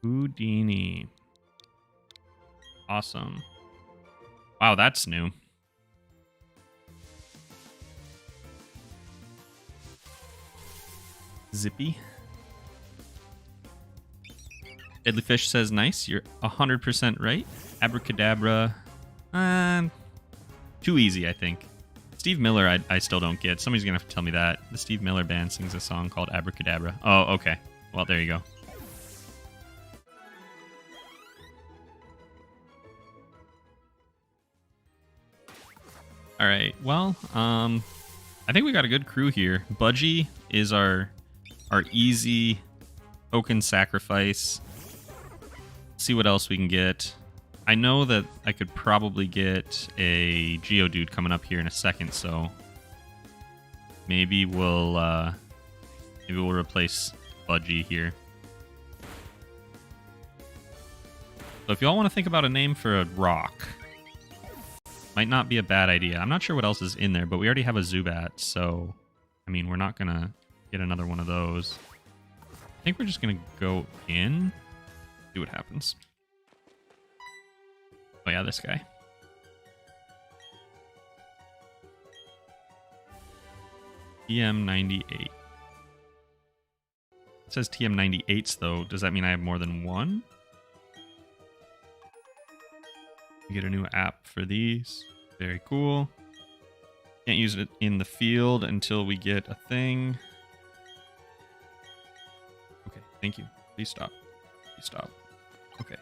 Houdini. Awesome. Wow, that's new. Zippy. Deadly Fish says, nice. You're 100% right. Abracadabra. Too easy, I think. Steve Miller, I still don't get. Somebody's going to have to tell me that. The Steve Miller band sings a song called Abracadabra. Oh, okay. Well, there you go. All right. Well, I think we got a good crew here. Budgie is our easy token sacrifice. See what else we can get. I know that I could probably get a Geodude coming up here in a second, so maybe we'll replace Budgie here. So if y'all want to think about a name for a rock, Might not be a bad idea. I'm not sure what else is in there, but we already have a Zubat, so... I mean, we're not gonna get another one of those. I think we're just gonna go in. See what happens. Oh yeah, this guy. TM98. It says TM98s though. Does that mean I have more than one? We get a new app for these. Very cool. Can't use it in the field until we get a thing. Okay, thank you. Please stop. Please stop. Okay.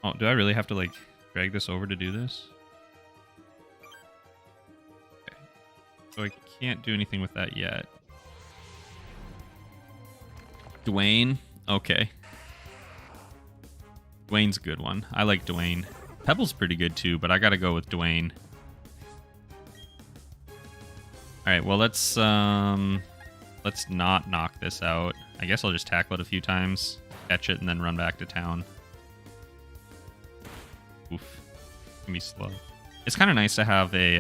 Oh, do I really have to, like, drag this over to do this? Okay. So I can't do anything with that yet. Dwayne? Okay. Dwayne's a good one. I like Dwayne. Pebble's pretty good too, but I gotta go with Dwayne. Alright, well let's not knock this out. I guess I'll just tackle it a few times, catch it, and then run back to town. Oof. It's gonna be slow. It's kinda nice to have a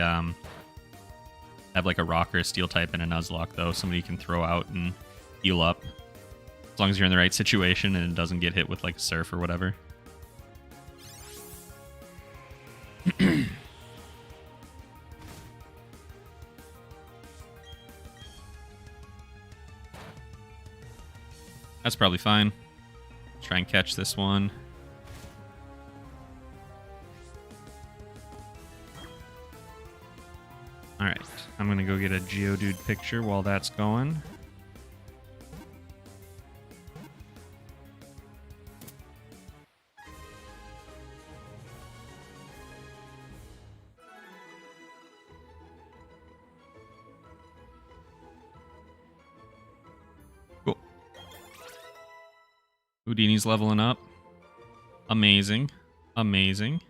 like a rock or a steel type in a Nuzlocke though, somebody you can throw out and heal up. As long as you're in the right situation and it doesn't get hit with like a surf or whatever. That's probably fine. Try and catch this one. Alright, I'm gonna go get a Geodude picture while that's going. Cool. Houdini's leveling up. Amazing. Amazing.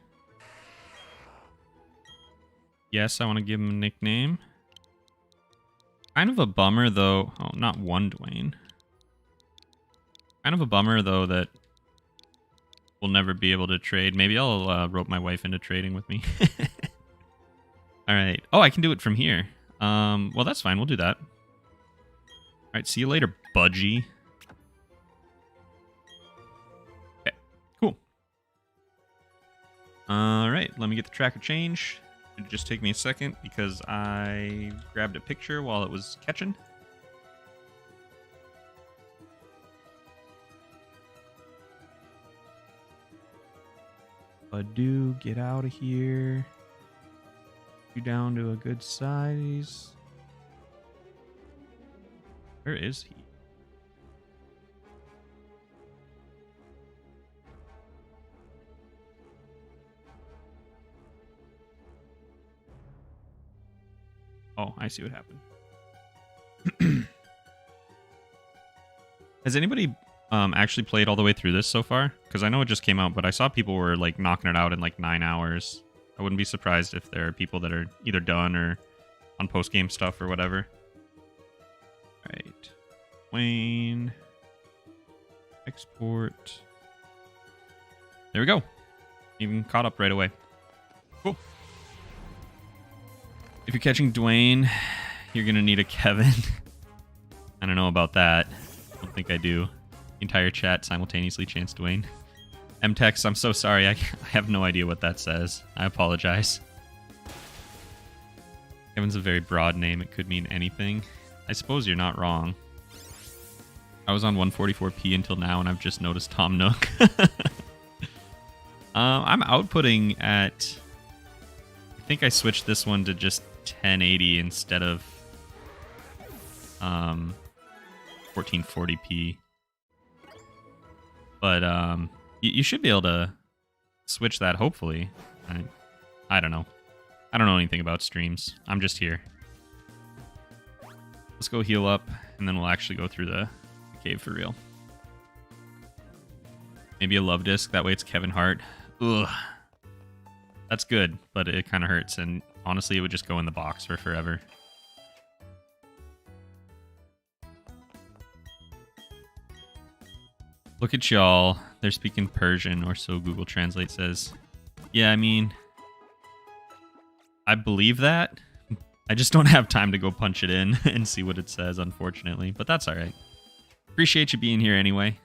Yes, I want to give him a nickname. Kind of a bummer, though. Oh, not one Dwayne. Kind of a bummer, though, that we'll never be able to trade. Maybe I'll rope my wife into trading with me. All right. Oh, I can do it from here. Well, that's fine. We'll do that. All right. See you later, Budgie. Okay. Cool. All right. Let me get the tracker change. It'd just take me a second because I grabbed a picture while it was catching. Badu, get out of here. You down to a good size. Where is he? Oh, I see what happened. Has anybody actually played all the way through this so far? Because I know it just came out, but I saw people were like knocking it out in like 9 hours. I wouldn't be surprised if there are people that are either done or on post-game stuff or whatever. All right. Wayne. Export. There we go. Even caught up right away. Cool. If you're catching Dwayne, you're going to need a Kevin. I don't know about that. I don't think I do. The entire chat simultaneously chants Dwayne. MTex, I'm so sorry. I have no idea what that says. I apologize. Kevin's a very broad name. It could mean anything. I suppose you're not wrong. I was on 144p until now, and I've just noticed Tom Nook. I'm outputting at... I think I switched this one to just 1080 instead of 1440p. But you should be able to switch that, hopefully. I don't know. I don't know anything about streams. I'm just here. Let's go heal up, and then we'll actually go through the cave for real. Maybe a love disc. That way it's Kevin Hart. Ugh. That's good, but it kind of hurts, and honestly, it would just go in the box for forever. Look at y'all. They're speaking Persian, or so Google Translate says. Yeah, I mean, I believe that. I just don't have time to go punch it in and see what it says, unfortunately. But that's all right. Appreciate you being here anyway.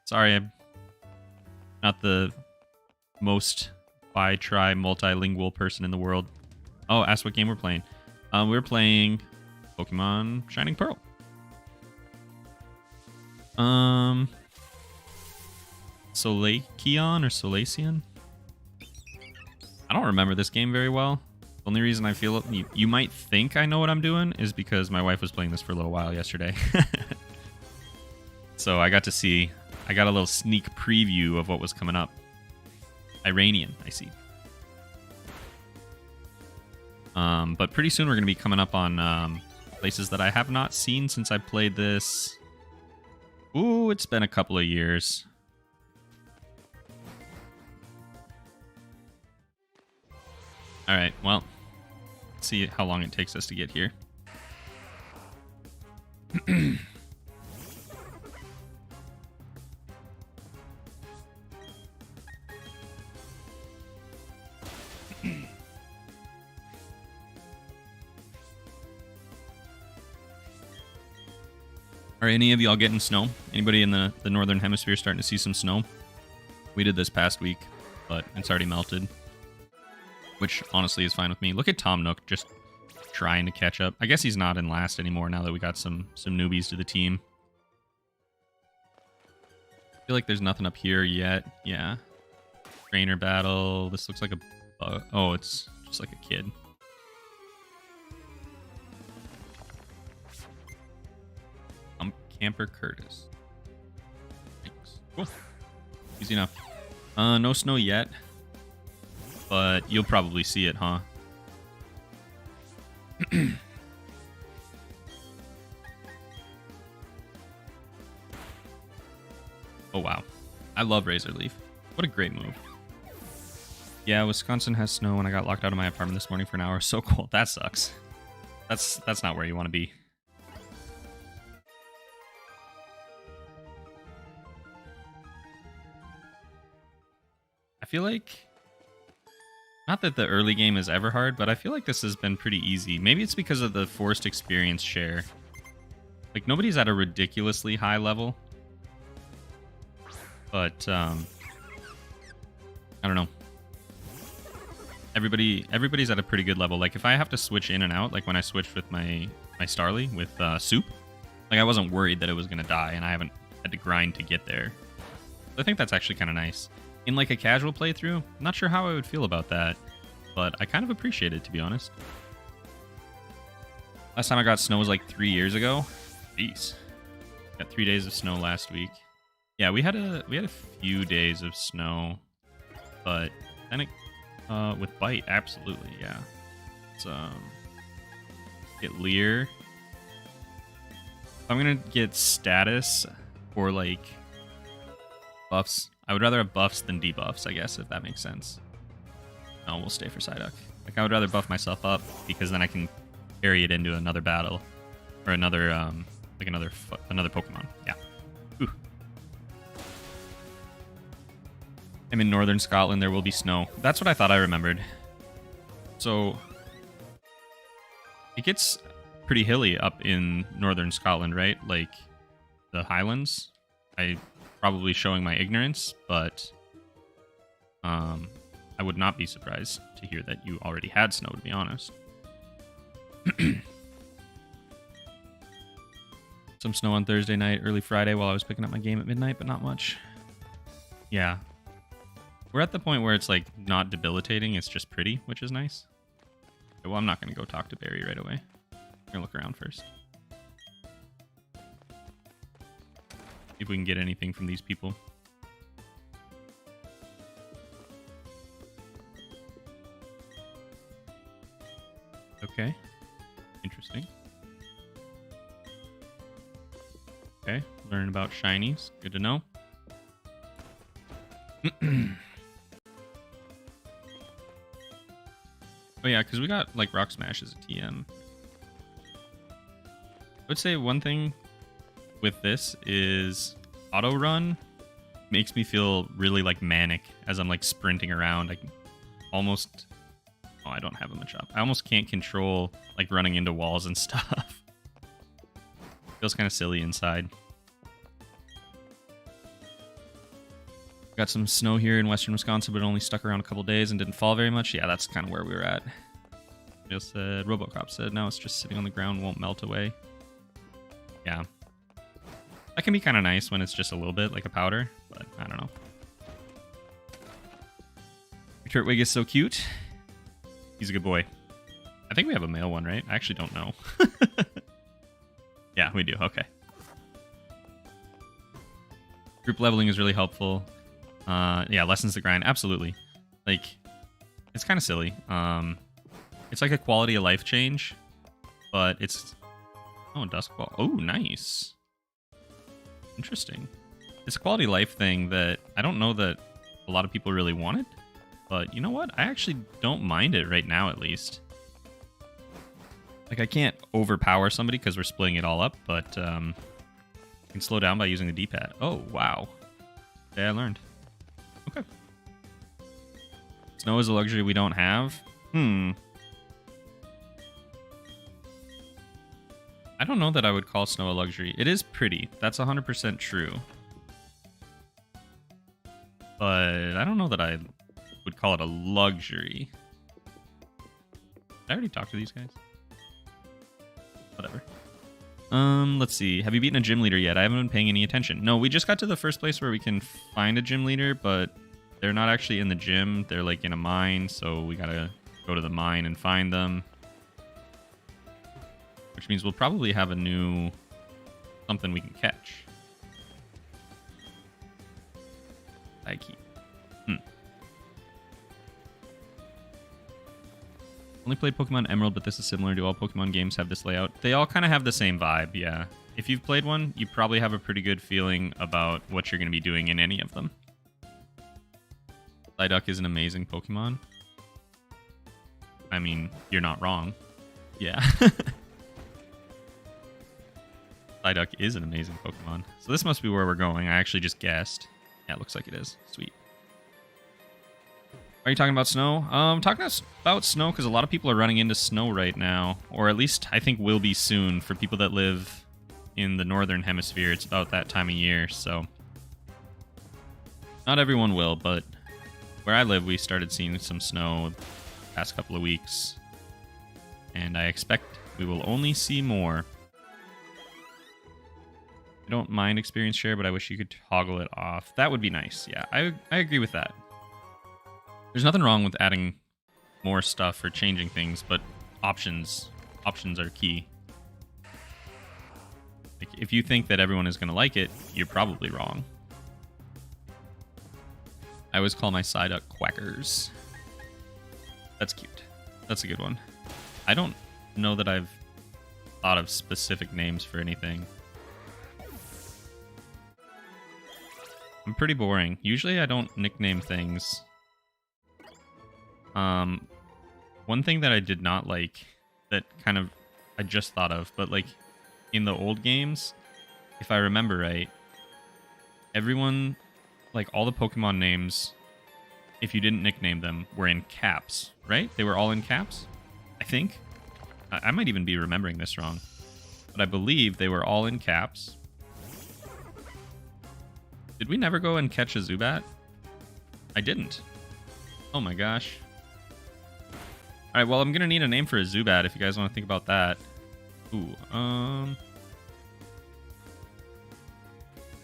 Sorry, I'm not the most bi-tri multilingual person in the world. Oh, ask what game we're playing. We're playing Pokemon Shining Pearl. Solaceon or Solaceon? I don't remember this game very well. The only reason I feel you might think I know what I'm doing is because my wife was playing this for a little while yesterday. So I got a little sneak preview of what was coming up. Iranian, I see. But pretty soon we're going to be coming up on places that I have not seen since I played this. Ooh, it's been a couple of years. All right, well, let's see how long it takes us to get here. Are any of y'all getting snow? Anybody in the northern hemisphere starting to see some snow? We did this past week, but it's already melted. Which honestly is fine with me. Look at Tom Nook just trying to catch up. I guess he's not in last anymore now that we got some newbies to the team. I feel like there's nothing up here yet. Yeah. Trainer battle. This looks like a... oh, it's just like a kid. Camper Curtis. Thanks. Cool. Easy enough. No snow yet. But you'll probably see it, huh? Oh, wow. I love Razor Leaf. What a great move. Yeah, Wisconsin has snow and I got locked out of my apartment this morning for an hour. So cool. That sucks. That's not where you want to be. I feel like... not that the early game is ever hard, but I feel like this has been pretty easy. Maybe it's because of the forced experience share. Like, nobody's at a ridiculously high level. But, I don't know. Everybody's at a pretty good level. Like, if I have to switch in and out, like when I switched with my Starly with Soup, like, I wasn't worried that it was going to die, and I haven't had to grind to get there. So I think that's actually kind of nice. In, like, a casual playthrough, I'm not sure how I would feel about that, but I kind of appreciate it, to be honest. Last time I got snow was, like, 3 years ago. Jeez. Got 3 days of snow last week. Yeah, we had a few days of snow, but then it, with Bite, absolutely, yeah. Let's, get Leer. If I'm gonna get status or, like, buffs, I would rather have buffs than debuffs, I guess, if that makes sense. No, we'll stay for Psyduck. Like, I would rather buff myself up, because then I can carry it into another battle. Or another, like another Pokemon. Yeah. Ooh. I'm in northern Scotland, there will be snow. That's what I thought I remembered. So, it gets pretty hilly up in northern Scotland, right? Like, the Highlands. Probably showing my ignorance, but I would not be surprised to hear that you already had snow, to be honest. Some snow on Thursday night, early Friday while I was picking up my game at midnight, but not much. Yeah. We're at the point where it's, like, not debilitating, it's just pretty, which is nice. Okay, well, I'm not going to go talk to Barry right away. I'm going to look around first. If we can get anything from these people. Okay. Interesting. Okay. Learn about shinies. Good to know. Oh yeah, because we got, like, Rock Smash as a TM. I would say one thing with this is auto run makes me feel really like manic as I'm like sprinting around. I almost... Oh, I don't have a Machop. I almost can't control like running into walls and stuff. Feels kind of silly inside. Got some snow here in western Wisconsin, but it only stuck around a couple days and didn't fall very much. Yeah, that's kind of where we were at. Bill said, Robocop said, no, it's just sitting on the ground, won't melt away. Yeah. That can be kind of nice when it's just a little bit, like a powder, but I don't know. Your Turtwig is so cute. He's a good boy. I think we have a male one, right? I actually don't know. Yeah, we do. Okay. Group leveling is really helpful. Yeah, lessens the grind. Absolutely. Like, it's kind of silly. It's like a quality of life change, but it's... Oh, Dusk Ball. Oh, nice. Interesting. It's a quality of life thing that I don't know that a lot of people really wanted, but you know what? I actually don't mind it right now, at least. Like, I can't overpower somebody because we're splitting it all up, but I can slow down by using the D-pad. Oh, wow. Okay, I learned. Okay. Snow is a luxury we don't have. I don't know that I would call snow a luxury. It is pretty. That's 100% true. But I don't know that I would call it a luxury. Did I already talk to these guys? Whatever. Let's see. Have you beaten a gym leader yet? I haven't been paying any attention. No, we just got to the first place where we can find a gym leader, but they're not actually in the gym. They're like in a mine, so we gotta go to the mine and find them. Which means we'll probably have a new something we can catch. I keep. Only played Pokemon Emerald, but this is similar. Do all Pokemon games have this layout? They all kind of have the same vibe, yeah. If you've played one, you probably have a pretty good feeling about what you're going to be doing in any of them. Psyduck is an amazing Pokemon. I mean, you're not wrong. Yeah. Psyduck is an amazing Pokemon. So this must be where we're going. I actually just guessed. Yeah, it looks like it is. Sweet. Are you talking about snow? I'm talking about snow because a lot of people are running into snow right now. Or at least I think will be soon for people that live in the northern hemisphere. It's about that time of year, so... Not everyone will, but where I live, we started seeing some snow the past couple of weeks. And I expect we will only see more. I don't mind experience share, but I wish you could toggle it off. That would be nice. Yeah, I agree with that. There's nothing wrong with adding more stuff or changing things, but options are key. Like, if you think that everyone is going to like it, you're probably wrong. I always call my Psyduck Quackers. That's cute. That's a good one. I don't know that I've thought of specific names for anything. I'm pretty boring. Usually I don't nickname things. One thing that I did not like that kind of I just thought of, but like in the old games, if I remember right, everyone, like all the Pokemon names, if you didn't nickname them, were in caps, right? They were all in caps, I think. I might even be remembering this wrong, but I believe they were all in caps. Did we never go and catch a Zubat? I didn't. Oh my gosh. Alright, well, I'm going to need a name for a Zubat if you guys want to think about that. Ooh,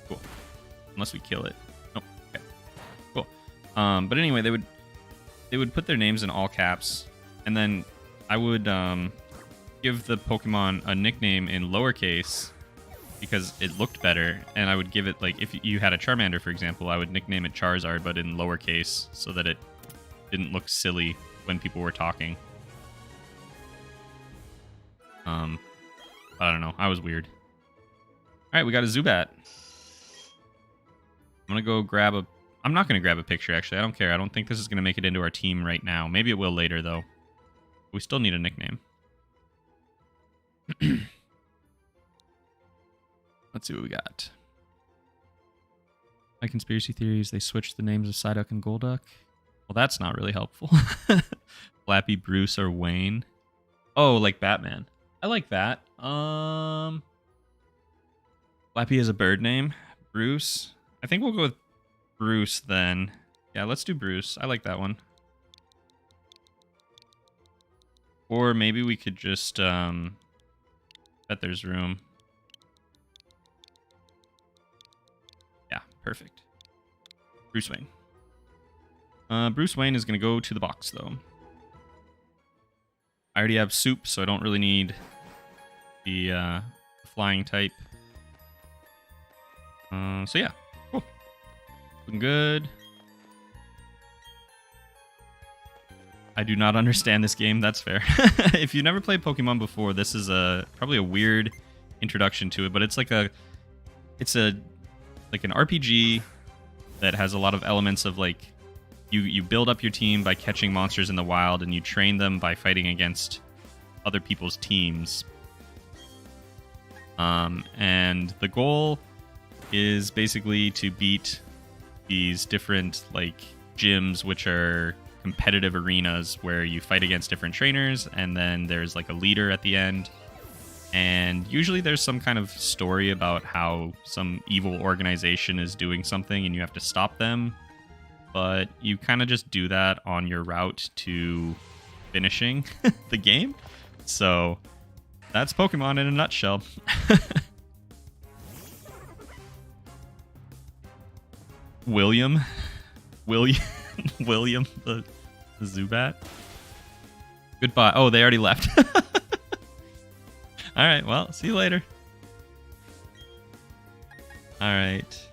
cool. Unless we kill it. Oh, okay. Cool. But anyway, they would put their names in all caps, and then I would give the Pokemon a nickname in lowercase because it looked better, and I would give it, like, if you had a Charmander, for example, I would nickname it Charizard, but in lowercase, so that it didn't look silly when people were talking. I don't know. I was weird. Alright, we got a Zubat. I'm gonna go grab a... I'm not gonna grab a picture, actually. I don't care. I don't think this is gonna make it into our team right now. Maybe it will later, though. We still need a nickname. Let's see what we got. My conspiracy theories, they switched the names of Psyduck and Golduck. Well, that's not really helpful. Flappy, Bruce, or Wayne. Oh, like Batman. I like that. Flappy is a bird name. Bruce. I think we'll go with Bruce then. Yeah, let's do Bruce. I like that one. Or maybe we could just bet there's room. Yeah, perfect. Bruce Wayne. Bruce Wayne is going to go to the box, though. I already have Soup, so I don't really need the flying type. So yeah, cool. Looking good. I do not understand this game. That's fair. If you've never played Pokemon before, this is probably a weird introduction to it, but it's like an RPG that has a lot of elements of like you build up your team by catching monsters in the wild, and you train them by fighting against other people's teams. And the goal is basically to beat these different like gyms, which are competitive arenas where you fight against different trainers, and then there's like a leader at the end, and usually there's some kind of story about how some evil organization is doing something and you have to stop them, but you kind of just do that on your route to finishing the game. So that's Pokemon in a nutshell. William the Zubat. Goodbye. Oh, they already left. All right, well, see you later. All right.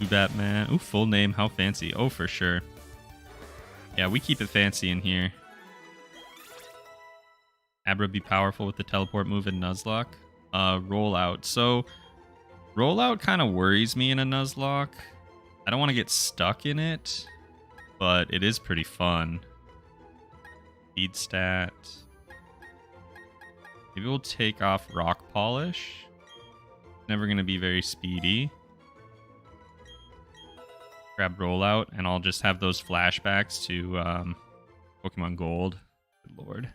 Zubat man. Ooh, full name. How fancy. Oh, for sure. Yeah, we keep it fancy in here. Abra be powerful with the teleport move in Nuzlocke. Rollout. So Rollout kind of worries me in a Nuzlocke. I don't want to get stuck in it, but it is pretty fun. Speed stat. Maybe we'll take off Rock Polish. Never going to be very speedy. Grab Rollout, and I'll just have those flashbacks to Pokemon Gold. Good lord.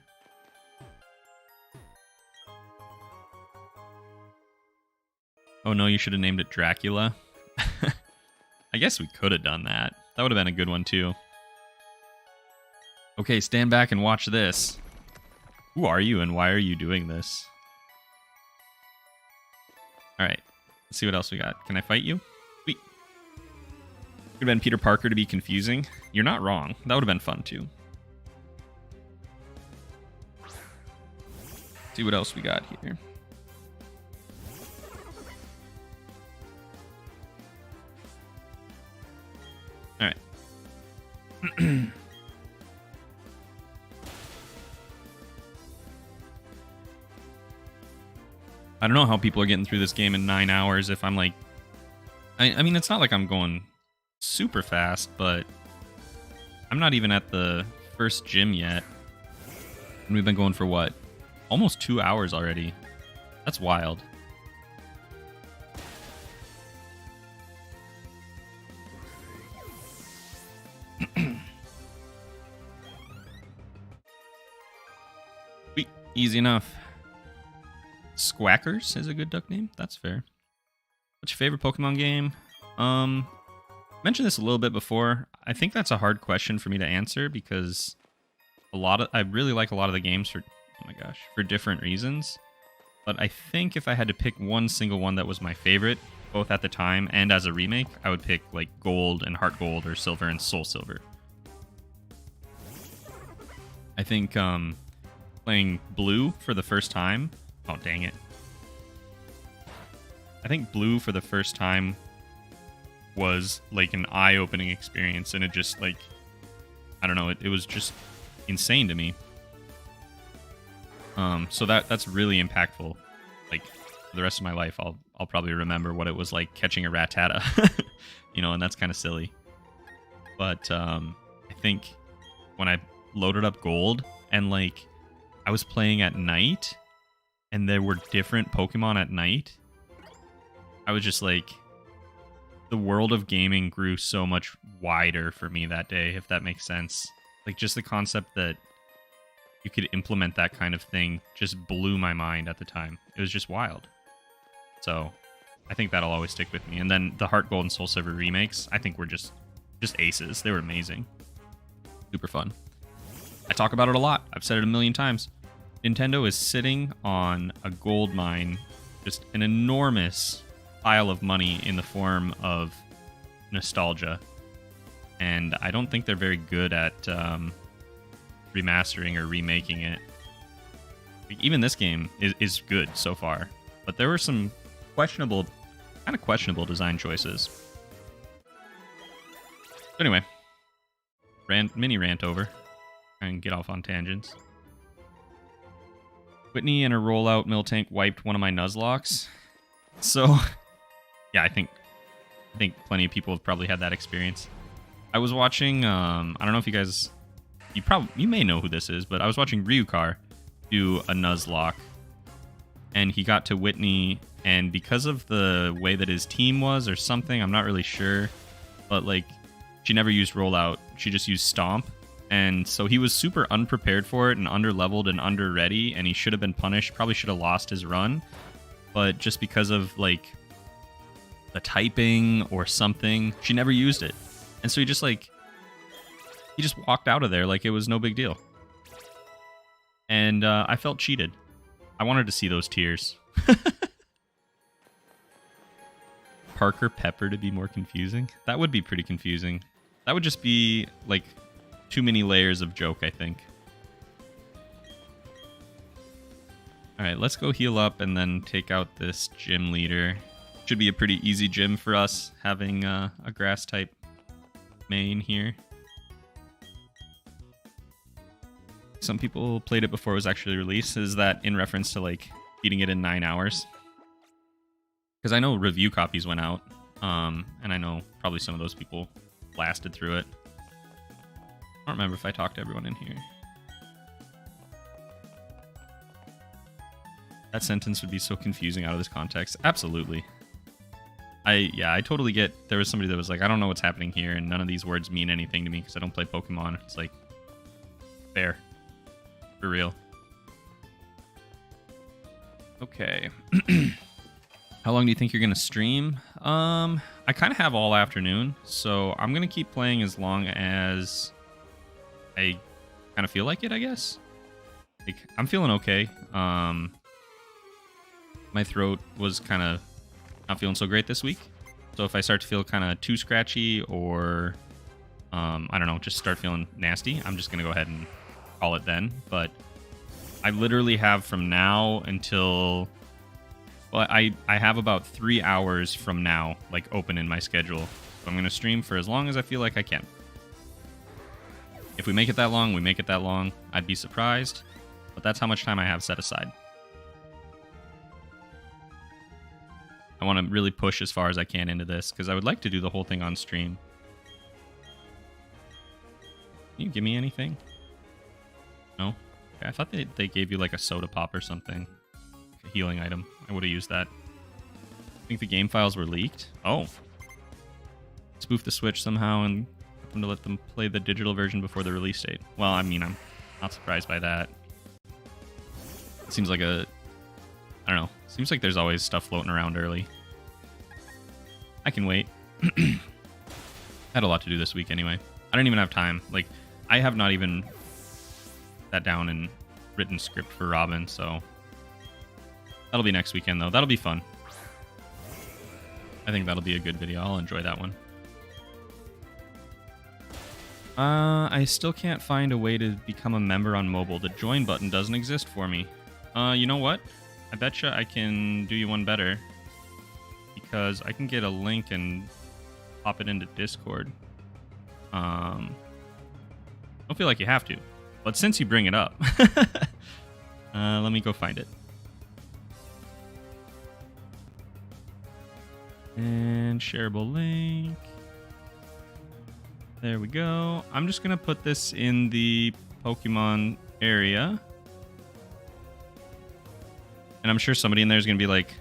Oh no, you should have named it Dracula. I guess we could have done that. That would have been a good one too. Okay, stand back and watch this. Who are you and why are you doing this? Alright, let's see what else we got. Can I fight you? Sweet. Could have been Peter Parker to be confusing. You're not wrong. That would have been fun too. See what else we got here. Alright. I don't know how people are getting through this game in 9 hours if I'm like... I mean, it's not like I'm going super fast, but I'm not even at the first gym yet. And we've been going for what? Almost 2 hours already. That's wild. Sweet. Easy enough. Squackers is a good duck name. That's fair. What's your favorite Pokemon game? Mentioned this a little bit before. I think that's a hard question for me to answer because I really like a lot of the games for, oh my gosh, for different reasons. But I think if I had to pick one single one that was my favorite, both at the time and as a remake, I would pick like Gold and Heart Gold or Silver and Soul Silver. I think playing Blue for the first time. Oh, dang it. I think Blue for the first time was like an eye-opening experience, and it just like, I don't know, it was just insane to me. So that's really impactful. Like for the rest of my life, I'll probably remember what it was like catching a Rattata, you know, and that's kind of silly. But I think when I loaded up Gold and like I was playing at night, and there were different Pokemon at night, I was just like, the world of gaming grew so much wider for me that day, if that makes sense. Like, just the concept that you could implement that kind of thing just blew my mind at the time. It was just wild. So I think that'll always stick with me. And then the Heart Gold and Soul Silver remakes, I think were just aces. They were amazing. Super fun. I talk about it a lot. I've said it a million times. Nintendo is sitting on a gold mine, just an enormous pile of money in the form of nostalgia. And I don't think they're very good at remastering or remaking it. Like, even this game is good so far, but there were some questionable design choices. Anyway, mini rant over. And get off on tangents. Whitney and her rollout Miltank wiped one of my Nuzlocks. So, yeah, I think plenty of people have probably had that experience. I was watching, I don't know if you guys, you may know who this is, but I was watching Ryukar do a Nuzlocke, and he got to Whitney, and because of the way that his team was or something, I'm not really sure, but like, she never used rollout, she just used stomp. And so he was super unprepared for it and under-leveled and under-ready, and he should have been punished. Probably should have lost his run. But just because of, like, the typing or something, she never used it. And so he just walked out of there like it was no big deal. And I felt cheated. I wanted to see those tears. Parker Pepper to be more confusing? That would be pretty confusing. That would just be, like, too many layers of joke, I think. Alright, let's go heal up and then take out this gym leader. Should be a pretty easy gym for us, having a grass-type main here. Some people played it before it was actually released. Is that in reference to, like, beating it in 9 hours? Because I know review copies went out, and I know probably some of those people blasted through it. I don't remember if I talked to everyone in here. That sentence would be so confusing out of this context. Absolutely. I totally get. There was somebody that was like, I don't know what's happening here, and none of these words mean anything to me because I don't play Pokemon. It's like, fair. For real. Okay. How long do you think you're going to stream? I kind of have all afternoon, so I'm going to keep playing as long as I kind of feel like it, I guess. Like, I'm feeling okay. My throat was kind of not feeling so great this week. So if I start to feel kind of too scratchy or, I don't know, just start feeling nasty, I'm just going to go ahead and call it then. But I literally have from now until... Well, I have about 3 hours from now, like, open in my schedule. So I'm going to stream for as long as I feel like I can. If we make it that long, we make it that long. I'd be surprised, but that's how much time I have set aside. I want to really push as far as I can into this, because I would like to do the whole thing on stream. Can you give me anything? No? Okay, I thought they gave you like a soda pop or something. A healing item. I would have used that. I think the game files were leaked. Oh. Spoof the Switch somehow and to let them play the digital version before the release date. Well, I mean, I'm not surprised by that. It seems like I don't know. Seems like there's always stuff floating around early. I can wait. I had a lot to do this week anyway. I don't even have time. Like, I have not even sat down and written script for Robin, so that'll be next weekend, though. That'll be fun. I think that'll be a good video. I'll enjoy that one. I still can't find a way to become a member on mobile. The join button doesn't exist for me. You know what? I betcha I can do you one better. Because I can get a link and pop it into Discord. Don't feel like you have to. But since you bring it up, let me go find it. And shareable link. There we go. I'm just going to put this in the Pokemon area. And I'm sure somebody in there is going to be like,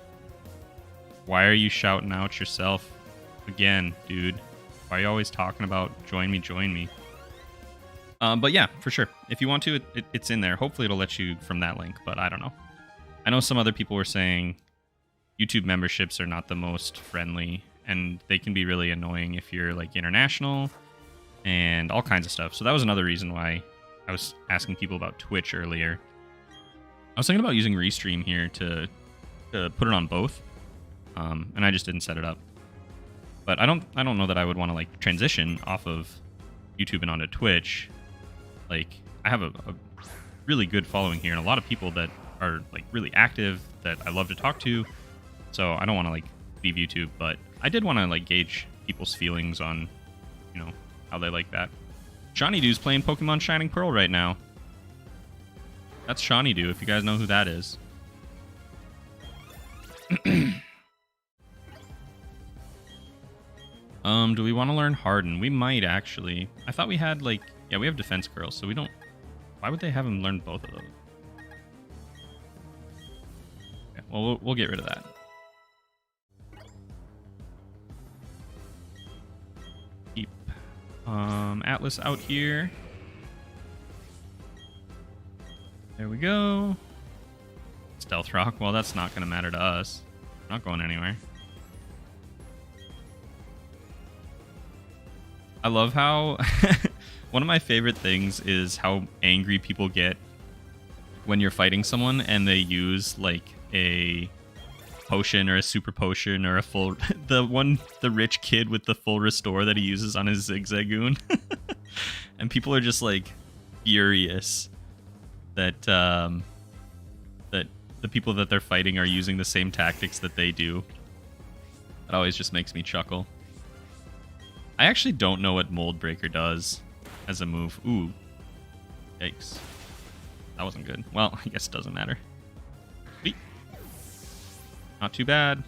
Why are you shouting out yourself again, dude? Why are you always talking about join me, join me? But yeah, for sure. If you want to, it's in there. Hopefully it'll let you from that link, but I don't know. I know some other people were saying YouTube memberships are not the most friendly, and they can be really annoying if you're like international and all kinds of stuff. So that was another reason why I was asking people about Twitch earlier. I was thinking about using Restream here to put it on both, and I just didn't set it up. But I don't know that I would want to like transition off of YouTube and onto Twitch. Like, I have a really good following here and a lot of people that are like really active that I love to talk to. So I don't want to like leave YouTube, but I did want to like gauge people's feelings on, you know, how they like that. Shiny Doo's playing Pokemon Shining Pearl right now. That's Shiny Doo, if you guys know who that is. Do we want to learn Harden? We might actually. I thought we had like, yeah, we have Defense Curls, so we don't. Why would they have him learn both of those? Okay, well, we'll get rid of that. Keep Atlas out here. There we go. Stealth Rock. Well, that's not going to matter to us. Not going anywhere. I love how one of my favorite things is how angry people get when you're fighting someone and they use like a potion or a super potion or a full the rich kid with the full restore that he uses on his Zigzagoon. And people are just like furious that that the people that they're fighting are using the same tactics that they do. That always just makes me chuckle. I actually don't know what Mold Breaker does as a move. Ooh. Yikes. That wasn't good. Well, I guess it doesn't matter. Sweet. Not too bad.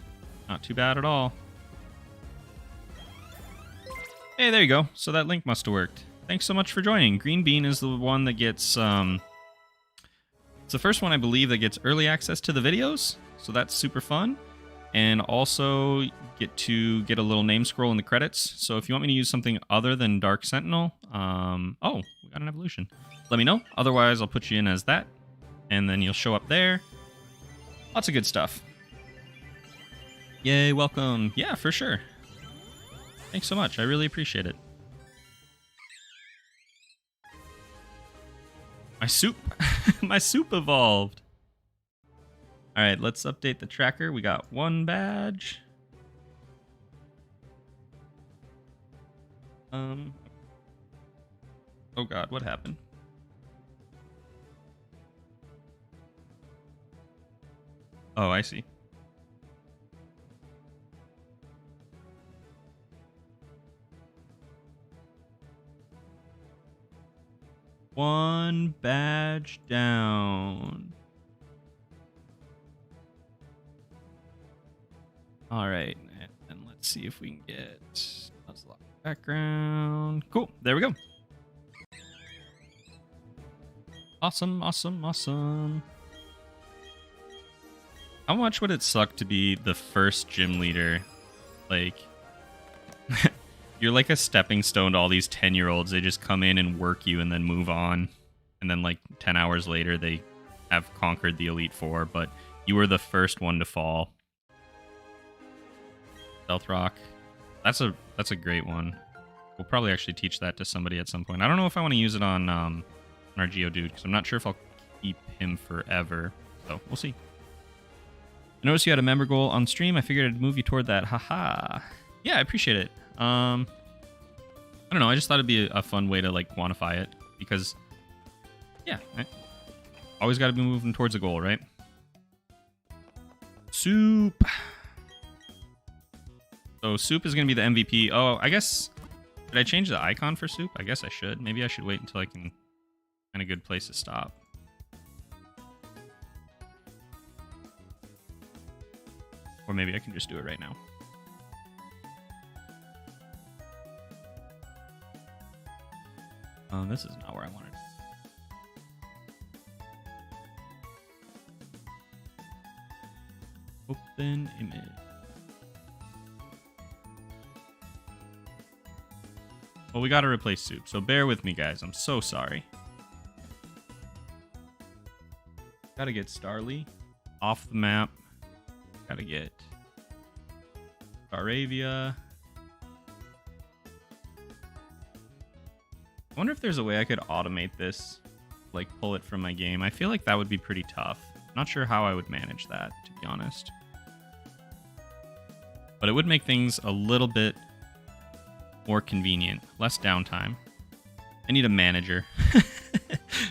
Not too bad at all. Hey, there you go. So that link must have worked. Thanks so much for joining. Green Bean is the one that gets... it's the first one, I believe, that gets early access to the videos. So that's super fun. And also get to get a little name scroll in the credits. So if you want me to use something other than Dark Sentinel, oh, we got an evolution. Let me know. Otherwise, I'll put you in as that, and then you'll show up there. Lots of good stuff. Yay, welcome. Yeah, for sure. Thanks so much. I really appreciate it. My soup. My soup evolved. All right, let's update the tracker. We got one badge. Oh God, what happened? Oh, I see. One badge down. All right, and let's see if we can get Nuzlocke background. Cool, there we go. Awesome, awesome, awesome. How much would it suck to be the first gym leader? Like, you're like a stepping stone to all these 10-year-olds. They just come in and work you and then move on. And then like 10 hours later, they have conquered the Elite Four, but you were the first one to fall. Stealth Rock. That's a great one. We'll probably actually teach that to somebody at some point. I don't know if I want to use it on our Geodude, because I'm not sure if I'll keep him forever. So we'll see. I noticed you had a member goal on stream. I figured I'd move you toward that. Haha. Yeah, I appreciate it. I don't know. I just thought it'd be a fun way to like quantify it, because yeah, always got to be moving towards a goal, right? Soup. So Soup is going to be the MVP. Oh, I guess... Did I change the icon for Soup? I guess I should. Maybe I should wait until I can find a good place to stop. Or maybe I can just do it right now. This is not where I wanted it. Open image. Well, we got to replace Soup, so bear with me, guys. I'm so sorry. Gotta get Starly off the map. Gotta get Staravia. I wonder if there's a way I could automate this, like pull it from my game. I feel like that would be pretty tough. Not sure how I would manage that, to be honest. But it would make things a little bit more convenient, less downtime. I need a manager.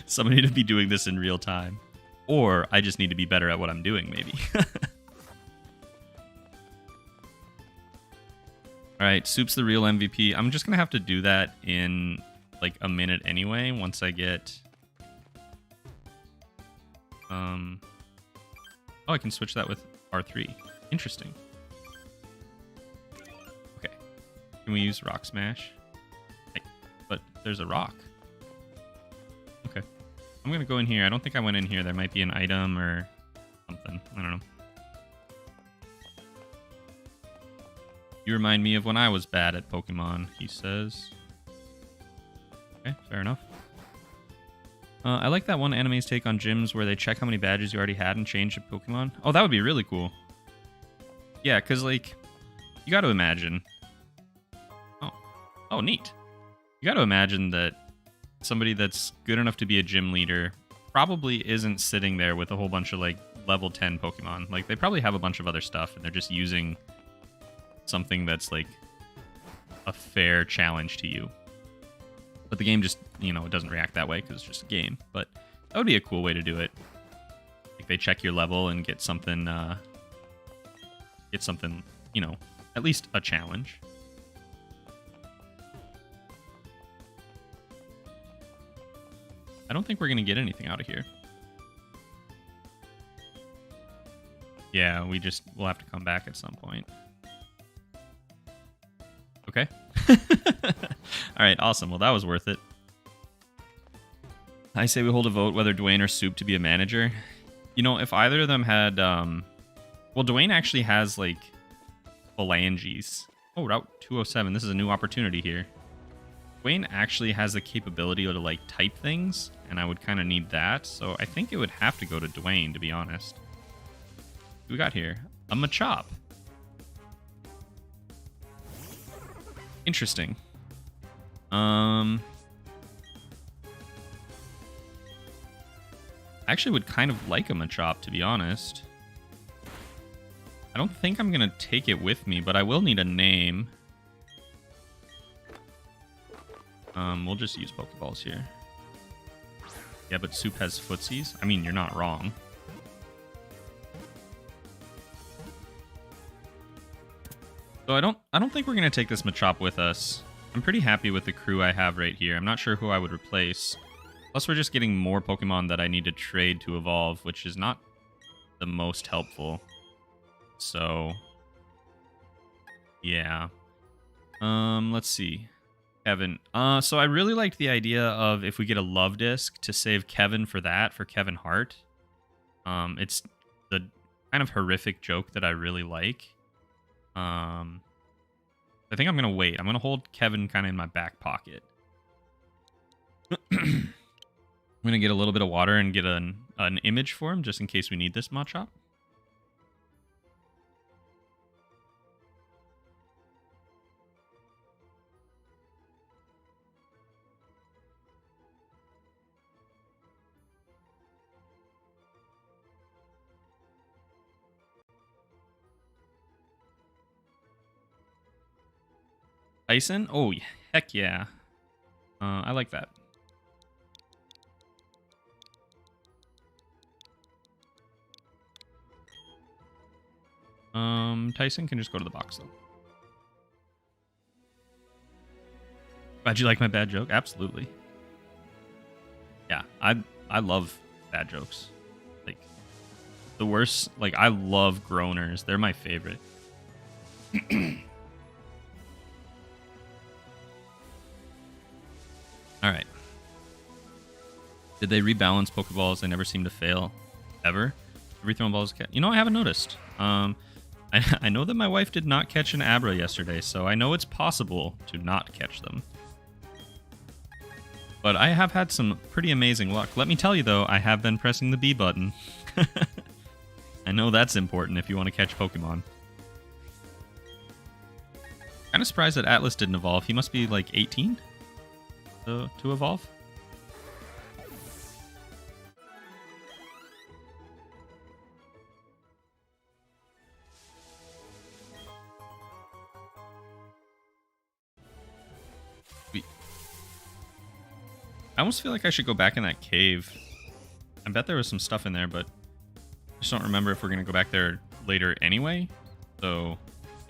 Somebody to be doing this in real time. Or I just need to be better at what I'm doing, maybe. Alright, Soup's the real MVP. I'm just going to have to do that in like a minute anyway, once I get... Oh, I can switch that with R3. Interesting. Okay. Can we use Rock Smash? Hey, but there's a rock. Okay. I'm going to go in here. I don't think I went in here. There might be an item or something. I don't know. You remind me of when I was bad at Pokemon, he says. Okay, fair enough. I like that one anime's take on gyms where they check how many badges you already had and change a Pokemon. Oh, that would be really cool. Yeah, because, like, you got to imagine... Oh, neat. You got to imagine that somebody that's good enough to be a gym leader probably isn't sitting there with a whole bunch of, like, level 10 Pokemon. Like, they probably have a bunch of other stuff, and they're just using something that's, like, a fair challenge to you. But the game just, you know, it doesn't react that way because it's just a game. But that would be a cool way to do it. Like, they check your level and get something, you know, at least a challenge. I don't think we're going to get anything out of here. Yeah, we'll have to come back at some point. Okay. All right, awesome. Well, that was worth it. I say we hold a vote whether Dwayne or Soup to be a manager. You know, if either of them had... Well, Dwayne actually has, like, phalanges. Oh, Route 207. This is a new opportunity here. Dwayne actually has the capability to, like, type things, and I would kind of need that. So I think it would have to go to Dwayne, to be honest. What we got here? A Machop. Interesting. I actually would kind of like a Machop, to be honest. I don't think I'm going to take it with me, but I will need a name. We'll just use Pokeballs here. Yeah, but Soup has footsies. I mean, you're not wrong. So I don't think we're going to take this Machop with us. I'm pretty happy with the crew I have right here. I'm not sure who I would replace. Plus, we're just getting more Pokemon that I need to trade to evolve, which is not the most helpful. So, yeah. Let's see. Kevin. So I really liked the idea of if we get a love disc to save Kevin for that, for Kevin Hart. It's the kind of horrific joke that I really like. I think I'm going to wait. I'm going to hold Kevin kind of in my back pocket. I'm going to get a little bit of water and get an image for him just in case we need this Machop. Tyson? Oh, heck yeah. I like that. Tyson can just go to the box, though. Glad you like my bad joke? Absolutely. Yeah, I love bad jokes. Like, the worst... Like, I love groaners. They're my favorite. All right. Did they rebalance Pokeballs? They never seem to fail, ever. Every throwing ball is catch. You know, I haven't noticed. I know that my wife did not catch an Abra yesterday, so I know it's possible to not catch them. But I have had some pretty amazing luck. Let me tell you, though, I have been pressing the B button. I know that's important if you want to catch Pokemon. Kind of surprised that Atlas didn't evolve. He must be like 18 to evolve. I almost feel like I should go back in that cave. I bet there was some stuff in there, but I just don't remember if we're going to go back there later anyway. So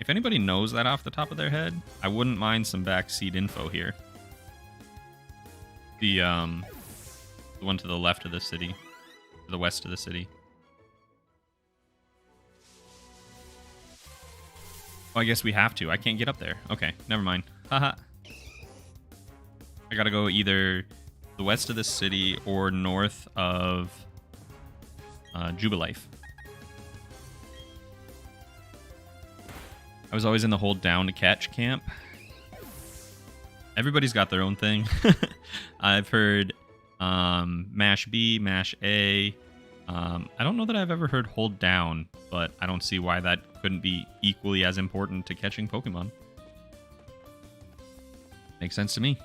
if anybody knows that off the top of their head, I wouldn't mind some backseat info here. The one to the left of the city, to the west of the city. Oh, I guess we have to. I can't get up there. Okay, never mind. Haha. I gotta go either the west of the city or north of Jubilife. I was always in the hold down to catch camp. Everybody's got their own thing. I've heard mash B, mash A. I don't know that I've ever heard hold down, but I don't see why that couldn't be equally as important to catching Pokemon. Makes sense to me.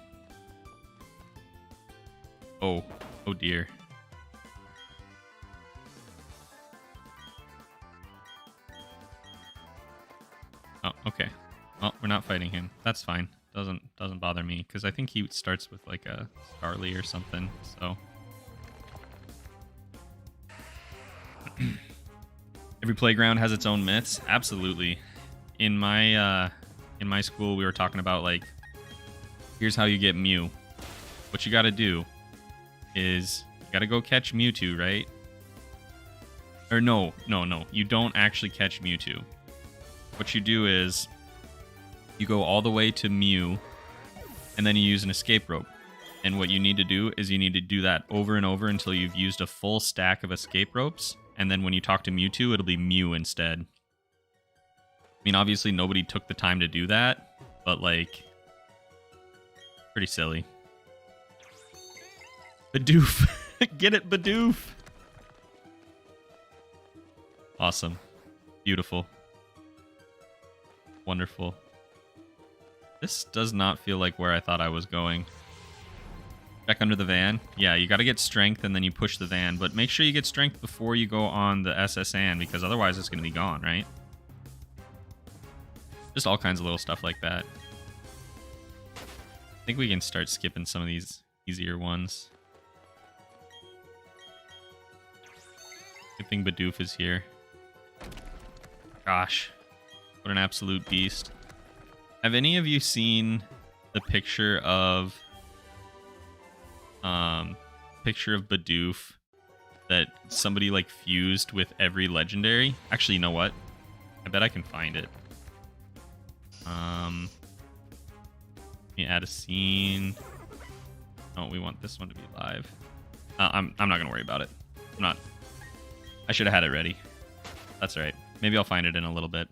Oh dear. Oh, okay. Well, we're not fighting him. That's fine. Doesn't bother me because I think he starts with like a Starly or something. So every playground has its own myths. Absolutely. In my school, we were talking about like, here's how you get Mew. What you got to do is you got to go catch Mewtwo, right? Or no. You don't actually catch Mewtwo. What you do is you go all the way to Mew, and then you use an escape rope. And what you need to do is you need to do that over and over until you've used a full stack of escape ropes. And then when you talk to Mewtwo, it'll be Mew instead. I mean, obviously nobody took the time to do that, but like, pretty silly. Bidoof. Get it, Bidoof. Awesome. Beautiful. Wonderful. This does not feel like where I thought I was going. Back under the van. Yeah, you got to get strength and then you push the van. But make sure you get strength before you go on the SSN because otherwise it's going to be gone, right? Just all kinds of little stuff like that. I think we can start skipping some of these easier ones. Good thing Bidoof is here. Gosh. What an absolute beast. Have any of you seen the picture of Bidoof that somebody like fused with every legendary? Actually, you know what? I bet I can find it. Let me add a scene. Oh, we want this one to be live. I'm not gonna worry about it. I should have had it ready. That's all right. Maybe I'll find it in a little bit.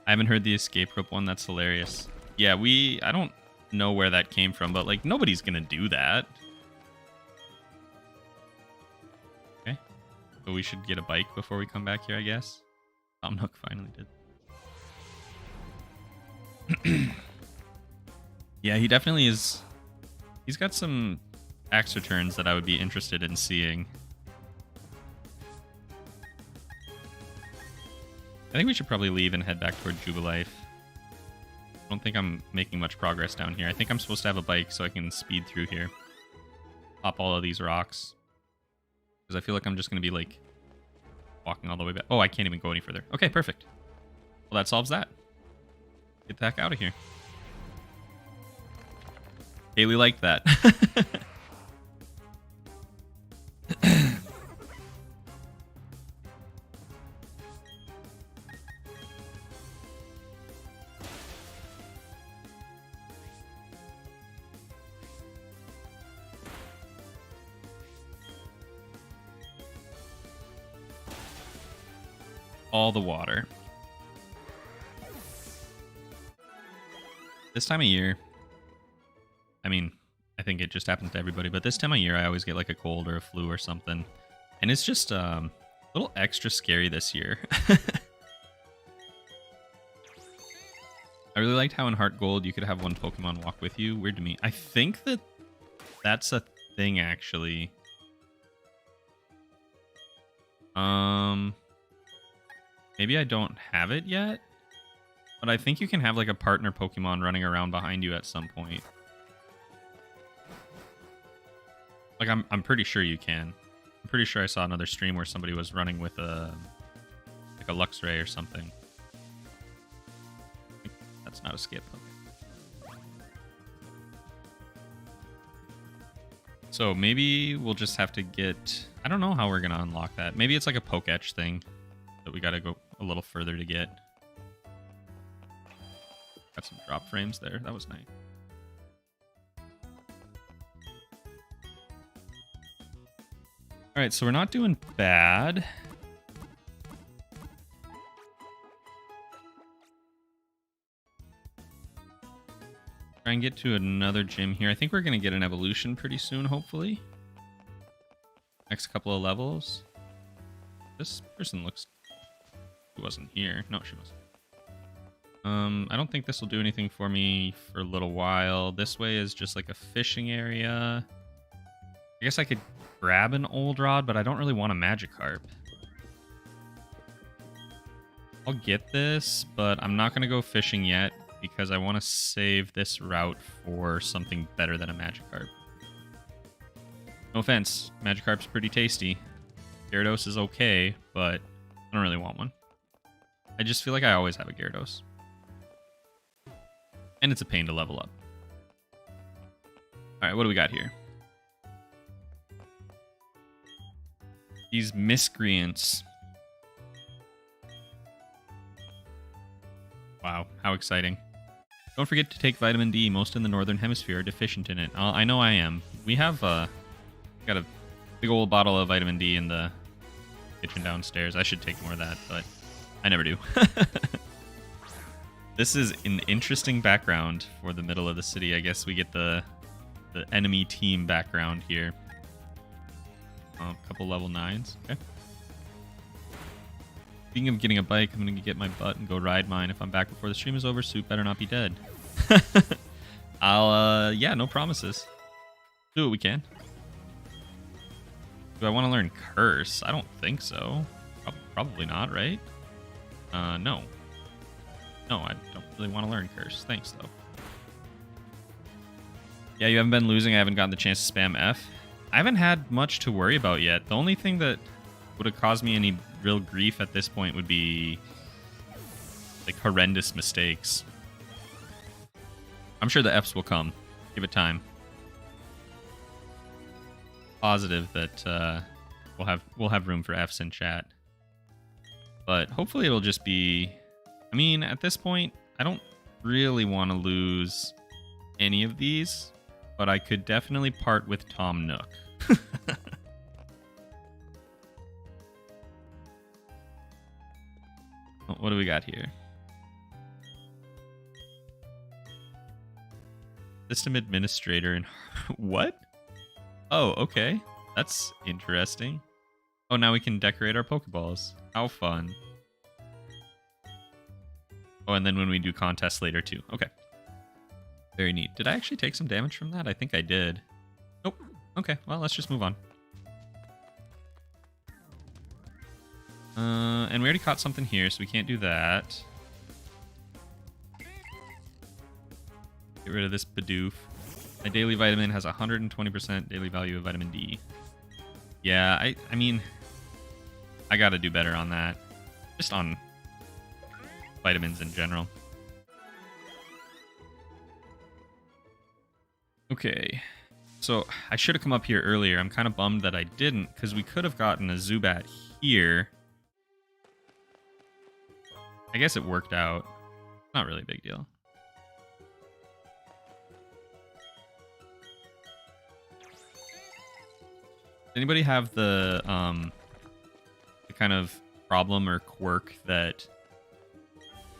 I haven't heard the escape rope one. That's hilarious. Yeah, I don't know where that came from, but like nobody's gonna do that. Okay. So we should get a bike before we come back here, I guess. Tom Nook finally did. Yeah, he definitely is. He's got some axe returns that I would be interested in seeing. I think we should probably leave and head back toward Jubilife. I don't think I'm making much progress down here. I think I'm supposed to have a bike so I can speed through here. Pop all of these rocks. Because I feel like I'm just going to be like walking all the way back. Oh, I can't even go any further. Okay, perfect. Well, that solves that. Get the heck out of here. Haley liked that. All the water. This time of year, I mean, I think it just happens to everybody, but this time of year I always get like a cold or a flu or something. And it's just a little extra scary this year. I really liked how in Heart Gold you could have one Pokemon walk with you. Weird to me. I think that that's a thing, actually. Maybe I don't have it yet, but I think you can have like a partner Pokemon running around behind you at some point. Like I'm pretty sure you can. I'm pretty sure I saw another stream where somebody was running with a Luxray or something. I think that's not a skip. So maybe we'll just have to get... I don't know how we're going to unlock that. Maybe it's like a Pokétch thing that we got to go a little further to get. Got some drop frames there. That was nice. Alright, so we're not doing bad. Try and get to another gym here. I think we're going to get an evolution pretty soon, hopefully. Next couple of levels. This person looks... She wasn't here. No, she wasn't. I don't think this will do anything for me for a little while. This way is just like a fishing area. I guess I could grab an old rod, but I don't really want a Magikarp. I'll get this, but I'm not going to go fishing yet because I want to save this route for something better than a Magikarp. No offense, Magikarp's pretty tasty. Gyarados is okay, but I don't really want one. I just feel like I always have a Gyarados. And it's a pain to level up. Alright, what do we got here? These miscreants. Wow, how exciting. Don't forget to take vitamin D. Most in the Northern Hemisphere are deficient in it. I know I am. We have got a big old bottle of vitamin D in the kitchen downstairs. I should take more of that, but I never do. This is an interesting background for the middle of the city. I guess we get the enemy team background here. A couple level 9s. Okay. Speaking of getting a bike, I'm going to get my butt and go ride mine. If I'm back before the stream is over, Soup better not be dead. Yeah, no promises. Do what we can. Do I want to learn Curse? I don't think so. Probably not, right? No. No, I don't really want to learn Curse. Thanks, though. Yeah, you haven't been losing. I haven't gotten the chance to spam F. I haven't had much to worry about yet. The only thing that would have caused me any real grief at this point would be like horrendous mistakes. I'm sure the Fs will come. Give it time. Positive that we'll have room for Fs in chat. But hopefully it'll just be... I mean, at this point, I don't really want to lose any of these, but I could definitely part with Tom Nook. What do we got here? System administrator and... What? Oh, okay. That's interesting. Oh, now we can decorate our Pokeballs. How fun. Oh, and then when we do contests later too. Okay. Very neat. Did I actually take some damage from that? I think I did. Nope. Okay, well, let's just move on. And we already caught something here, so we can't do that. Get rid of this Bidoof. My daily vitamin has 120% daily value of vitamin D. Yeah, I mean, I gotta do better on that. Just on vitamins in general. Okay, so I should have come up here earlier. I'm kind of bummed that I didn't, because we could have gotten a Zubat here. I guess it worked out. Not really a big deal. Does anybody have the kind of problem or quirk that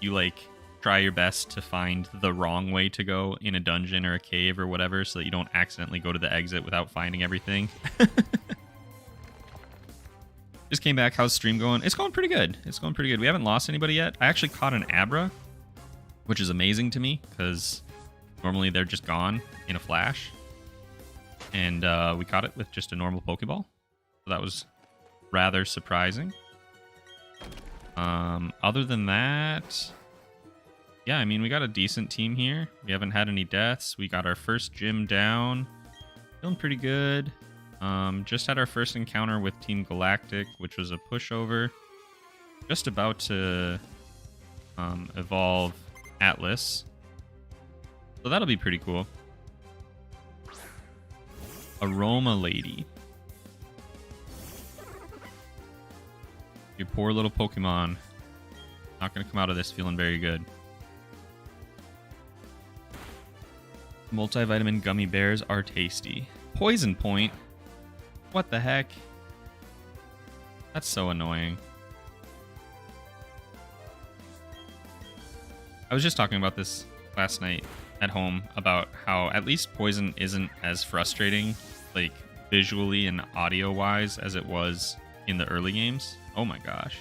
you like try your best to find the wrong way to go in a dungeon or a cave or whatever so that you don't accidentally go to the exit without finding everything. Just came back. How's stream going? It's going pretty good. It's going pretty good. We haven't lost anybody yet. I actually caught an Abra, which is amazing to me because normally they're just gone in a flash. And we caught it with just a normal Pokeball. So that was rather surprising. Other than that, yeah, I mean, we got a decent team here. We haven't had any deaths. We got our first gym down. Feeling pretty good. Just had our first encounter with Team Galactic, which was a pushover. Just about to evolve Atlas. So that'll be pretty cool. Aroma Lady. Your poor little Pokemon. Not going to come out of this feeling very good. Multivitamin gummy bears are tasty. Poison Point? What the heck? That's so annoying. I was just talking about this last night at home about how at least Poison isn't as frustrating, like visually and audio wise, as it was in the early games. Oh my gosh.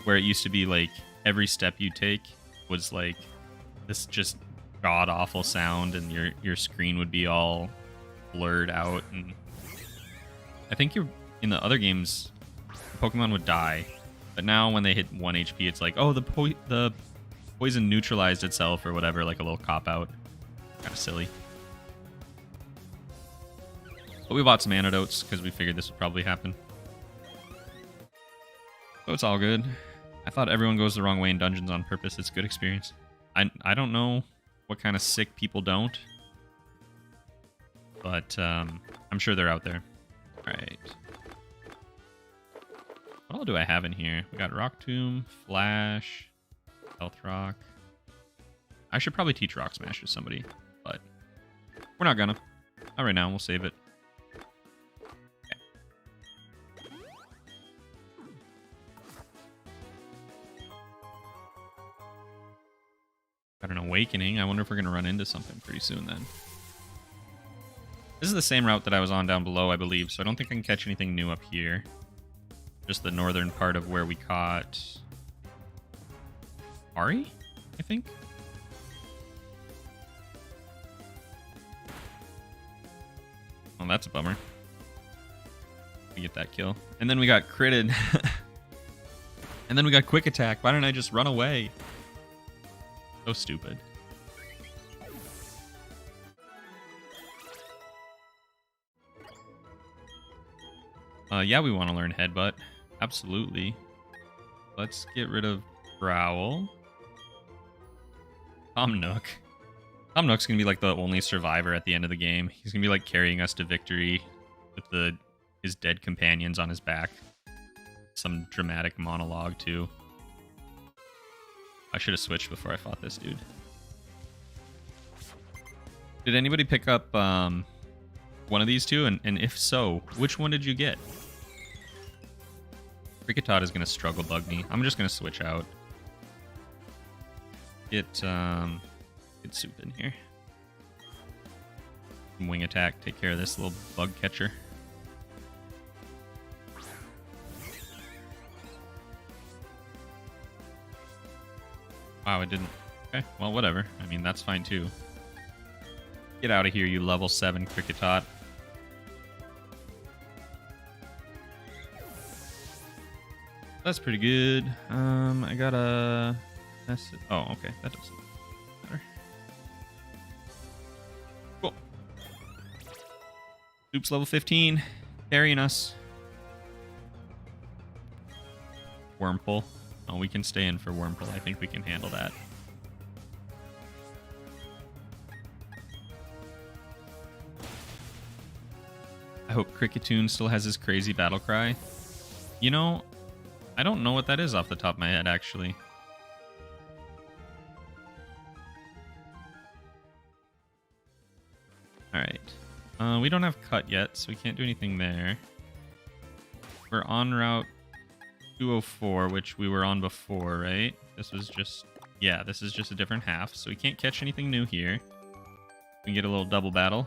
Where it used to be like every step you take was like this just god awful sound and your screen would be all blurred out, and I think you're in the other games Pokemon would die, but now when they hit 1 HP it's like, oh, the poison neutralized itself or whatever, like a little cop out. Kind of silly. But we bought some antidotes because we figured this would probably happen. So it's all good. I thought everyone goes the wrong way in dungeons on purpose. It's a good experience. I don't know what kind of sick people don't, but I'm sure they're out there. All right. What all do I have in here? We got Rock Tomb, Flash, Health Rock. I should probably teach Rock Smash to somebody, but we're not gonna. Not right now. We'll save it. Got an Awakening. I wonder if we're going to run into something pretty soon then. This is the same route that I was on down below, I believe, so I don't think I can catch anything new up here. Just the northern part of where we caught Ari, I think? Well, that's a bummer. We get that kill. And then we got critted. And then we got Quick Attack. Why didn't I just run away? So stupid. Yeah, we want to learn Headbutt. Absolutely. Let's get rid of Growl. Tom Nook. Tom Nook's going to be like the only survivor at the end of the game. He's going to be like carrying us to victory with his dead companions on his back. Some dramatic monologue, too. I should have switched before I fought this dude. Did anybody pick up one of these two? And if so, which one did you get? Kricketot is going to struggle bug me. I'm just going to switch out. Get Soup in here. Wing Attack, take care of this little bug catcher. Wow, it didn't. Okay, well, whatever. I mean, that's fine too. Get out of here, you level 7 Kricketot. That's pretty good. I got a message. Oh, okay, that doesn't matter. Cool. Soup's level 15, carrying us. Wormpull. Oh, we can stay in for Wormpull. I think we can handle that. I hope Cricketoon still has his crazy battle cry. You know, I don't know what that is off the top of my head, actually. Alright. We don't have Cut yet, so we can't do anything there. We're on route 204, which we were on before, right? This was just... Yeah, this is just a different half, so we can't catch anything new here. We can get a little double battle.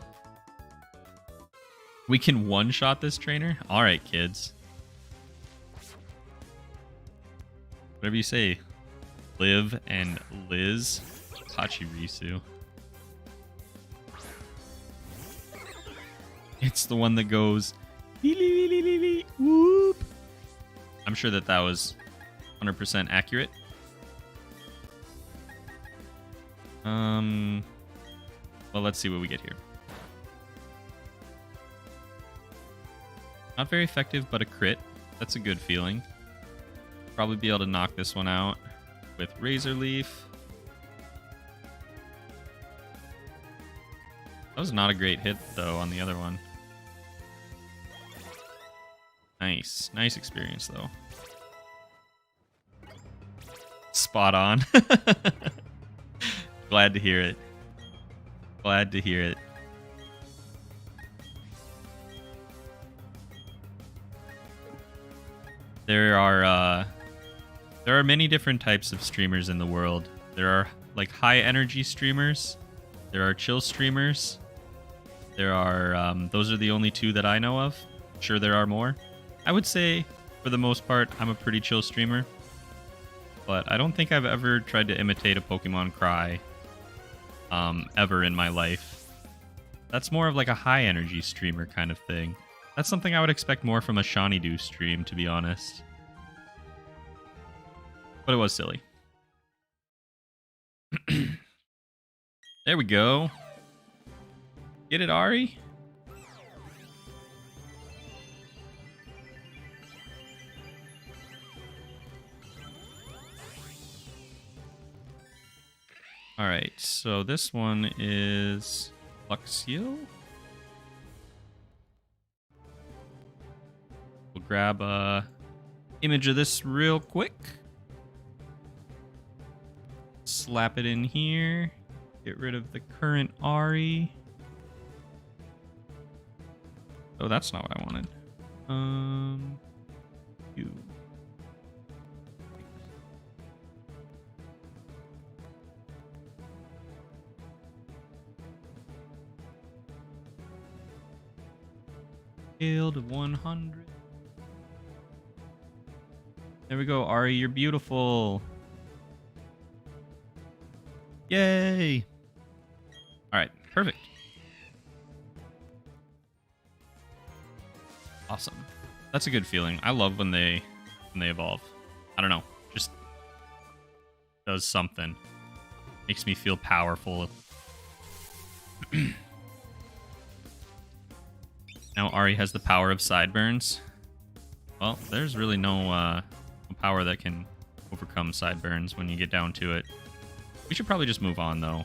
We can one-shot this trainer? Alright, kids. Whatever you say. Liv and Liz. Pachirisu. It's the one that goes... Whoop. I'm sure that that was 100% accurate. Well, let's see what we get here. Not very effective, but a crit. That's a good feeling. Probably be able to knock this one out with Razor Leaf. That was not a great hit, though, on the other one. Nice. Nice experience, though. Spot on. Glad to hear it. Glad to hear it. There are many different types of streamers in the world. There are like high energy streamers. There are chill streamers. There are those are the only two that I know of. Sure, there are more. I would say for the most part I'm a pretty chill streamer. But I don't think I've ever tried to imitate a Pokemon cry ever in my life. That's more of like a high energy streamer kind of thing. That's something I would expect more from a Shiny Do stream, to be honest. But it was silly. There we go. Get it, Ari? Alright, so this one is Luxio. We'll grab a image of this real quick. Slap it in here. Get rid of the current Ari. Oh, that's not what I wanted. You. Scale to 100. There we go, Ari, you're beautiful. Yay! Alright, perfect. Awesome. That's a good feeling. I love when they evolve. I don't know, just does something. Makes me feel powerful. Now Ari has the power of sideburns. Well, there's really no power that can overcome sideburns when you get down to it. We should probably just move on, though.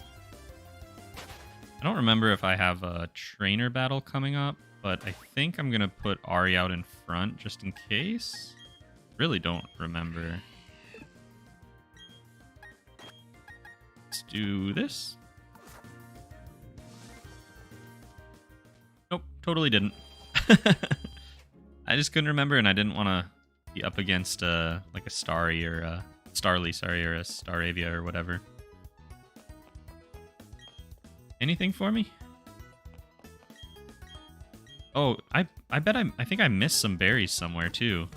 I don't remember if I have a trainer battle coming up, but I think I'm going to put Ari out in front just in case. Really don't remember. Let's do this. Nope, totally didn't. I just couldn't remember, and I didn't want to be up against like a Starry or a Starly, sorry, or a Staravia or whatever. Anything for me? Oh, I think I missed some berries somewhere too.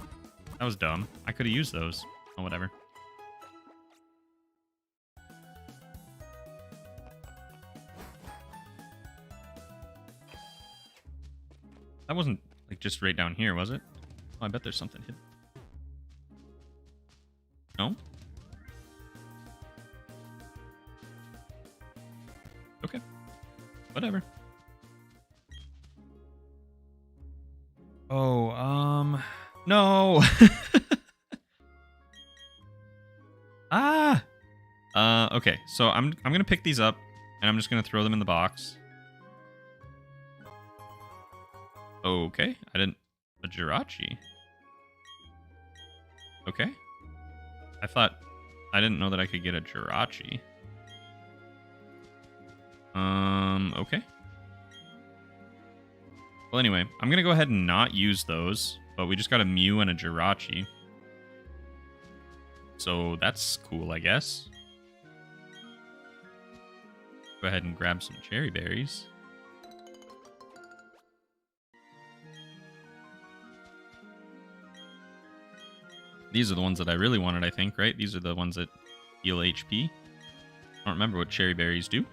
That was dumb. I could have used those. Oh, whatever. That wasn't like just right down here, was it? Oh, I bet there's something hidden. No? Okay. Whatever. Oh, no. Okay. So I'm gonna pick these up, and I'm just gonna throw them in the box. Okay. A Jirachi. Okay. I didn't know that I could get a Jirachi. Okay. Well, anyway, I'm going to go ahead and not use those, but we just got a Mew and a Jirachi. So that's cool, I guess. go ahead and grab some cherry berries. These are the ones that I really wanted, I think, right? These are the ones that heal HP. I don't remember what cherry berries do.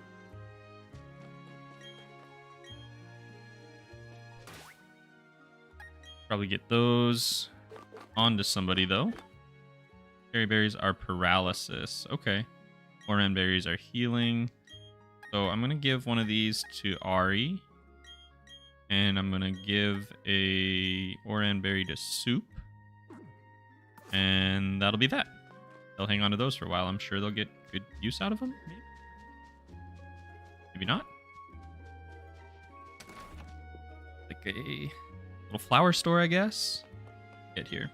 Probably get those onto somebody, though. Cherry berries are paralysis. Okay. Oran berries are healing. So I'm going to give one of these to Ari. And I'm going to give a Oran berry to Soup. And that'll be that. They'll hang on to those for a while. I'm sure they'll get good use out of them. Maybe, maybe not. Like a little flower store, I guess. Get here.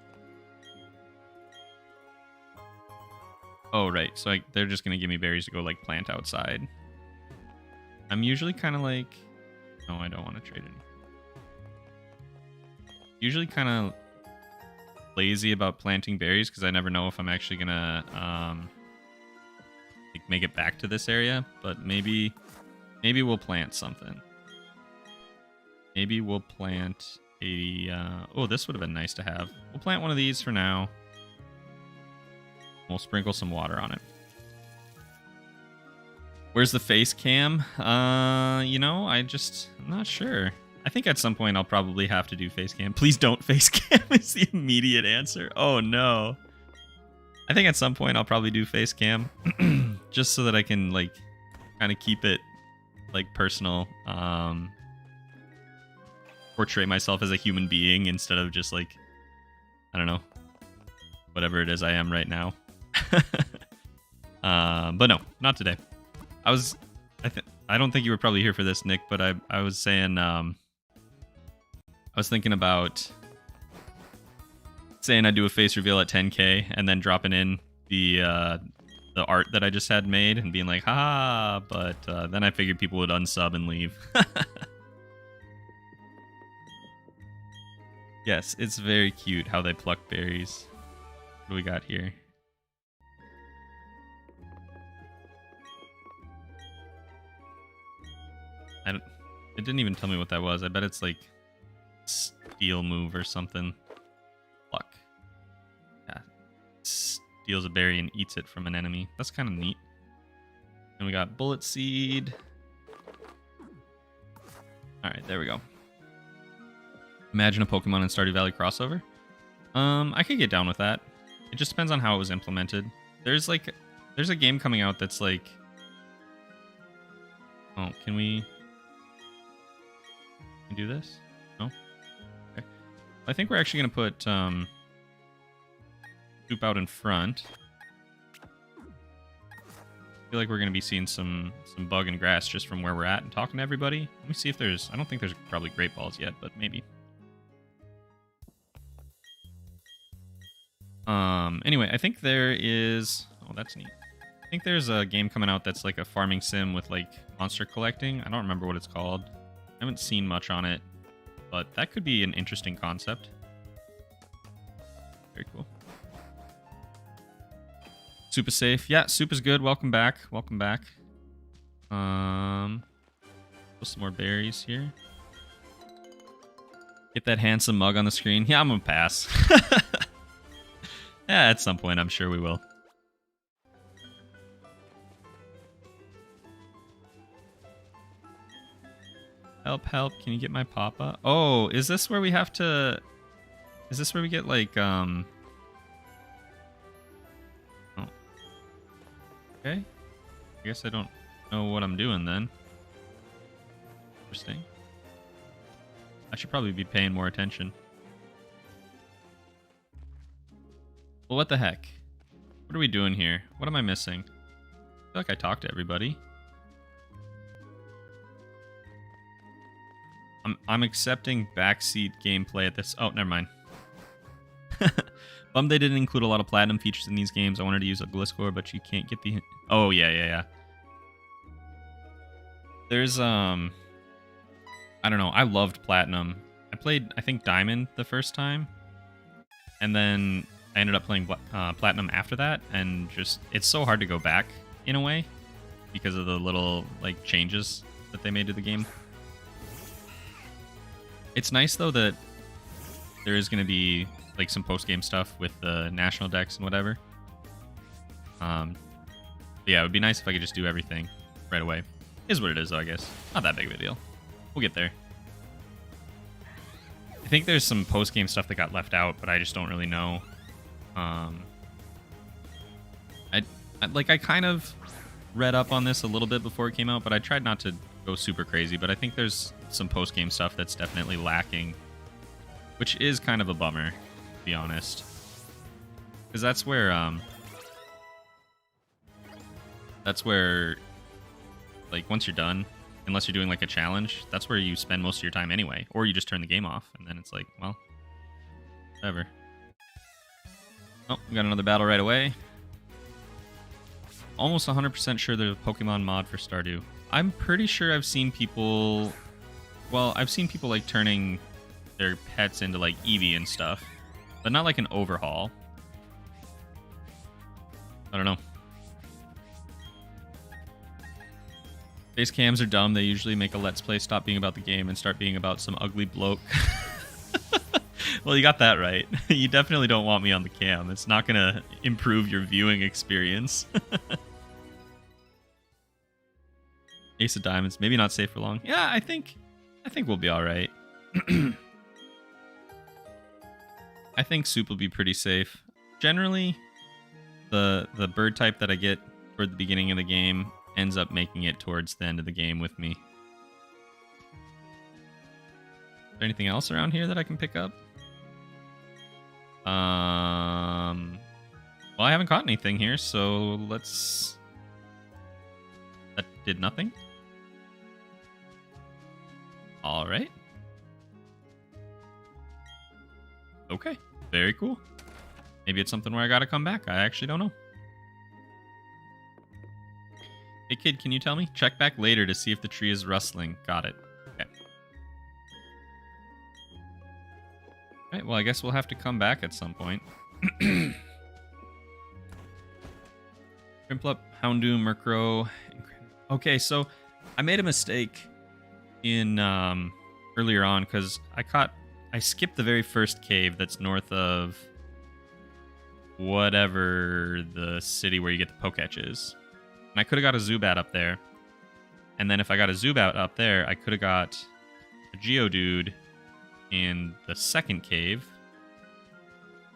Oh, right. So they're just going to give me berries to go, like, plant outside. I'm usually kind of like... No, I don't want to trade any. Usually kind of lazy about planting berries because I never know if I'm actually going to like make it back to this area. But maybe we'll plant something. Maybe we'll plant a... oh, this would have been nice to have. We'll plant one of these for now. We'll sprinkle some water on it. Where's the face cam? You know, I'm not sure. I think at some point I'll probably have to do face cam. Please don't face cam is the immediate answer. Oh no. I think at some point I'll probably do face cam. Just so that I can, like, kind of keep it, like, personal. Portray myself as a human being instead of just, like, I don't know, whatever it is I am right now. But no, not today. I don't think you were probably here for this, Nick, but I was saying, I was thinking about saying I'd do a face reveal at 10K and then dropping in the art that I just had made and being like, ha, but then I figured people would unsub and leave. Yes, it's very cute how they pluck berries. What do we got here? It didn't even tell me what that was. I bet it's like steel move or something. Pluck. Yeah. Steals a berry and eats it from an enemy. That's kind of neat. And we got bullet seed. Alright, there we go. Imagine a Pokemon in Stardew Valley crossover. I could get down with that. It just depends on how it was implemented. There's a game coming out that's like... Oh, can we do this? No? Okay. I think we're actually going to put Soup out in front. I feel like we're going to be seeing some bug and grass just from where we're at and talking to everybody. Let me see if there's... I don't think there's probably great balls yet, but maybe. Anyway, I think there is... Oh, that's neat. I think there's a game coming out that's like a farming sim with like monster collecting. I don't remember what it's called. I haven't seen much on it, but that could be an interesting concept. Very cool. Soup is safe. Yeah, Soup is good. Welcome back. Welcome back. Put some more berries here. Get that handsome mug on the screen. Yeah, I'm gonna pass. Yeah, at some point, I'm sure we will. Help, help. Can you get my papa? Oh, is this where we have to... Is this where we get, like, Oh. Okay. I guess I don't know what I'm doing then. Interesting. I should probably be paying more attention. Well, what the heck? What are we doing here? What am I missing? I feel like I talked to everybody. I'm accepting backseat gameplay at this... Oh, never mind. Bummed they didn't include a lot of platinum features in these games. I wanted to use a Gliscor, but you can't get the... Oh, yeah. There's, I don't know. I loved platinum. I played, I think, Diamond the first time. And then I ended up playing platinum after that. And just... It's so hard to go back, in a way. because of the little like changes that they made to the game. It's nice though that there is going to be like some post-game stuff with the national decks and whatever. Yeah, it would be nice if I could just do everything right away. Is what it is though, I guess. Not that big of a deal. We'll get there. I think there's some post-game stuff that got left out, but I just don't really know. I kind of read up on this a little bit before it came out, but I tried not to go super crazy. But I think there's some post-game stuff that's definitely lacking, which is kind of a bummer, to be honest. Because that's where, like, once you're done, unless you're doing, like, a challenge, that's where you spend most of your time anyway. Or you just turn the game off, and then it's like, well, whatever. Oh, we got another battle right away. Almost 100% sure there's a Pokemon mod for Stardew. I'm pretty sure I've seen people... Well, I've seen people, like, turning their pets into, like, Eevee and stuff. But not like an overhaul. I don't know. Face cams are dumb. They usually make a Let's Play stop being about the game and start being about some ugly bloke. Well, you got that right. You definitely don't want me on the cam. It's not going to improve your viewing experience. Ace of Diamonds. Maybe not safe for long. Yeah, I think we'll be all right. I think Soup will be pretty safe. Generally, the bird type that I get toward the beginning of the game ends up making it towards the end of the game with me. Is there anything else around here that I can pick up? Well, I haven't caught anything here, so let's... That did nothing. All right. Okay, very cool. Maybe it's something where I gotta come back. I actually don't know. Hey kid, can you tell me? Check back later to see if the tree is rustling. Got it. Okay. Alright, well I guess we'll have to come back at some point. Crimplup, Houndoom, Murkrow. Okay, so I made a mistake in earlier on because I skipped the very first cave that's north of whatever the city where you get the Poketch is. And I could have got a Zubat up there. And then if I got a Zubat up there, I could have got a Geodude in the second cave.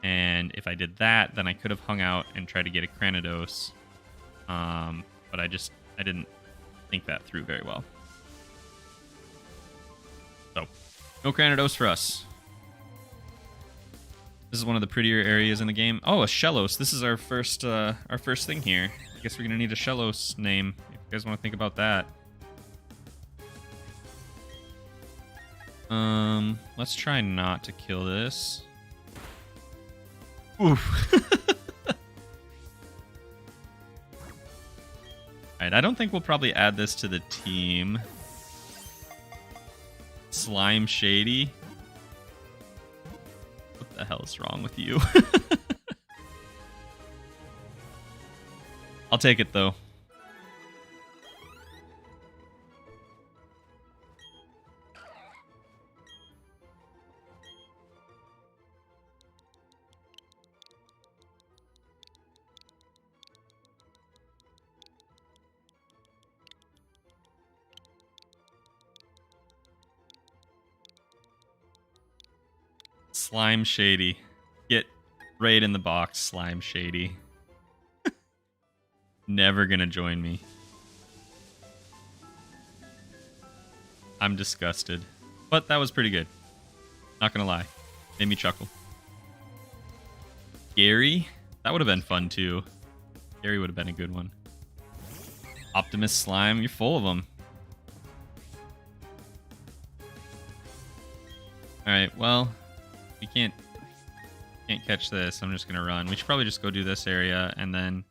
And if I did that, then I could have hung out and tried to get a Cranidos. But I didn't think that through very well. So, no Cranidos for us. This is one of the prettier areas in the game. Oh, a Shellos. This is our first thing here. I guess we're gonna need a Shellos name. If you guys want to think about that. Let's try not to kill this. Oof. Alright, I don't think we'll probably add this to the team. Slime Shady. What the hell is wrong with you? I'll take it though. Slime Shady. Get right in the box, Slime Shady. Never gonna join me. I'm disgusted. But that was pretty good. Not gonna lie. Made me chuckle. Gary? That would have been fun too. Gary would have been a good one. Optimus Slime, you're full of them. Alright, well, we can't catch this. I'm just gonna run. We should probably just go do this area and then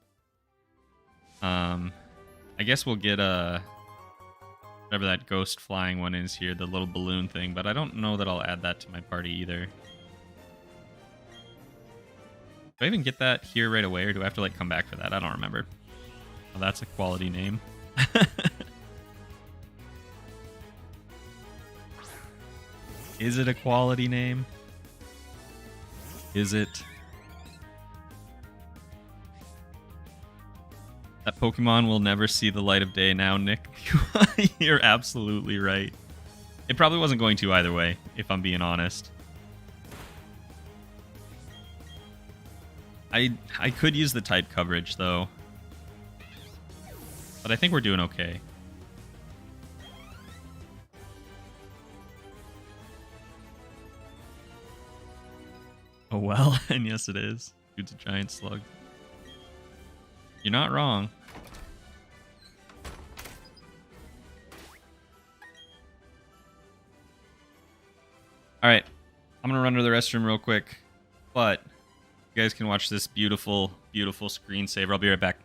I guess we'll get whatever that ghost flying one is here, the little balloon thing, but I don't know that I'll add that to my party either. Do I even get that here right away, or do I have to like come back for that? I don't remember. Oh, that's a quality name. Is it a quality name? Is it? That Pokemon will never see the light of day now, Nick. You're absolutely right. It probably wasn't going to either way, if I'm being honest. I could use the type coverage, though. But I think we're doing okay. Oh well, and yes it is. Dude's a giant slug. You're not wrong. Alright, I'm gonna run to the restroom real quick, but you guys can watch this beautiful, beautiful screensaver. I'll be right back.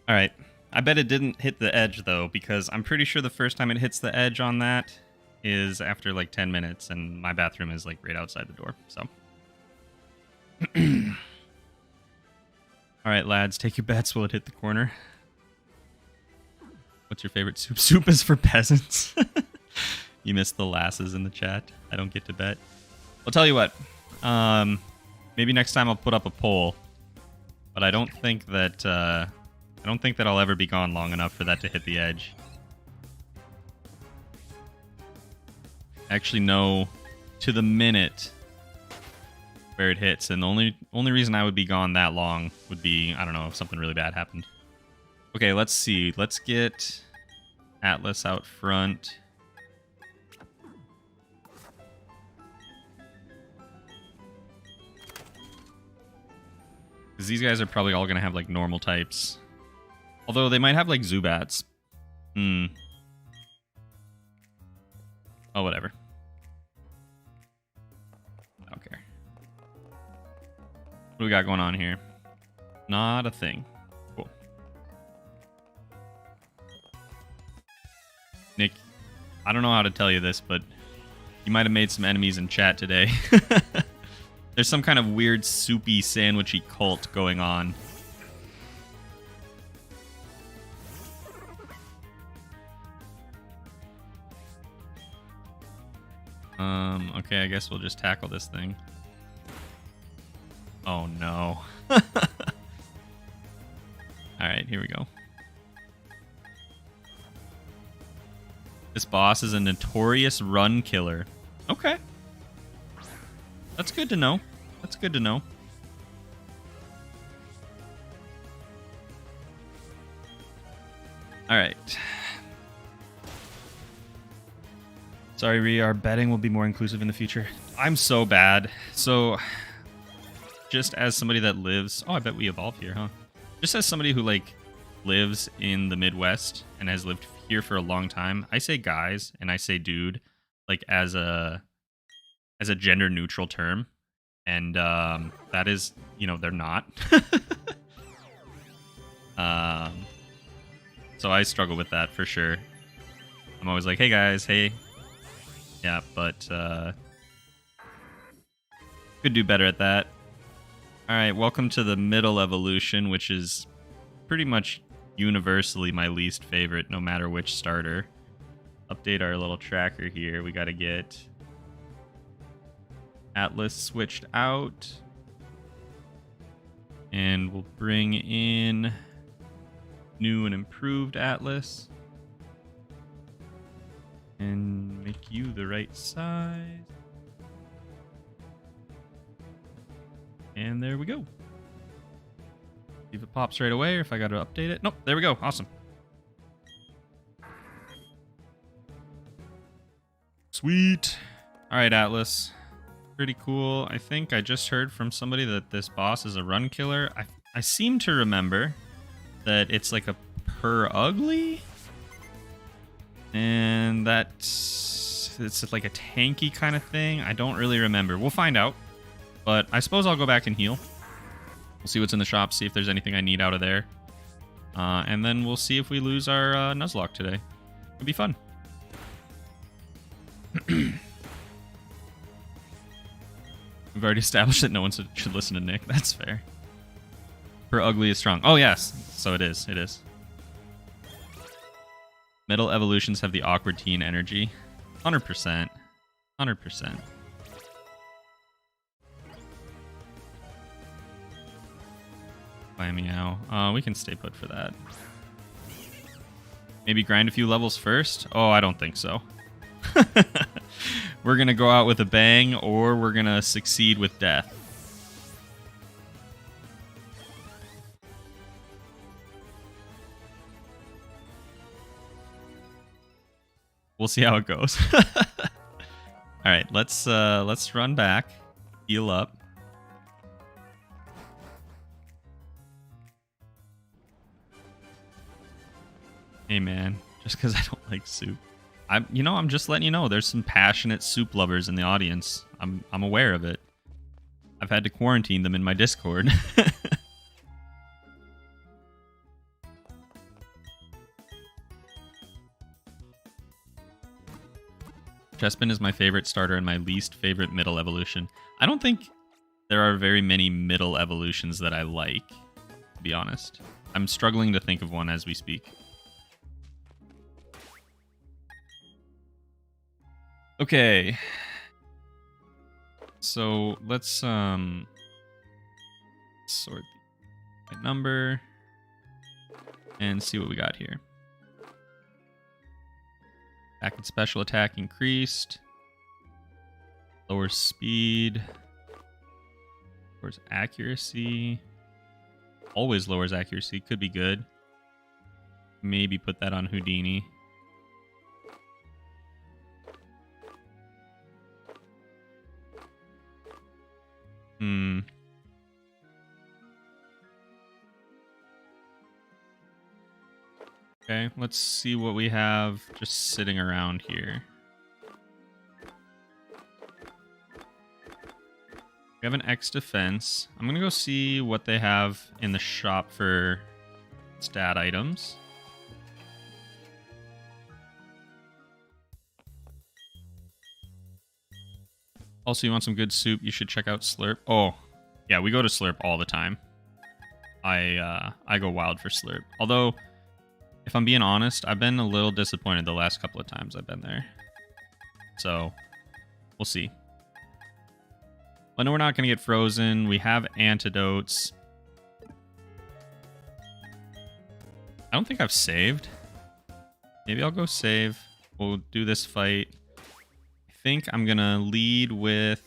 All right. I bet it didn't hit the edge, though, because I'm pretty sure the first time it hits the edge on that is after, like, 10 minutes, and my bathroom is, like, right outside the door, so. All right, lads, take your bets. Will it hit the corner? What's your favorite soup? Soup is for peasants. You missed the lasses in the chat. I don't get to bet. I'll tell you what. Maybe next time I'll put up a poll, but I don't think that... I don't think that I'll ever be gone long enough for that to hit the edge. I actually know to the minute where it hits, and the only reason I would be gone that long would be, I don't know, if something really bad happened. Okay, let's see. Let's get Atlas out front. Because these guys are probably all going to have, like, normal types. Although they might have, like, Zubats. Oh, whatever. I don't care. What do we got going on here? Not a thing. Cool. Nick, I don't know how to tell you this, but you might have made some enemies in chat today. There's some kind of weird soupy sandwichy cult going on. Okay, I guess we'll just tackle this thing. Oh no. Alright, here we go. This boss is a notorious run killer. Okay. That's good to know. That's good to know. Alright. Sorry, Rhea, our betting will be more inclusive in the future. I'm so bad. So, just as somebody that lives... Oh, I bet we evolve here, huh? Just as somebody who, like, lives in the Midwest and has lived here for a long time, I say guys and I say dude, like, as a gender-neutral term. And that is, you know, they're not. So I struggle with that for sure. I'm always like, hey, guys, hey... Yeah, but could do better at that. Alright, welcome to the middle evolution, which is pretty much universally my least favorite, no matter which starter. Update our little tracker here. We gotta get Atlas switched out. And we'll bring in new and improved Atlas. And make you the right size. And there we go. See if it pops right away or if I got to update it. Nope, there we go. Awesome. Sweet. All right, Atlas. Pretty cool. I think I just heard from somebody that this boss is a run killer. I seem to remember that it's like a per ugly. And that it's like a tanky kind of thing. I don't really remember. We'll find out. But I suppose I'll go back and heal. We'll see what's in the shop, see if there's anything I need out of there. And then we'll see if we lose our Nuzlocke today. It'll be fun. We've already established that no one should listen to Nick. That's fair. Per ugly is strong. Oh, yes. So it is. It is. Metal evolutions have the awkward teen energy. 100%. 100%. By meow. We can stay put for that. Maybe grind a few levels first? Oh, I don't think so. We're going to go out with a bang, or we're going to succeed with death. We'll see how it goes. All right, let's run back, heal up. Hey man, just because I don't like soup. I'm just letting you know there's some passionate soup lovers in the audience. I'm aware of it. I've had to quarantine them in my Discord. Chespin is my favorite starter and my least favorite middle evolution. I don't think there are very many middle evolutions that I like, to be honest. I'm struggling to think of one as we speak. Okay. So let's sort by number and see what we got here. Back and special attack increased. Lowers speed. Lowers accuracy. Always lowers accuracy. Could be good. Maybe put that on Houdini. Okay, let's see what we have just sitting around here. We have an X defense. I'm gonna go see what they have in the shop for stat items. Also, you want some good soup, you should check out Slurp. Oh, yeah, we go to Slurp all the time. I go wild for Slurp. Although, if I'm being honest, I've been a little disappointed the last couple of times I've been there. So, we'll see. I know we're not going to get frozen. We have antidotes. I don't think I've saved. Maybe I'll go save. We'll do this fight. I think I'm going to lead with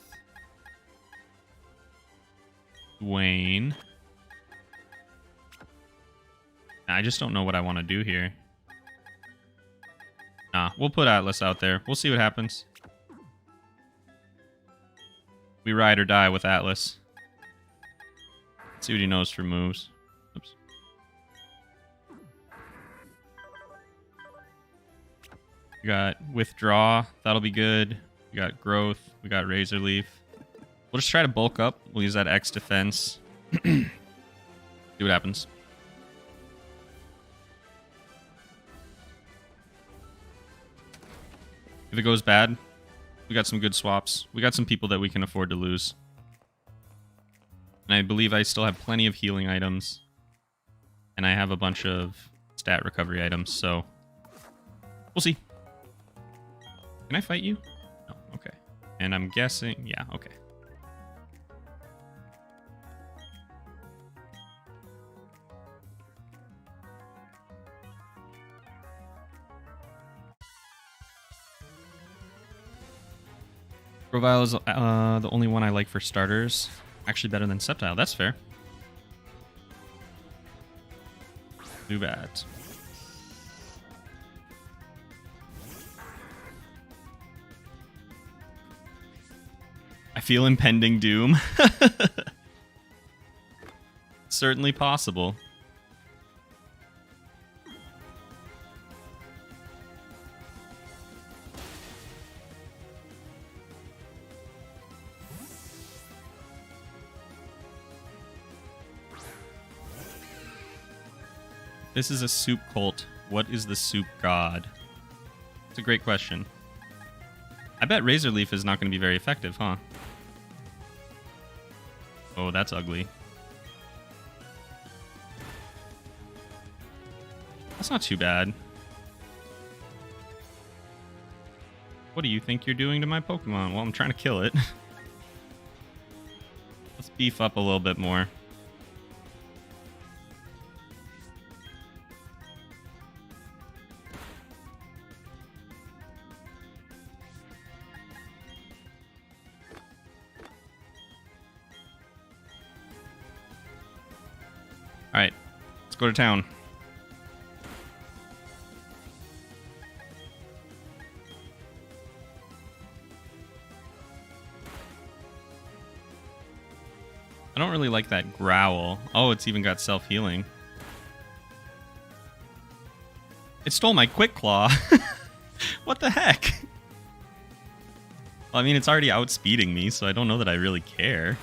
Dwayne. I just don't know what I want to do here. Nah, we'll put Atlas out there. We'll see what happens. We ride or die with Atlas. Let's see what he knows for moves. Oops. We got Withdraw. That'll be good. We got Growth. We got Razor Leaf. We'll just try to bulk up. We'll use that X defense. See what happens. If it goes bad, we got some good swaps. We got some people that we can afford to lose. And I believe I still have plenty of healing items. And I have a bunch of stat recovery items, so we'll see. Can I fight you? No, okay. And I'm guessing, yeah, okay. Grovyle is the only one I like for starters. Actually better than Sceptile. That's fair. Too bad. I feel impending doom. Certainly possible. This is a soup cult. What is the soup god? It's a great question. I bet Razor Leaf is not going to be very effective, huh? Oh, that's ugly. That's not too bad. What do you think you're doing to my Pokemon? Well, I'm trying to kill it. Let's beef up a little bit more. Alright, let's go to town. I don't really like that growl. Oh, it's even got self-healing. It stole my Quick Claw. What the heck? Well, I mean, it's already outspeeding me, so I don't know that I really care.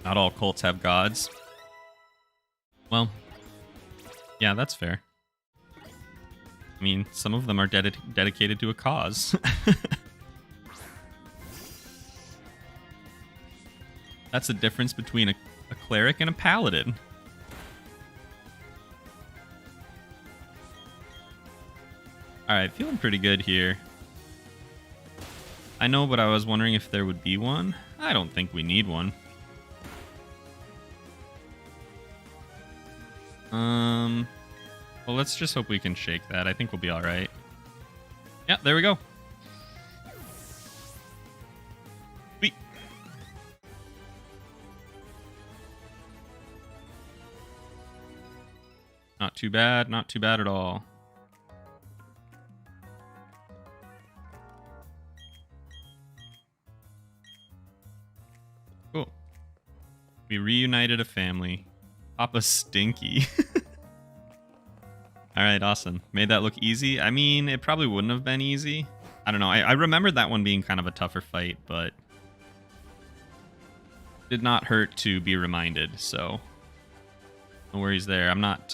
Not all cults have gods. Well, yeah, that's fair. I mean, some of them are dedicated to a cause. That's the difference between a cleric and a paladin. Alright, feeling pretty good here. I know, but I was wondering if there would be one. I don't think we need one. Well, let's just hope we can shake that. I think we'll be alright. Yeah, there we go. Sweet. Not too bad, not too bad at all. Cool. We reunited a family. Papa Stinky. Alright, awesome. Made that look easy. I mean, it probably wouldn't have been easy. I don't know. I remembered that one being kind of a tougher fight, but did not hurt to be reminded, so no worries there. I'm not,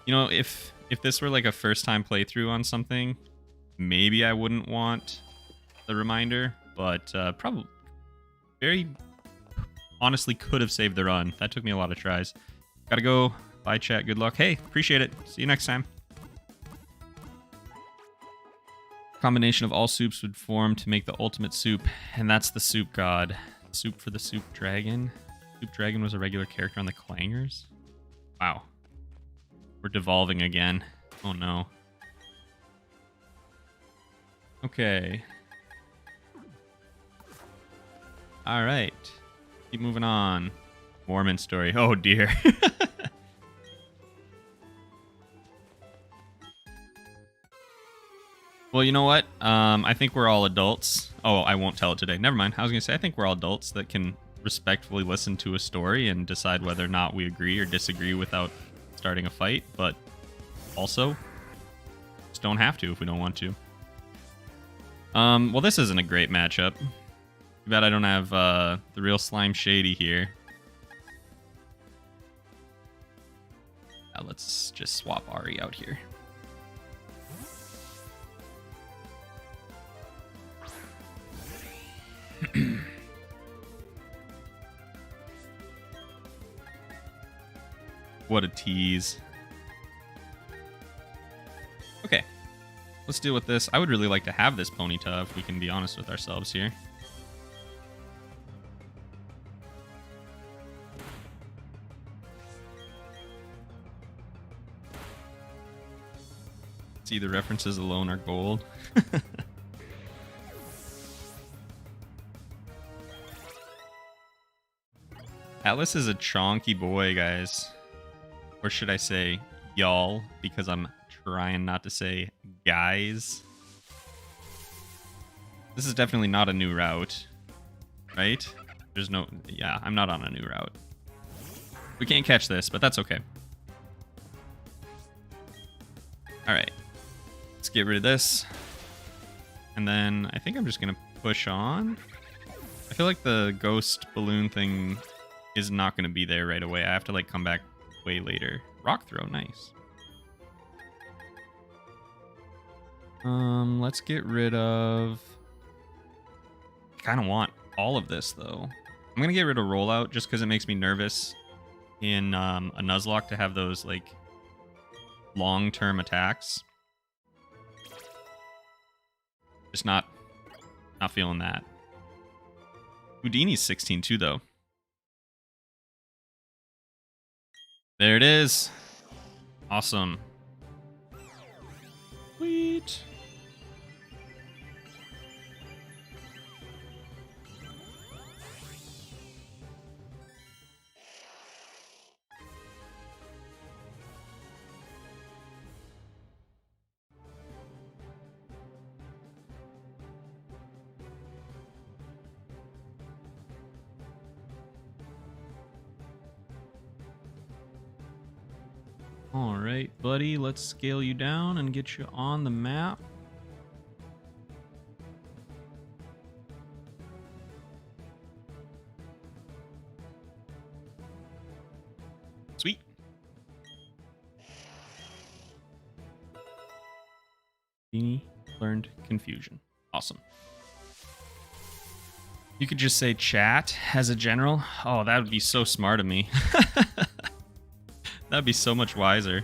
you know, if this were like a first-time playthrough on something, maybe I wouldn't want the reminder, but probably very honestly could have saved the run. That took me a lot of tries. Gotta go. Bye, chat. Good luck. Hey, appreciate it. See you next time. Combination of all soups would form to make the ultimate soup, and that's the soup god. Soup for the soup dragon. Soup dragon was a regular character on the Clangers. Wow. We're devolving again. Oh no. Okay. Alright. Keep moving on. Mormon story. Oh dear. Well, you know what? I think we're all adults. Oh, I won't tell it today. Never mind. I was going to say, I think we're all adults that can respectfully listen to a story and decide whether or not we agree or disagree without starting a fight, but also just don't have to if we don't want to. Well, this isn't a great matchup. Too bad I don't have the real Slime Shady here. Let's just swap Ari out here. What a tease. Okay. Let's deal with this. I would really like to have this Ponyta if we can be honest with ourselves here. See, the references alone are gold. Atlas is a chonky boy, guys. Or should I say y'all, because I'm trying not to say guys. This is definitely not a new route, right? There's no... Yeah, I'm not on a new route. We can't catch this, but that's okay. Alright. Let's get rid of this. And then I think I'm just going to push on. I feel like the ghost balloon thing is not going to be there right away. I have to like come back way later. Rock throw, nice. Let's get rid of... I kind of want all of this though. I'm going to get rid of rollout just because it makes me nervous in a Nuzlocke to have those like long-term attacks. Just not feeling that. Houdini's 16 too, though. There it is. Awesome. Sweet. All right, buddy, let's scale you down and get you on the map. Sweet. Genie learned confusion. Awesome. You could just say chat as a general. Oh, that would be so smart of me. That'd be so much wiser.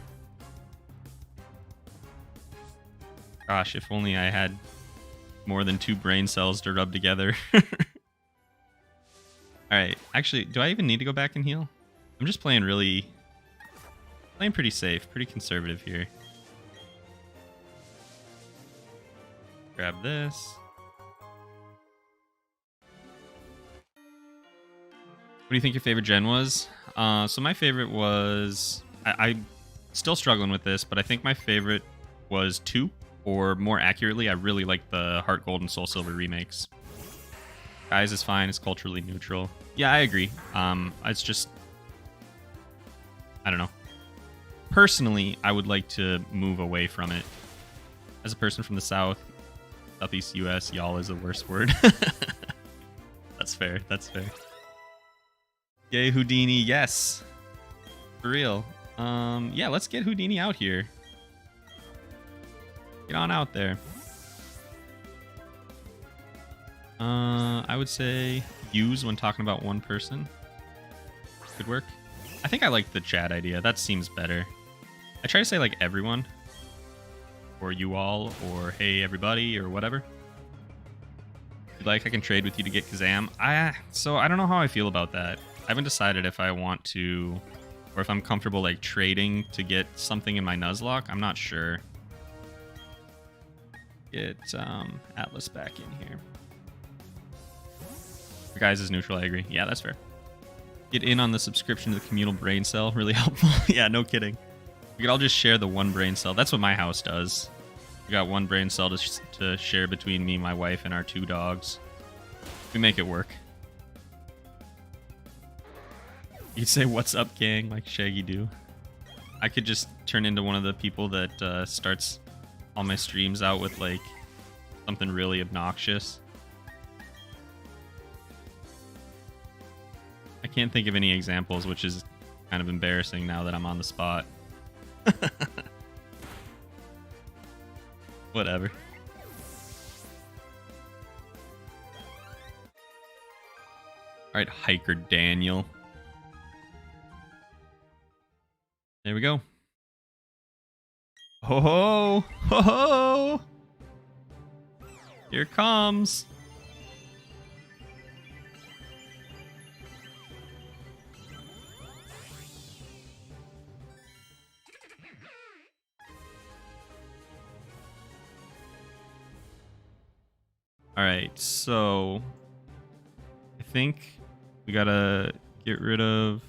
Gosh, if only I had more than 2 brain cells to rub together. Alright, actually, do I even need to go back and heal? I'm just playing pretty safe, pretty conservative here. Grab this. What do you think your favorite gen was? So my favorite was... I'm still struggling with this, but I think my favorite was 2. Or more accurately, I really like the Heart Gold and Soul Silver remakes. Guys is fine. It's culturally neutral. Yeah, I agree. It's just... I don't know. Personally, I would like to move away from it. As a person from the Southeast US, y'all is the worst word. That's fair. That's fair. Yay, Houdini, yes. For real. Yeah, let's get Houdini out here. Get on out there. I would say use when talking about one person. Could work. I think I like the chat idea. That seems better. I try to say like everyone. Or you all, or hey everybody, or whatever. If you'd like, I can trade with you to get Kazam. So I don't know how I feel about that. I haven't decided if I want to, or if I'm comfortable like trading to get something in my Nuzlocke. I'm not sure. Get Atlas back in here. Your guys is neutral, I agree. Yeah, that's fair. Get in on the subscription to the communal brain cell. Really helpful. Yeah, no kidding. We could all just share the one brain cell. That's what my house does. We got one brain cell to share between me, my wife, and our 2 dogs. We make it work. You'd say, what's up, gang, like Shaggy do. I could just turn into one of the people that starts all my streams out with, like, something really obnoxious. I can't think of any examples, which is kind of embarrassing now that I'm on the spot. Whatever. Alright, Hiker Daniel. There we go. Ho ho! Ho ho! Here it comes. All right, so I think we gotta get rid of.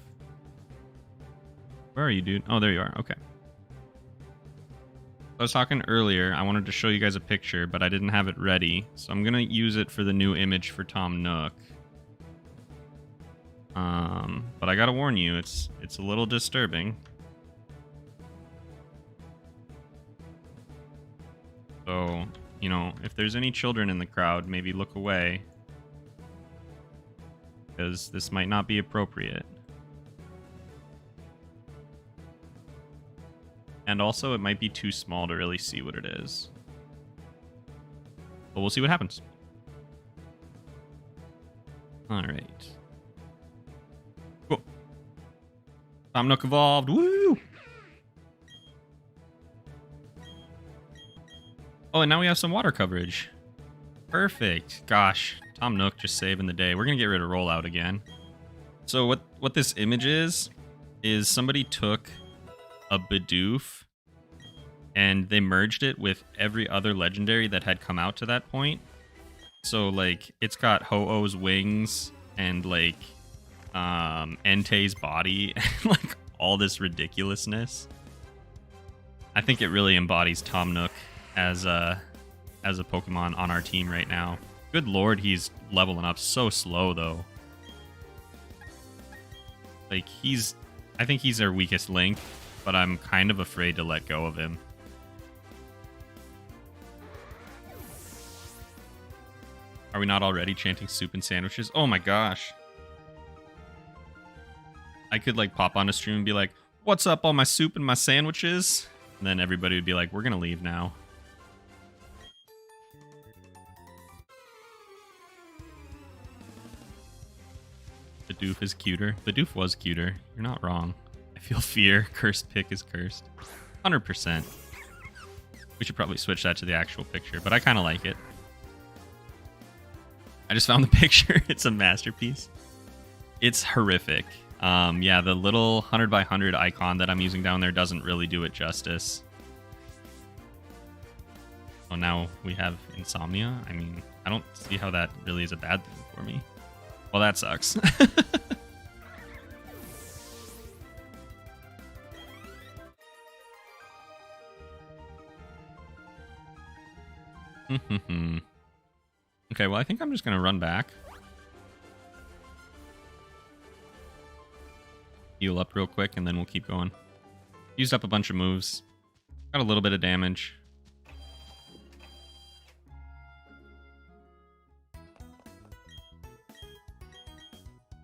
Where are you, dude? Oh, there you are. Okay. I was talking earlier. I wanted to show you guys a picture, but I didn't have it ready, so I'm gonna use it for the new image for Tom Nook. But I gotta warn you, it's a little disturbing. So, you know, if there's any children in the crowd, maybe look away, because this might not be appropriate. And also, it might be too small to really see what it is. But we'll see what happens. All right. Cool. Tom Nook evolved. Woo! Oh, and now we have some water coverage. Perfect. Gosh, Tom Nook just saving the day. We're going to get rid of Rollout again. So what this image is somebody took a Bidoof and they merged it with every other legendary that had come out to that point. So, like, it's got Ho-Oh's wings and, like, Entei's body and, like, all this ridiculousness. I think it really embodies Tom Nook as a Pokemon on our team right now. Good lord, he's leveling up so slow, though. Like, I think he's our weakest link, but I'm kind of afraid to let go of him. Are we not already chanting soup and sandwiches? Oh my gosh. I could, like, pop on a stream and be like, what's up, all my soup and my sandwiches? And then everybody would be like, we're gonna leave now. Bidoof is cuter. Bidoof was cuter. You're not wrong. I feel fear. Cursed pick is cursed. 100%. We should probably switch that to the actual picture, but I kind of like it. I just found the picture. It's a masterpiece. It's horrific. Yeah, the little 100 by 100 icon that I'm using down there doesn't really do it justice. Oh, now we have insomnia. I mean, I don't see how that really is a bad thing for me. Well, that sucks. Okay, well, I think I'm just going to run back. Heal up real quick, and then we'll keep going. Used up a bunch of moves. Got a little bit of damage.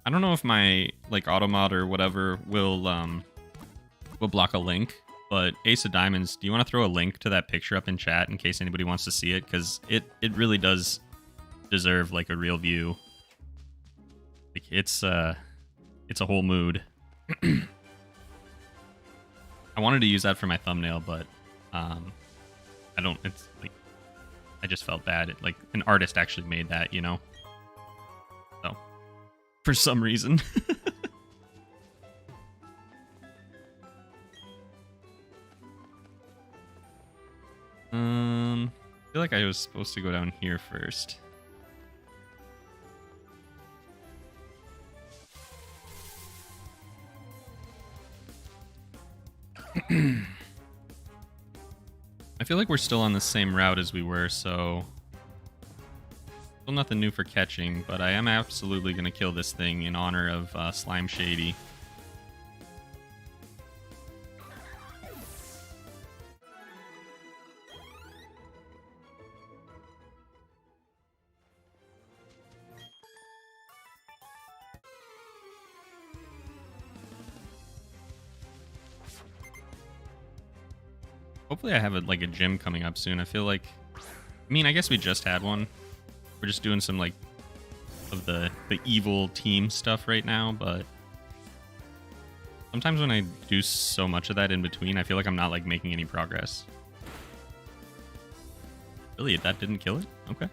I don't know if my, like, Automod or whatever will block a link, but Ace of Diamonds, do you want to throw a link to that picture up in chat in case anybody wants to see it? Because it really does deserve, like, a real view. Like, it's a whole mood. I wanted to use that for my thumbnail, but I don't. It's like I just felt bad. Like an artist actually made that, you know. So for some reason. I feel like I was supposed to go down here first. I feel like we're still on the same route as we were, so still nothing new for catching, but I am absolutely going to kill this thing in honor of Slime Shady. Hopefully I have like a gym coming up soon. I feel like, I mean, I guess we just had one. We're just doing some like of the evil team stuff right now, but sometimes when I do so much of that in between, I feel like I'm not like making any progress. Really, that didn't kill it? Okay.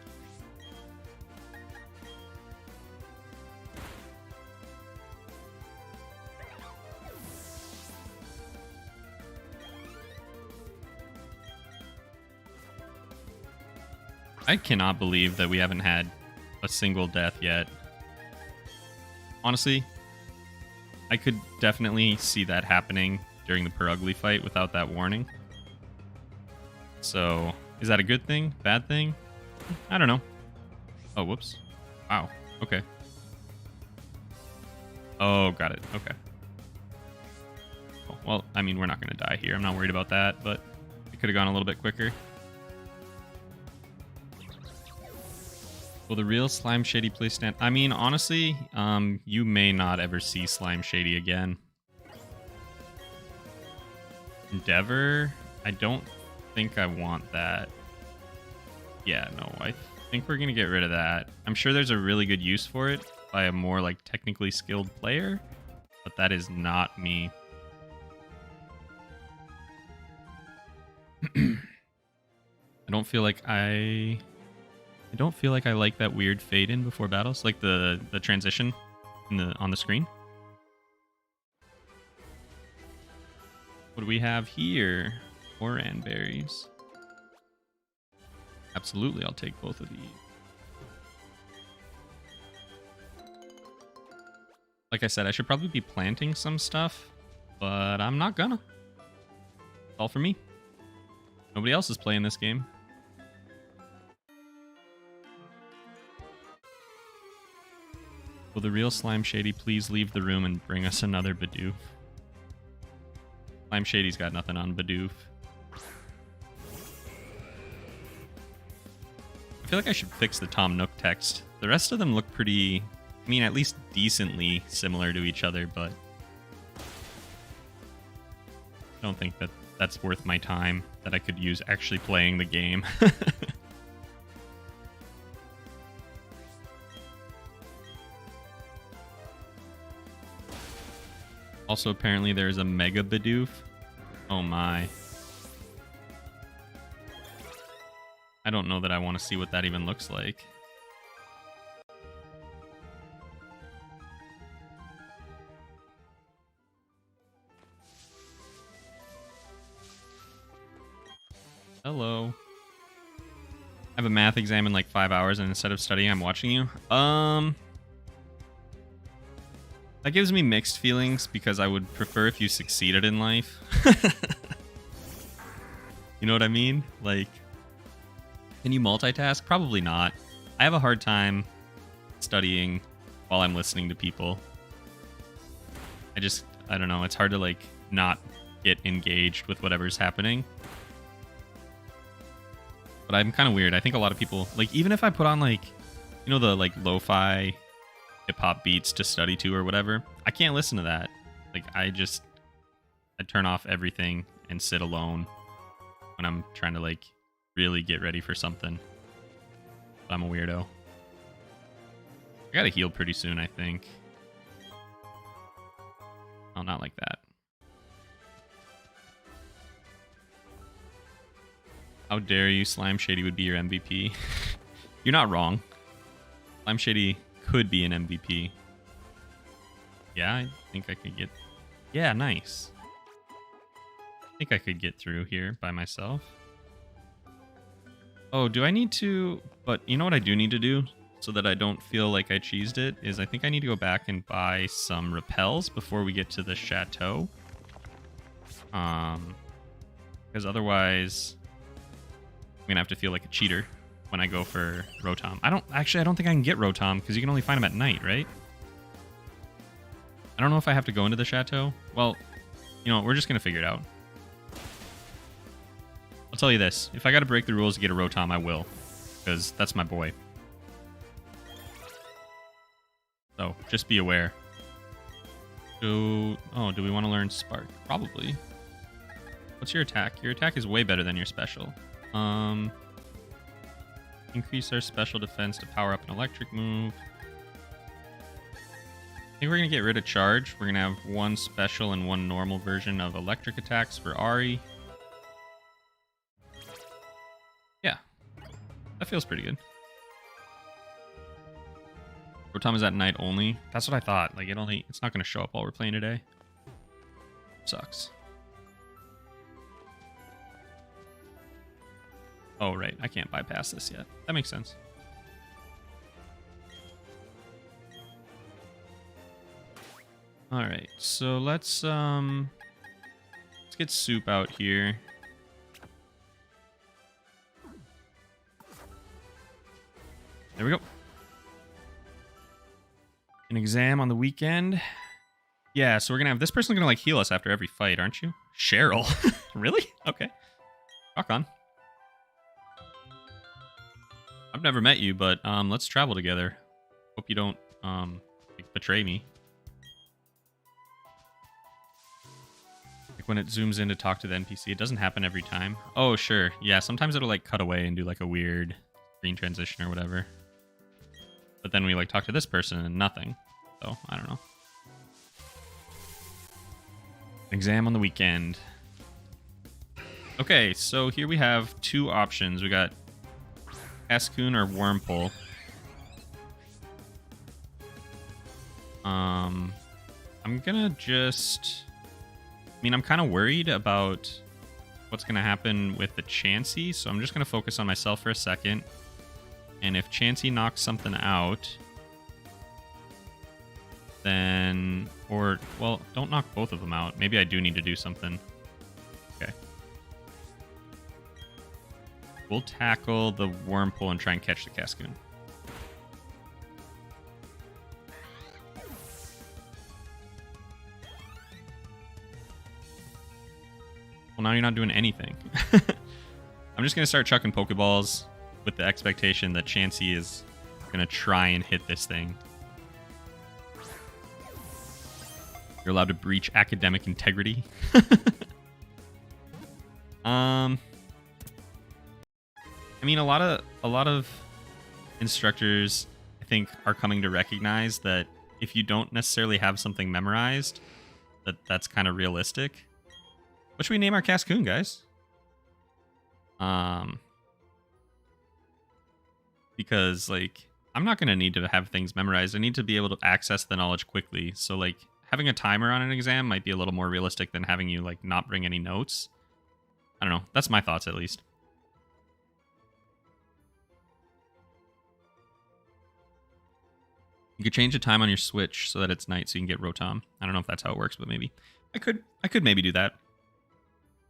I cannot believe that we haven't had a single death yet. Honestly, I could definitely see that happening during the Perugly fight without that warning. So, is that a good thing? Bad thing? I don't know. Oh, whoops. Wow. Okay. Oh, got it. Okay. Well, I mean, we're not going to die here. I'm not worried about that, but it could have gone a little bit quicker. Will the real Slime Shady please stand? I mean, honestly, you may not ever see Slime Shady again. Endeavor? I don't think I want that. Yeah, no, I think we're going to get rid of that. I'm sure there's a really good use for it by a more, like, technically skilled player, but that is not me. I don't feel like I like that weird fade in before battles, like the transition on the screen. What do we have here? Oran berries. Absolutely, I'll take both of these. Like I said, I should probably be planting some stuff, but I'm not gonna. It's all for me. Nobody else is playing this game. Will the real Slime Shady please leave the room and bring us another Bidoof? Slime Shady's got nothing on Bidoof. I feel like I should fix the Tom Nook text. The rest of them look pretty, I mean, at least decently similar to each other, but I don't think that that's worth my time that I could use actually playing the game. Also, apparently there's a Mega Bidoof. Oh my. I don't know that I want to see what that even looks like. Hello. I have a math exam in like 5 hours, and instead of studying, I'm watching you. That gives me mixed feelings because I would prefer if you succeeded in life. You know what I mean? Like, can you multitask? Probably not. I have a hard time studying while I'm listening to people. I don't know. It's hard to like not get engaged with whatever's happening. But I'm kind of weird. I think a lot of people, like, even if I put on like, you know, the like lo-fi hip-hop beats to study to or whatever, I can't listen to that. Like, I turn off everything and sit alone when I'm trying to like really get ready for something. But I'm a weirdo. I gotta heal pretty soon, I think. Oh, not like that. How dare you? Slime Shady would be your MVP. You're not wrong. Slime Shady could be an MVP. Yeah, I think I could get... Yeah, nice. I think I could get through here by myself. Oh, do I need to... But you know what I do need to do so that I don't feel like I cheesed it? Is I think I need to go back and buy some repels before we get to the chateau. Because otherwise... I'm gonna have to feel like a cheater when I go for Rotom. I don't think I can get Rotom because you can only find him at night, right? I don't know if I have to go into the chateau. Well, you know, we're just gonna figure it out. I'll tell you this: if I gotta break the rules to get a Rotom, I will, because that's my boy. So just be aware. Do we want to learn Spark? Probably. What's your attack? Your attack is way better than your special. Increase our special defense to power up an electric move. I think we're going to get rid of charge. We're going to have one special and one normal version of electric attacks for Ari. Yeah. That feels pretty good. Rotom is at night only. That's what I thought. Like, it's not going to show up while we're playing today. Sucks. Oh, right. I can't bypass this yet. That makes sense. All right. So let's get Soup out here. There we go. An exam on the weekend. Yeah, so we're gonna have this person gonna like heal us after every fight, aren't you? Cheryl. Really? Okay. Rock on. I've never met you, but let's travel together. Hope you don't like, betray me. Like when it zooms in to talk to the NPC, it doesn't happen every time. Oh, sure. Yeah, sometimes it'll like cut away and do like a weird screen transition or whatever. But then we like talk to this person and nothing. So, I don't know. Exam on the weekend. Okay, so here we have two options. We got Cascoon or Wurmple. I'm gonna just... I mean, I'm kind of worried about what's gonna happen with the Chansey, so I'm just gonna focus on myself for a second. And if Chansey knocks something out, then... Or, well, don't knock both of them out. Maybe I do need to do something. Okay. We'll tackle the Wurmple and try and catch the Cascoon. Well, now you're not doing anything. I'm just going to start chucking Pokeballs with the expectation that Chansey is going to try and hit this thing. You're allowed to breach academic integrity. I mean, a lot of instructors, I think, are coming to recognize that if you don't necessarily have something memorized, that's kind of realistic. What should we name our Cascoon, guys? Because like I'm not gonna need to have things memorized. I need to be able to access the knowledge quickly. So like having a timer on an exam might be a little more realistic than having you like not bring any notes. I don't know. That's my thoughts at least. You could change the time on your Switch so that it's night so you can get Rotom. I don't know if that's how it works, but maybe. I could maybe do that.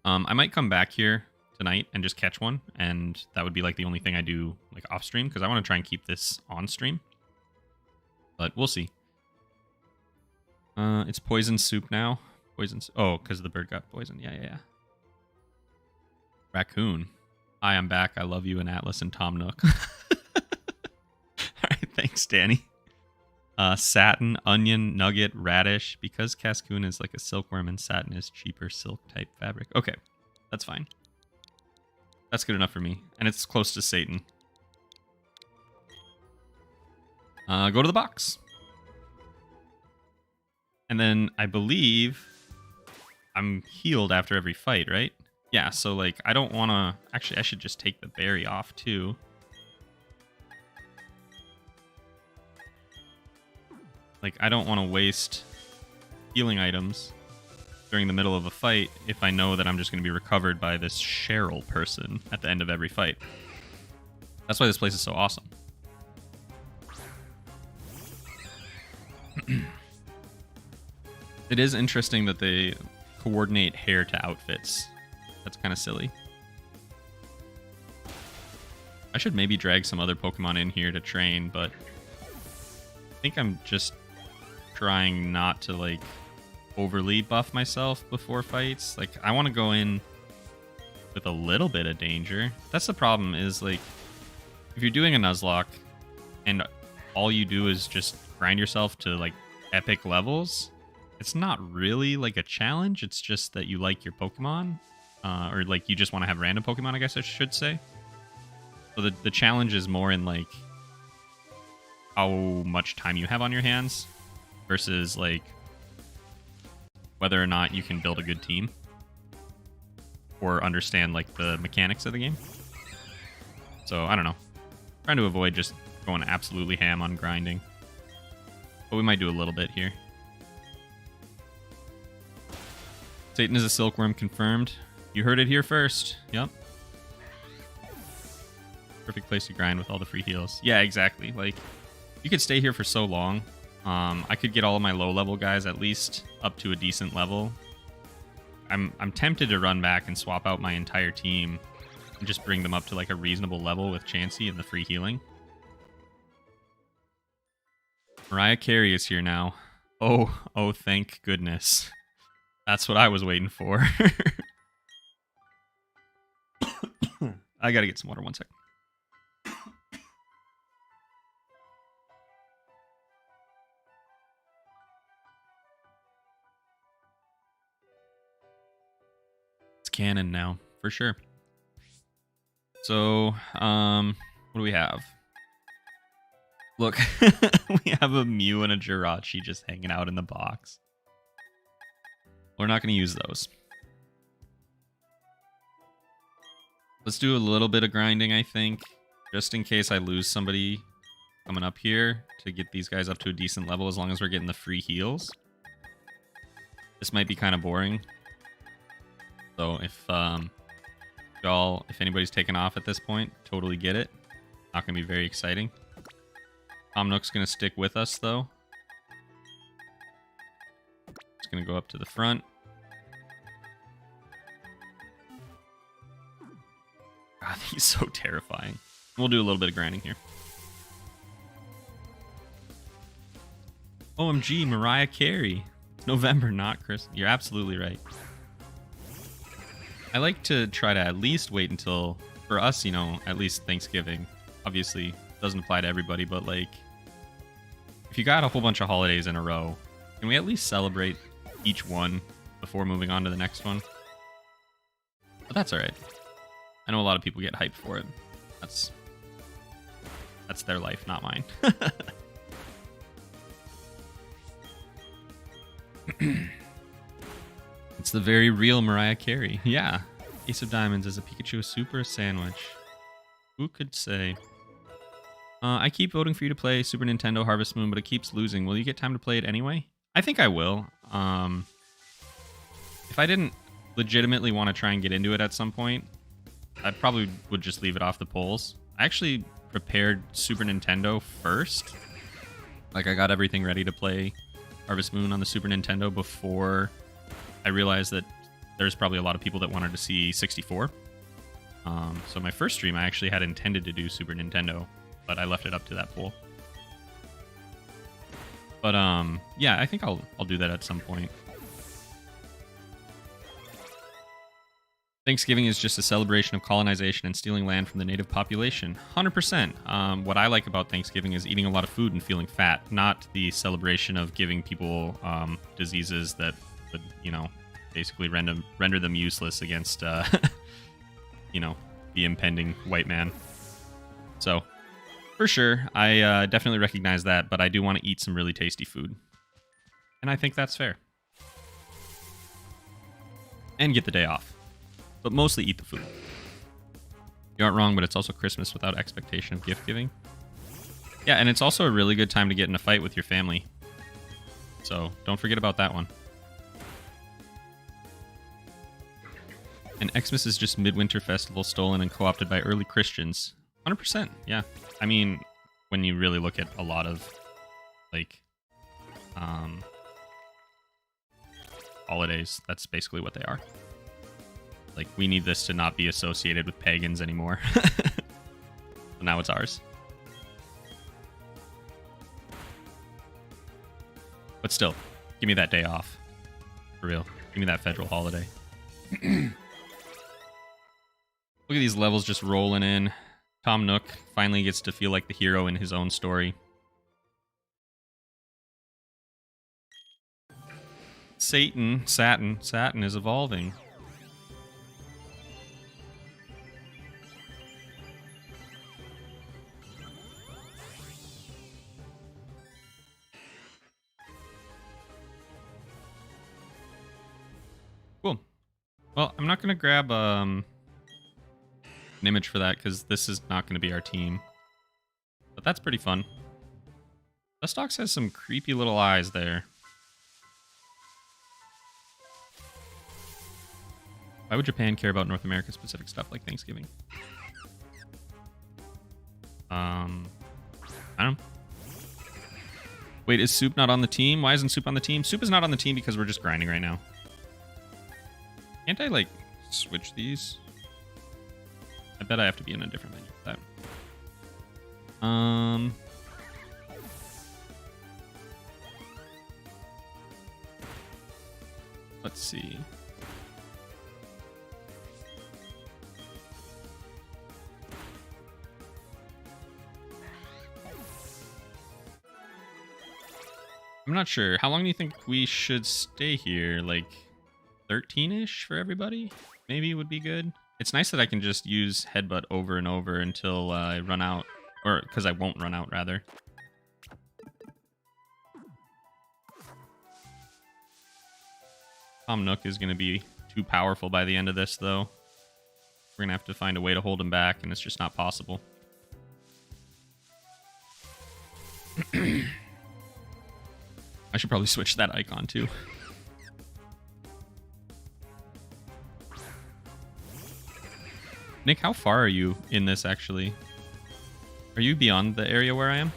I might come back here tonight and just catch one, and that would be like the only thing I do like off stream because I want to try and keep this on stream. But we'll see. It's poison soup now. Oh, because the bird got poisoned. Yeah. Raccoon. Hi, I'm back. I love you and Atlas and Tom Nook. All right, thanks, Danny. Satin, onion, nugget, radish. Because Cascoon is like a silkworm and satin is cheaper silk type fabric. Okay, that's fine. That's good enough for me. And it's close to Satan. Go to the box. And then I believe I'm healed after every fight, right? Yeah, so like I don't want to... Actually, I should just take the berry off too. Like, I don't want to waste healing items during the middle of a fight if I know that I'm just going to be recovered by this Cheryl person at the end of every fight. That's why this place is so awesome. It is interesting that they coordinate hair to outfits. That's kind of silly. I should maybe drag some other Pokemon in here to train, but I think I'm just trying not to like overly buff myself before fights. Like I want to go in with a little bit of danger. That's the problem is like if you're doing a Nuzlocke and all you do is just grind yourself to like epic levels, it's not really like a challenge. It's just that you like your Pokemon or like you just want to have random Pokemon, I guess I should say. So the challenge is more in like how much time you have on your hands versus like whether or not you can build a good team or understand like the mechanics of the game. So I don't know. Trying to avoid just going absolutely ham on grinding. But we might do a little bit here. Satan is a silkworm confirmed. You heard it here first. Yep. Perfect place to grind with all the free heals. Yeah, exactly. Like, you could stay here for so long. I could get all of my low-level guys at least up to a decent level. I'm tempted to run back and swap out my entire team and just bring them up to like a reasonable level with Chansey and the free healing. Mariah Carey is here now. Oh, thank goodness. That's what I was waiting for. I gotta get some water, 1 sec. It's canon now, for sure. So, what do we have? Look, we have a Mew and a Jirachi just hanging out in the box. We're not going to use those. Let's do a little bit of grinding, I think, just in case I lose somebody coming up here to get these guys up to a decent level as long as we're getting the free heals. This might be kind of boring. So if anybody's taken off at this point, totally get it. Not going to be very exciting. Tom Nook's going to stick with us, though. Just going to go up to the front. God, he's so terrifying. We'll do a little bit of grinding here. OMG, Mariah Carey. It's November, not Chris. You're absolutely right. I like to try to at least wait until, for us, you know, at least Thanksgiving. Obviously, doesn't apply to everybody, but like, if you got a whole bunch of holidays in a row, can we at least celebrate each one before moving on to the next one? But that's all right. I know a lot of people get hyped for it. That's their life, not mine. It's the very real Mariah Carey. Yeah. Ace of Diamonds is a Pikachu super sandwich. Who could say? I keep voting for you to play Super Nintendo Harvest Moon, but it keeps losing. Will you get time to play it anyway? I think I will. If I didn't legitimately want to try and get into it at some point, I probably would just leave it off the polls. I actually prepared Super Nintendo first. Like, I got everything ready to play Harvest Moon on the Super Nintendo before I realized that there's probably a lot of people that wanted to see 64. So my first stream, I actually had intended to do Super Nintendo, but I left it up to that poll. But yeah, I think I'll do that at some point. Thanksgiving is just a celebration of colonization and stealing land from the native population. 100%. What I like about Thanksgiving is eating a lot of food and feeling fat, not the celebration of giving people diseases that would, you know, basically render them useless against, you know, the impending white man. So, for sure, I definitely recognize that, but I do want to eat some really tasty food. And I think that's fair. And get the day off. But mostly eat the food. You aren't wrong, but it's also Christmas without expectation of gift giving. Yeah, and it's also a really good time to get in a fight with your family. So don't forget about that one. And Xmas is just Midwinter Festival stolen and co-opted by early Christians. 100%, yeah. I mean, when you really look at a lot of, like, holidays, that's basically what they are. Like, we need this to not be associated with pagans anymore. So now it's ours. But still, give me that day off. For real. Give me that federal holiday. Look at these levels just rolling in. Tom Nook finally gets to feel like the hero in his own story. Satin is evolving. Cool. Well, I'm not going to grab an image for that because this is not going to be our team. But that's pretty fun. Dustox has some creepy little eyes there. Why would Japan care about North America-specific stuff like Thanksgiving? I don't know. Wait, is Soup not on the team? Why isn't Soup on the team? Soup is not on the team because we're just grinding right now. Can't I, like, switch these? I bet I have to be in a different menu for that. Let's see. I'm not sure. How long do you think we should stay here? Like 13-ish for everybody? Maybe would be good. It's nice that I can just use Headbutt over and over until I run out. Or because I won't run out, rather. Tom Nook is going to be too powerful by the end of this, though. We're going to have to find a way to hold him back, and it's just not possible. I should probably switch that icon, too. Nick, how far are you in this, actually? Are you beyond the area where I am?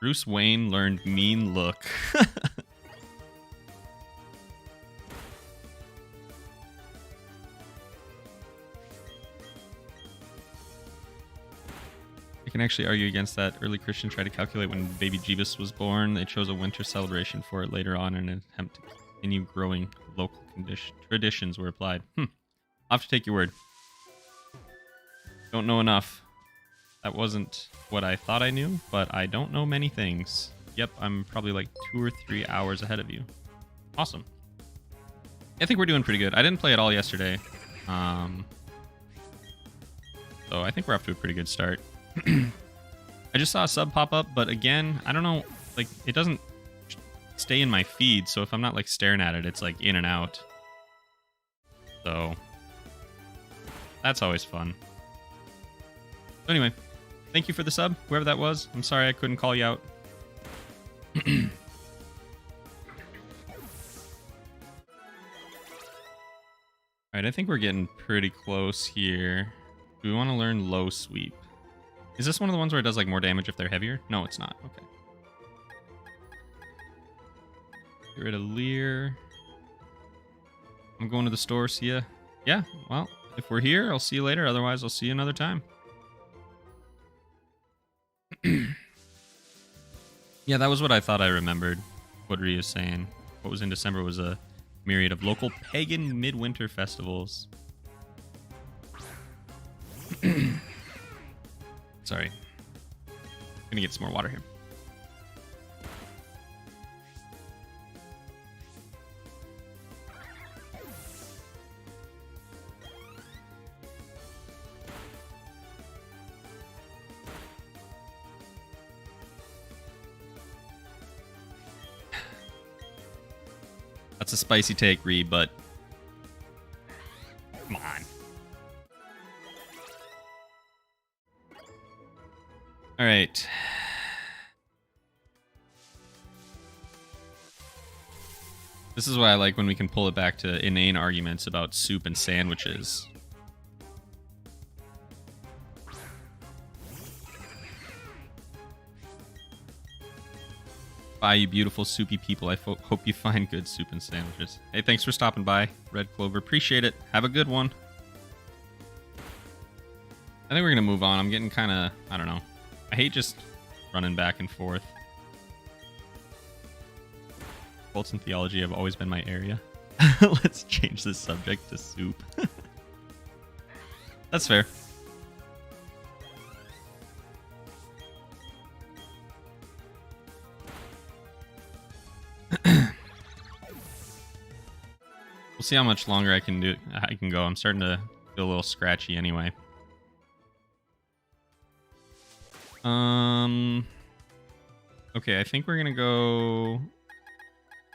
Bruce Wayne learned mean look. I can actually argue against that. Early Christians tried to calculate when baby Jeebus was born. They chose a winter celebration for it later on in an attempt to continue growing. Local traditions were applied. I'll have to take your word. Don't know enough. That wasn't what I thought I knew, but I don't know many things. Yep, I'm probably like 2 or 3 hours ahead of you. Awesome. I think we're doing pretty good. I didn't play at all yesterday. So I think we're off to a pretty good start. I just saw a sub pop up, but again, I don't know, like, it doesn't stay in my feed, so if I'm not, like, staring at it, it's, like, in and out. So, that's always fun. So anyway, thank you for the sub, whoever that was. I'm sorry I couldn't call you out. Alright, I think we're getting pretty close here. Do we want to learn low sweep? Is this one of the ones where it does like more damage if they're heavier? No, it's not. Okay. Get rid of Leer. I'm going to the store. See ya. Yeah, well, if we're here, I'll see you later. Otherwise, I'll see you another time. Yeah, that was what I thought I remembered. What Rhea was saying. What was in December was a myriad of local pagan midwinter festivals. Sorry. Gonna get some more water here. That's a spicy take, Reed, but come on. All right. This is why I like when we can pull it back to inane arguments about soup and sandwiches. Bye, you beautiful soupy people. I hope you find good soup and sandwiches. Hey, thanks for stopping by, Red Clover. Appreciate it. Have a good one. I think we're going to move on. I'm getting kind of, I don't know. I hate just running back and forth. Cults and theology have always been my area. Let's change the subject to soup. That's fair. We'll see how much longer I can go. I'm starting to feel a little scratchy anyway. Okay, I think we're gonna go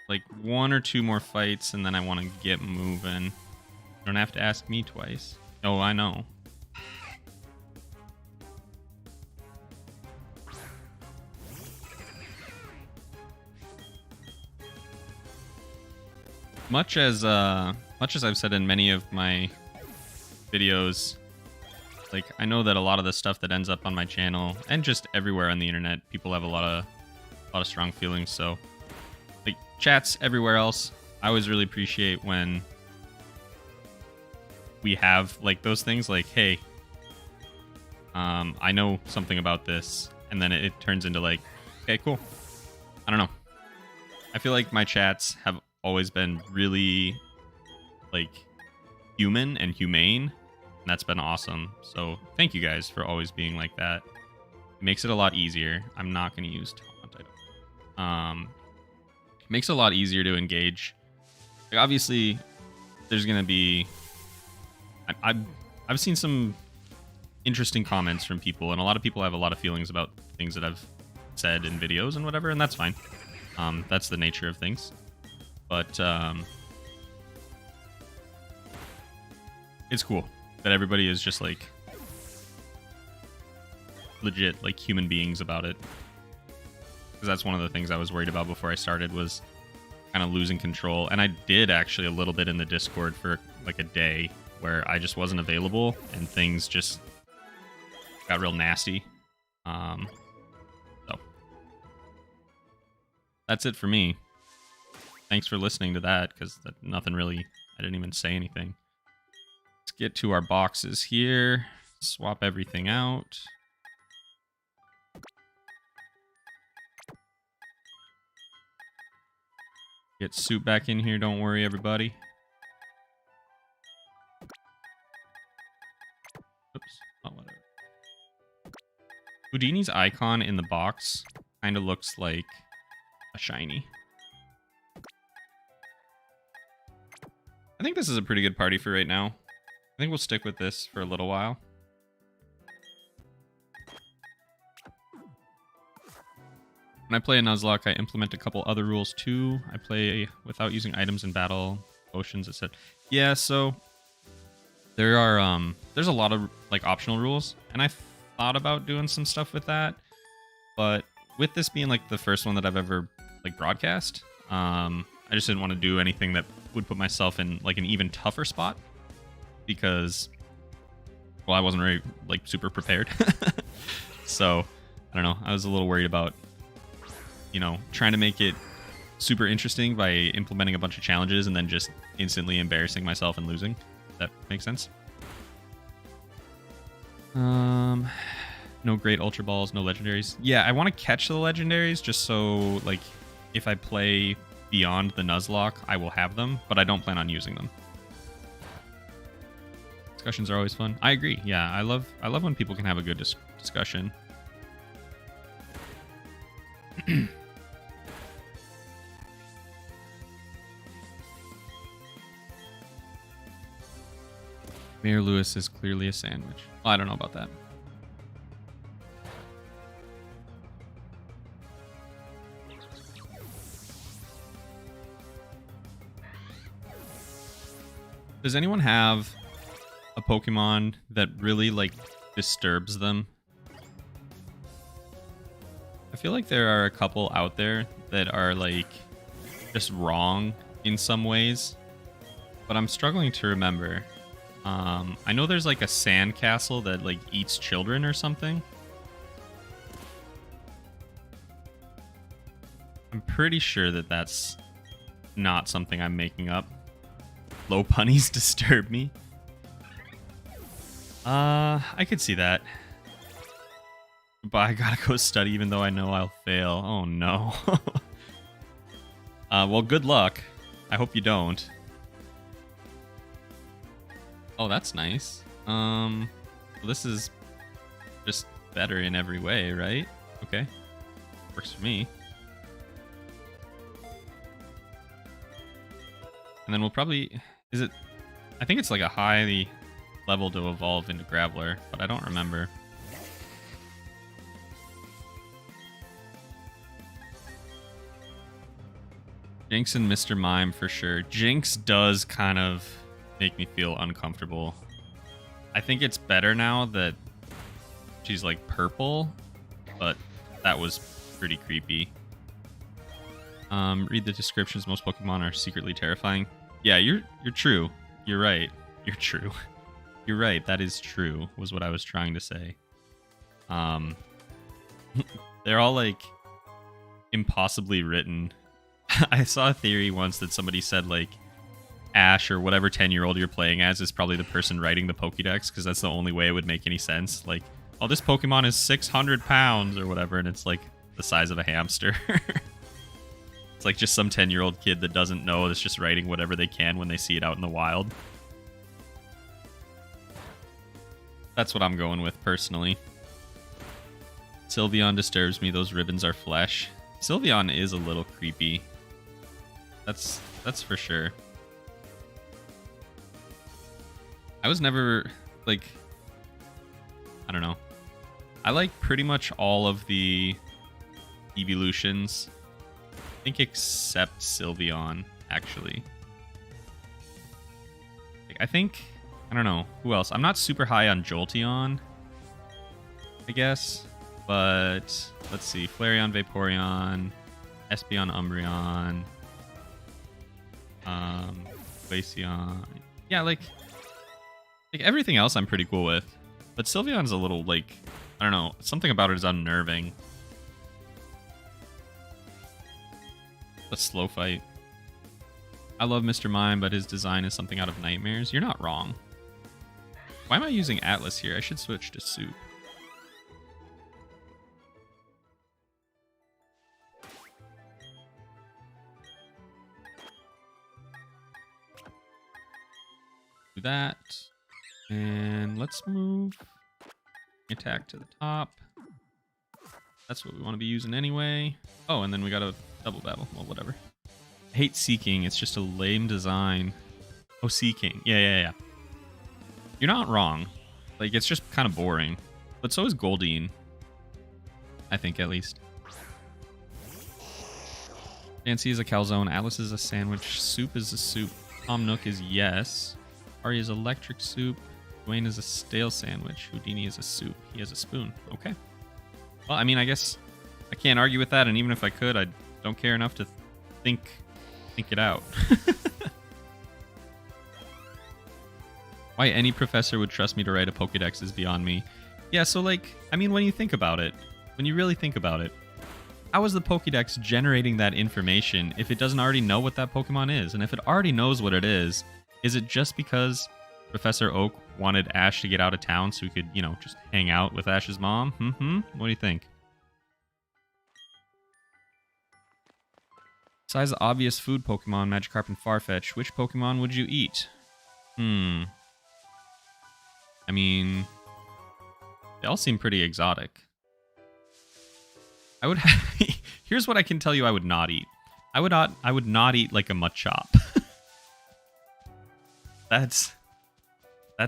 like 1 or 2 more fights, and then I want to get moving. You don't have to ask me twice. Oh, I know. much as I've said in many of my videos, like, I know that a lot of the stuff that ends up on my channel and just everywhere on the internet, people have a lot of strong feelings. So, like, chats everywhere else, I always really appreciate when we have like those things, like, hey, I know something about this, and then it turns into like, okay, cool. I don't know. I feel like my chats have always been really like human and humane. And that's been awesome. So thank you guys for always being like that. It makes it a lot easier. I'm not going to use taunt. It makes it a lot easier to engage. Like, obviously, there's going to be... I've seen some interesting comments from people, and a lot of people have a lot of feelings about things that I've said in videos and whatever, and that's fine. That's the nature of things. But it's cool that everybody is just like legit like human beings about it, because that's one of the things I was worried about before I started, was kind of losing control. And I did actually a little bit in the Discord for like a day where I just wasn't available and things just got real nasty. So that's it for me. Thanks for listening to that, because nothing really, I didn't even say anything. Let's get to our boxes here. Swap everything out. Get Soup back in here, don't worry, everybody. Oops, oh, whatever. Houdini's icon in the box kind of looks like a shiny. I think this is a pretty good party for right now. I think we'll stick with this for a little while. When I play a Nuzlocke, I implement a couple other rules too. I play without using items in battle, potions, etc. Yeah, so there are there's a lot of like optional rules, and I thought about doing some stuff with that, but with this being like the first one that I've ever like broadcast, I just didn't want to do anything that would put myself in like an even tougher spot, because, well, I wasn't very like super prepared. So I don't know, I was a little worried about, you know, trying to make it super interesting by implementing a bunch of challenges and then just instantly embarrassing myself and losing. If that makes sense. No great ultra balls, no legendaries. Yeah, I want to catch the legendaries just so like if I play beyond the Nuzlocke, I will have them, but I don't plan on using them. Discussions are always fun. I agree. Yeah, I love when people can have a good discussion. Mayor Lewis is clearly a sandwich. Well, I don't know about that. Does anyone have a Pokemon that really like disturbs them? I feel like there are a couple out there that are like just wrong in some ways, but I'm struggling to remember. I know there's like a sandcastle that like eats children or something. I'm pretty sure that that's not something I'm making up. Low punnies disturb me. I could see that. But I gotta go study even though I know I'll fail. Oh no. Well, good luck. I hope you don't. Oh, that's nice. Well, this is just better in every way, right? Okay. Works for me. And then we'll probably... Is it... I think it's like a high level to evolve into Graveler, but I don't remember. Jinx and Mr. Mime for sure. Jinx does kind of make me feel uncomfortable. I think it's better now that she's like purple, but that was pretty creepy. Read the descriptions. Most Pokemon are secretly terrifying. Yeah, you're true. You're right. You're true. You're right. That is true, was what I was trying to say. They're all like impossibly written. I saw a theory once that somebody said like Ash or whatever 10-year-old you're playing as is probably the person writing the Pokédex, because that's the only way it would make any sense. Like, oh, this Pokemon is 600 pounds or whatever, and it's like the size of a hamster. It's like just some 10-year-old kid that doesn't know, that's just writing whatever they can when they see it out in the wild. That's what I'm going with, personally. Sylveon disturbs me. Those ribbons are flesh. Sylveon is a little creepy. That's for sure. I was never, like... I don't know. I like pretty much all of the evolutions. I think except Sylveon, actually. Like, I think... I don't know. Who else? I'm not super high on Jolteon, I guess. But let's see. Flareon, Vaporeon, Espeon, Umbreon, Glaceon. Yeah, like everything else I'm pretty cool with. But Sylveon's a little, like, I don't know. Something about it is unnerving. A slow fight. I love Mr. Mime, but his design is something out of nightmares. You're not wrong. Why am I using Atlas here? I should switch to Soup. Do that. And let's move attack to the top. That's what we want to be using anyway. Oh, and then we got a double battle. Well, whatever. I hate Seeking. It's just a lame design. Oh, Seeking. Yeah. You're not wrong. Like, it's just kind of boring. But so is Goldeen. I think, at least. Nancy is a calzone. Atlas is a sandwich. Soup is a soup. Tom Nook is yes. Ari is electric soup. Dwayne is a stale sandwich. Houdini is a soup. He has a spoon. Okay. Well, I mean, I guess I can't argue with that, and even if I could, I don't care enough to think it out. Why any professor would trust me to write a Pokédex is beyond me. Yeah, so, like, I mean, when you think about it, when you really think about it, how is the Pokédex generating that information if it doesn't already know what that Pokemon is? And if it already knows what it is it just because Professor Oak wanted Ash to get out of town so he could, you know, just hang out with Ash's mom? What do you think? Besides the obvious food Pokemon, Magikarp and Farfetch, which Pokemon would you eat? I mean, they all seem pretty exotic. I would here's what I can tell you I would not eat. I would not eat like a Machop. That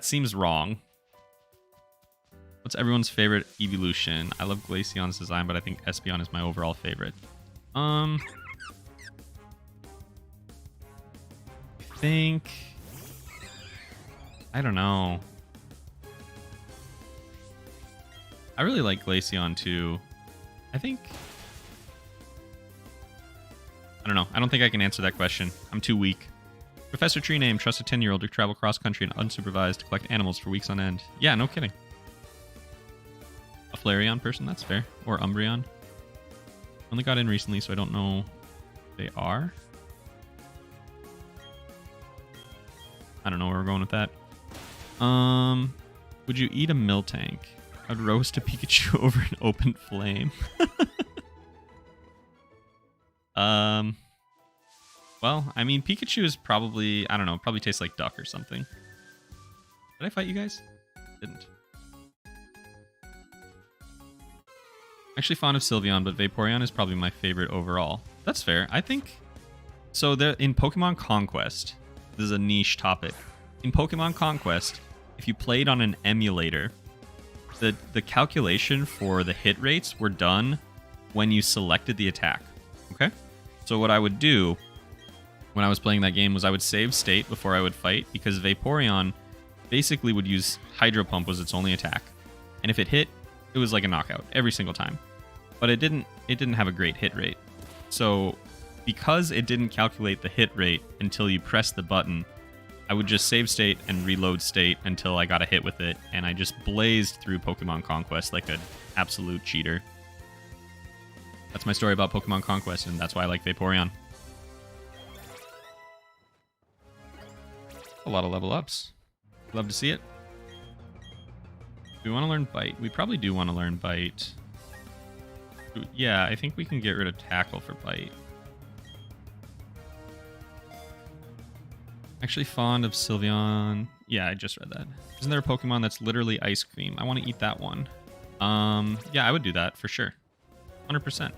seems wrong. What's everyone's favorite evolution? I love Glaceon's design, but I think Espeon is my overall favorite. I think, I don't know. I really like Glaceon too. I think, I don't know. I don't think I can answer that question. I'm too weak. Professor Tree Name trusts a 10-year-old to travel cross-country and unsupervised to collect animals for weeks on end. Yeah, no kidding. A Flareon person, that's fair. Or Umbreon. Only got in recently, so I don't know if they are. I don't know where we're going with that. Would you eat a Miltank? I'd roast a Pikachu over an open flame. Well, I mean, Pikachu is probably, I don't know, probably tastes like duck or something. Did I fight you guys? Didn't. Actually fond of Sylveon, but Vaporeon is probably my favorite overall. That's fair. I think, so in Pokemon Conquest, this is a niche topic. In Pokemon Conquest, if you played on an emulator, the calculation for the hit rates were done when you selected the attack. Okay? So what I would do when I was playing that game was I would save state before I would fight, because Vaporeon basically would use Hydro Pump was its only attack. And if it hit, it was like a knockout every single time. But it didn't have a great hit rate. So because it didn't calculate the hit rate until you press the button, I would just save state and reload state until I got a hit with it, and I just blazed through Pokemon Conquest like an absolute cheater. That's my story about Pokemon Conquest, and that's why I like Vaporeon. A lot of level ups. Love to see it. Do we want to learn Bite? We probably do want to learn Bite. Yeah, I think we can get rid of Tackle for Bite. Actually fond of Sylveon. Yeah, I just read that. Isn't there a Pokemon that's literally ice cream? I want to eat that one. Yeah, I would do that for sure. 100%.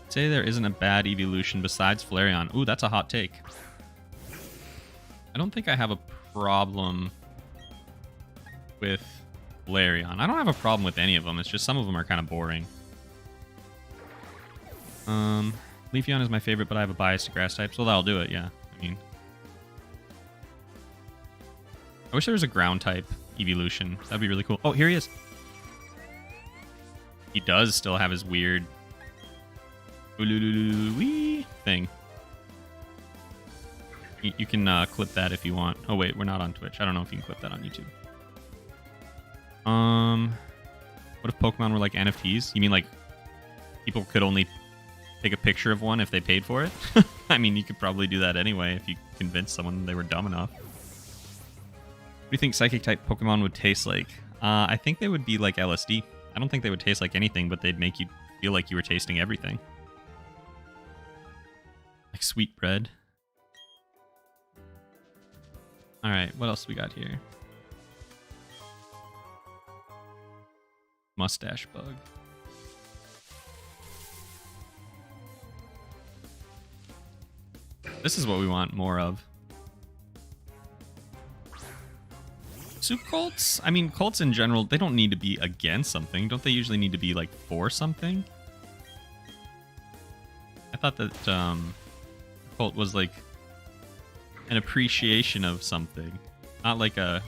Say there isn't a bad evolution besides Flareon. Ooh, that's a hot take. I don't think I have a problem with Flareon. I don't have a problem with any of them. It's just some of them are kind of boring. Leafeon is my favorite, but I have a bias to grass types. Well, that'll do it, yeah. I mean, I wish there was a ground type evolution. That'd be really cool. Oh, here he is. He does still have his weird thing. You can clip that if you want. Oh wait, we're not on Twitch. I don't know if you can clip that on YouTube. What if Pokemon were like NFTs? You mean like people could only take a picture of one if they paid for it? I mean, you could probably do that anyway if you convinced someone they were dumb enough. What do you think Psychic type Pokemon would taste like? I think they would be like LSD. I don't think they would taste like anything, but they'd make you feel like you were tasting everything. Like sweet bread. Alright, what else we got here? Mustache bug. This is what we want more of. Soup cults? I mean, cults in general, they don't need to be against something. Don't they usually need to be, like, for something? I thought that, cult was, like, an appreciation of something. Not like a,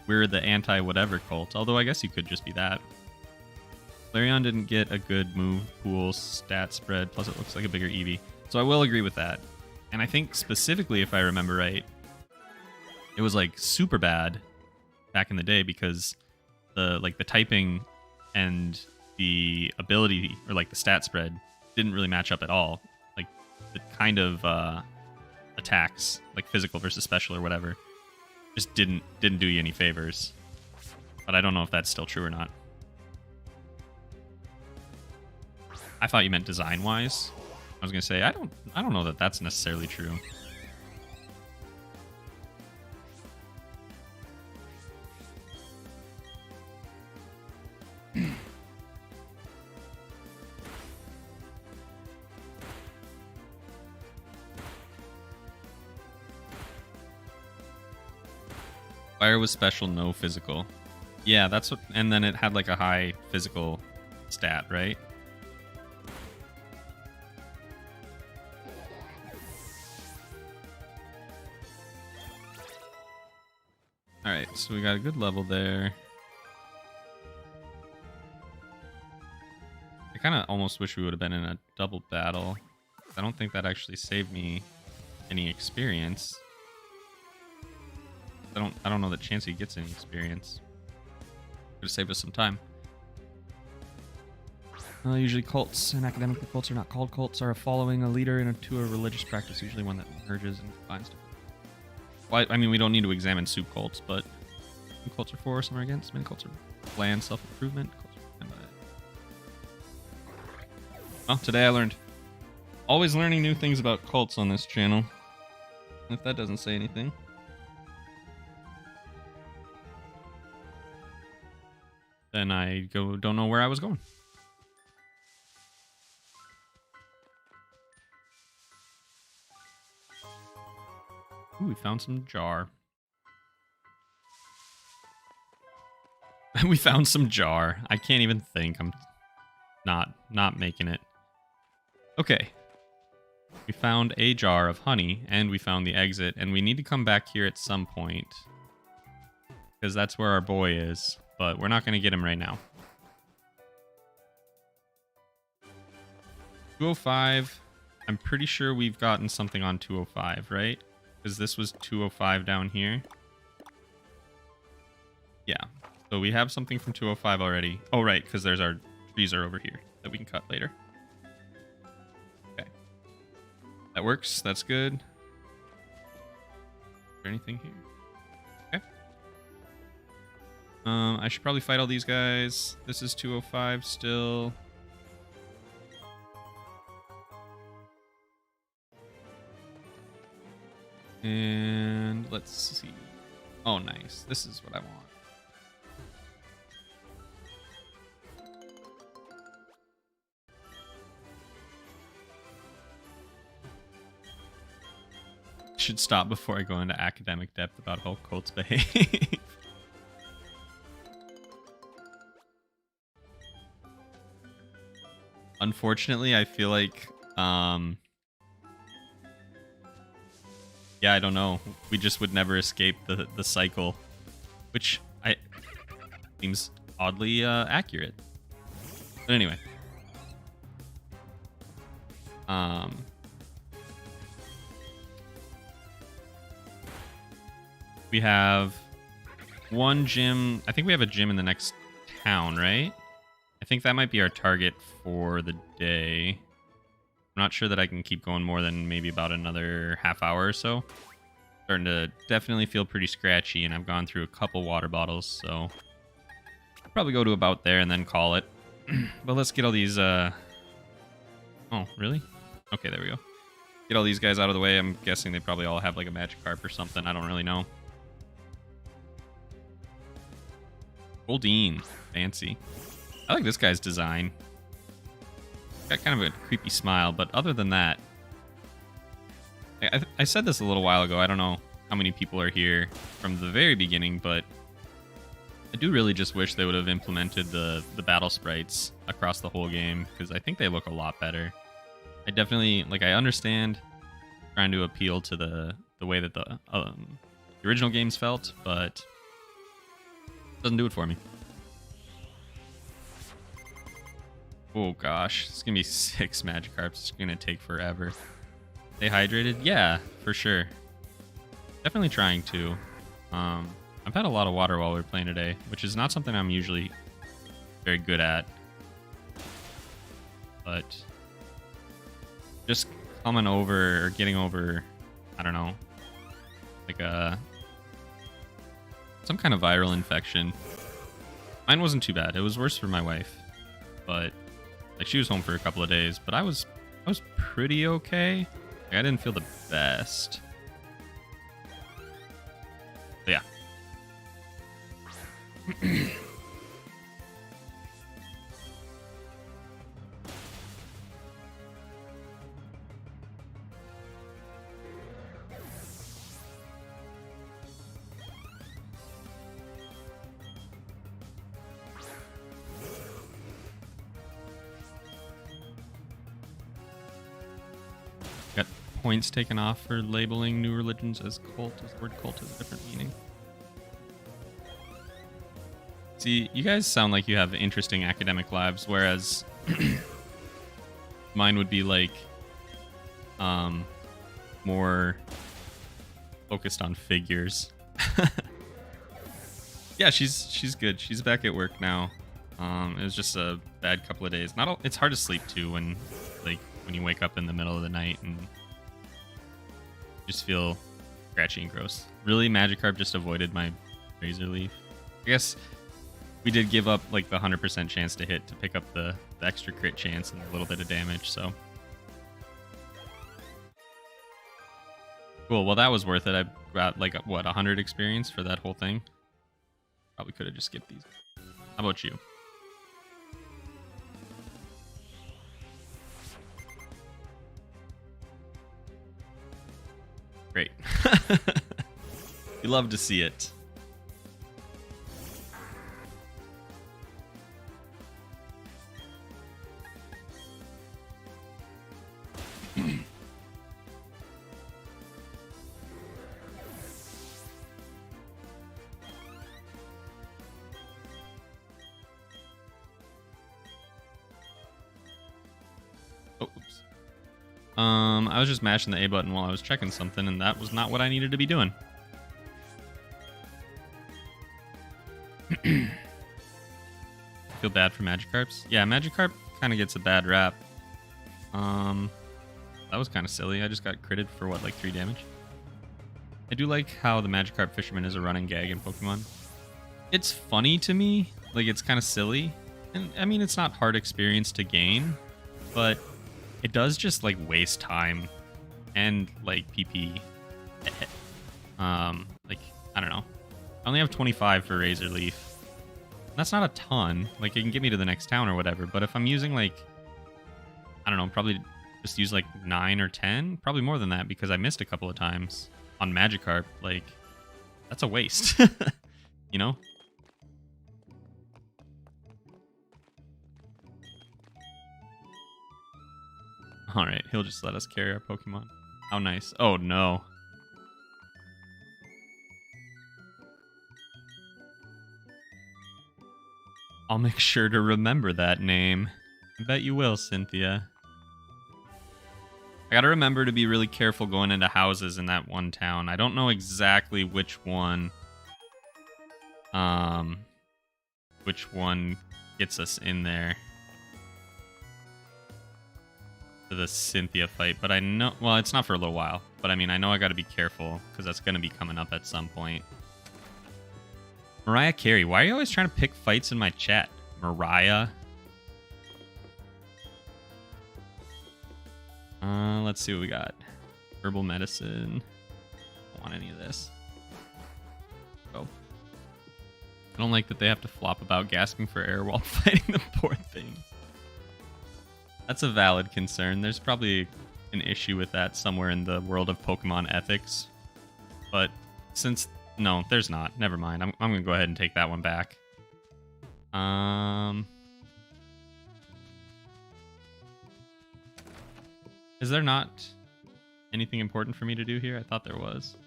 we're the anti-whatever cult. Although I guess you could just be that. Flareon didn't get a good move pool stat spread, plus it looks like a bigger Eevee. So I will agree with that. And I think specifically, if I remember right, it was like super bad back in the day because the typing and the ability or like the stat spread didn't really match up at all. Like the kind of attacks, like physical versus special or whatever, just didn't do you any favors. But I don't know if that's still true or not. I thought you meant design-wise. I was gonna say I don't know that that's necessarily true. Fire was special, no physical. Yeah, that's what, and then it had like a high physical stat, right? Alright, so we got a good level there. I kind of almost wish we would have been in a double battle. I don't think that actually saved me any experience. I don't know that Chansey gets any experience. Could have saved us some time. Usually cults and academic cults are not called cults, are a following a leader to a religious practice, usually one that merges and combines. Well, I mean, we don't need to examine soup cults, but some cults are for, some are against. Many cults are bland self-improvement. Well, today I learned. Always learning new things about cults on this channel. If that doesn't say anything. Then I don't know where I was going. Ooh, we found some jar. We found some jar. I can't even think. I'm not making it. Okay. We found a jar of honey, and we found the exit, and we need to come back here at some point. Because that's where our boy is. but we're not going to get him right now. 205. I'm pretty sure we've gotten something on 205, right? Because this was 205 down here. Yeah. So we have something from 205 already. Oh, right, because there's our trees are over here that we can cut later. Okay. That works. That's good. Is there anything here? Okay. I should probably fight all these guys. This is 205 still. And let's see. Oh, nice. This is what I want. Should stop before I go into academic depth about how cults behave. Unfortunately, I feel like yeah, I don't know. We just would never escape the cycle, which seems oddly accurate. But anyway, we have one gym. I think we have a gym in the next town, right? I think that might be our target for the day. I'm not sure that I can keep going more than maybe about another half hour or so. Starting to definitely feel pretty scratchy, and I've gone through a couple water bottles, so I'll probably go to about there and then call it. But let's get all these, oh, really? Okay, there we go. Get all these guys out of the way. I'm guessing they probably all have like a Magikarp or something. I don't really know. Goldeen. Fancy. I like this guy's design. Got kind of a creepy smile, but other than that, I said this a little while ago. I don't know how many people are here from the very beginning, but I do really just wish they would have implemented the battle sprites across the whole game, because I think they look a lot better. I definitely, like, I understand trying to appeal to the way that the original games felt, but it doesn't do it for me. Oh gosh, it's gonna be 6 Magikarps. It's gonna take forever. Stay hydrated? Yeah, for sure. Definitely trying to. I've had a lot of water while we were playing today, which is not something I'm usually very good at. But just coming over or getting over, I don't know, like some kind of viral infection. Mine wasn't too bad. It was worse for my wife, but like she was home for a couple of days, but I was pretty okay. Like, I didn't feel the best. But yeah. Got points taken off for labeling new religions as cult, as the word cult has a different meaning. See, you guys sound like you have interesting academic lives, whereas mine would be like more focused on figures. Yeah, she's good. She's back at work now. It was just a bad couple of days. It's hard to sleep too when you wake up in the middle of the night and just feel scratchy and gross. Really, Magikarp just avoided my Razor Leaf. I guess we did give up like the 100% chance to hit to pick up the extra crit chance and a little bit of damage, so. Cool, well that was worth it. I got like, what, 100 experience for that whole thing? Probably could have just skipped these. How about you? Great. You love to see it. I was just mashing the A button while I was checking something, and that was not what I needed to be doing. Feel bad for Magikarps. Yeah, Magikarp kind of gets a bad rap. That was kind of silly. I just got critted for what, like 3 damage? I do like how the Magikarp Fisherman is a running gag in Pokemon. It's funny to me. Like, it's kind of silly. And, I mean, it's not hard experience to gain, but it does just, like, waste time and, like, PP. Like, I don't know. I only have 25 for Razor Leaf. That's not a ton. Like, it can get me to the next town or whatever, but if I'm using, like, I don't know, probably just use, like, 9 or 10? Probably more than that, because I missed a couple of times on Magikarp. Like, that's a waste. You know? Alright, he'll just let us carry our Pokemon. How nice. Oh, no. I'll make sure to remember that name. I bet you will, Cynthia. I gotta remember to be really careful going into houses in that one town. I don't know exactly which one gets us in there to the Cynthia fight, but I know, well, it's not for a little while, but I mean, I know I gotta be careful because that's gonna be coming up at some point. Mariah Carey, why are you always trying to pick fights in my chat? Mariah. Let's see what we got. Herbal medicine. Don't want any of this. Oh. I don't like that they have to flop about gasping for air while fighting the poor thing. That's a valid concern. There's probably an issue with that somewhere in the world of Pokemon ethics. But since... No, there's not. Never mind. I'm going to go ahead and take that one back. Is there not anything important for me to do here? I thought there was.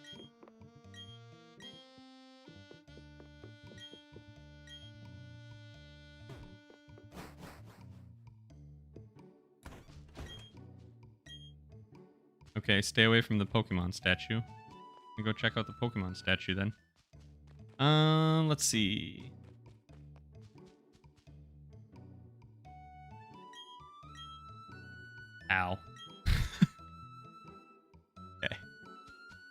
Okay, stay away from the Pokemon statue. Go check out the Pokemon statue then. Let's see. Ow. Okay.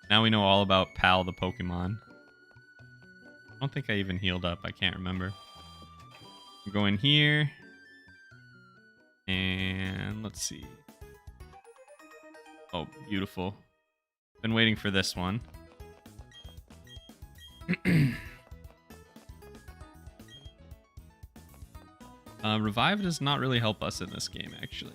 Now we know all about Pal the Pokemon. I don't think I even healed up. I can't remember. Go in here. And let's see. Oh, beautiful. Been waiting for this one. Revive does not really help us in this game, actually.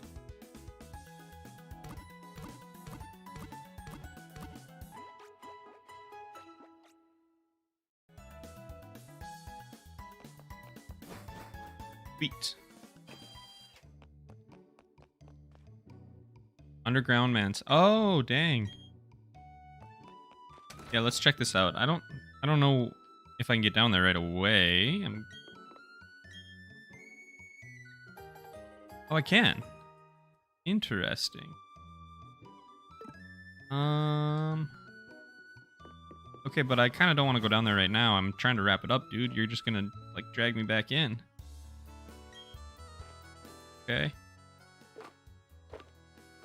Sweet. Underground man's. Oh, dang. Yeah, let's check this out. I don't know if I can get down there right away. Oh, I can. Interesting. Okay, but I kind of don't want to go down there right now. I'm trying to wrap it up, dude. You're just gonna, like, drag me back in. Okay.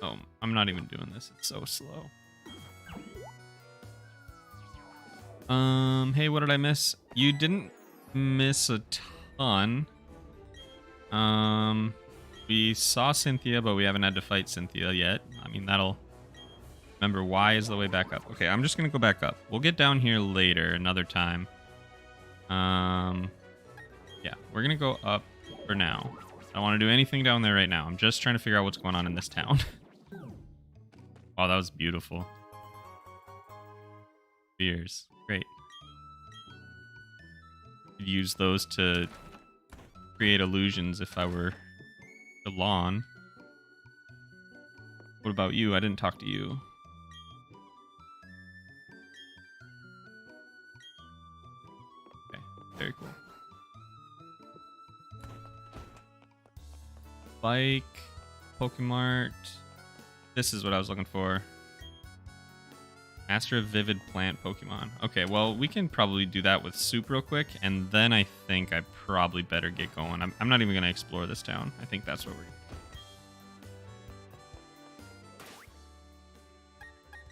Oh, I'm not even doing this. It's so slow. Hey, what did I miss? You didn't miss a ton. We saw Cynthia, but we haven't had to fight Cynthia yet. I mean, that'll... Remember, Y is the way back up. Okay, I'm just gonna go back up. We'll get down here later, another time. Yeah, we're gonna go up for now. I don't want to do anything down there right now. I'm just trying to figure out what's going on in this town. Wow, that was beautiful. Spears. Great. Could use those to create illusions if I were the lawn. What about you? I didn't talk to you. Okay, very cool. Bike, Pokemart. This is what I was looking for. Master of Vivid Plant Pokemon. Okay, well, we can probably do that with Soup real quick, and then I think I probably better get going. I'm not even going to explore this town. I think that's what we're...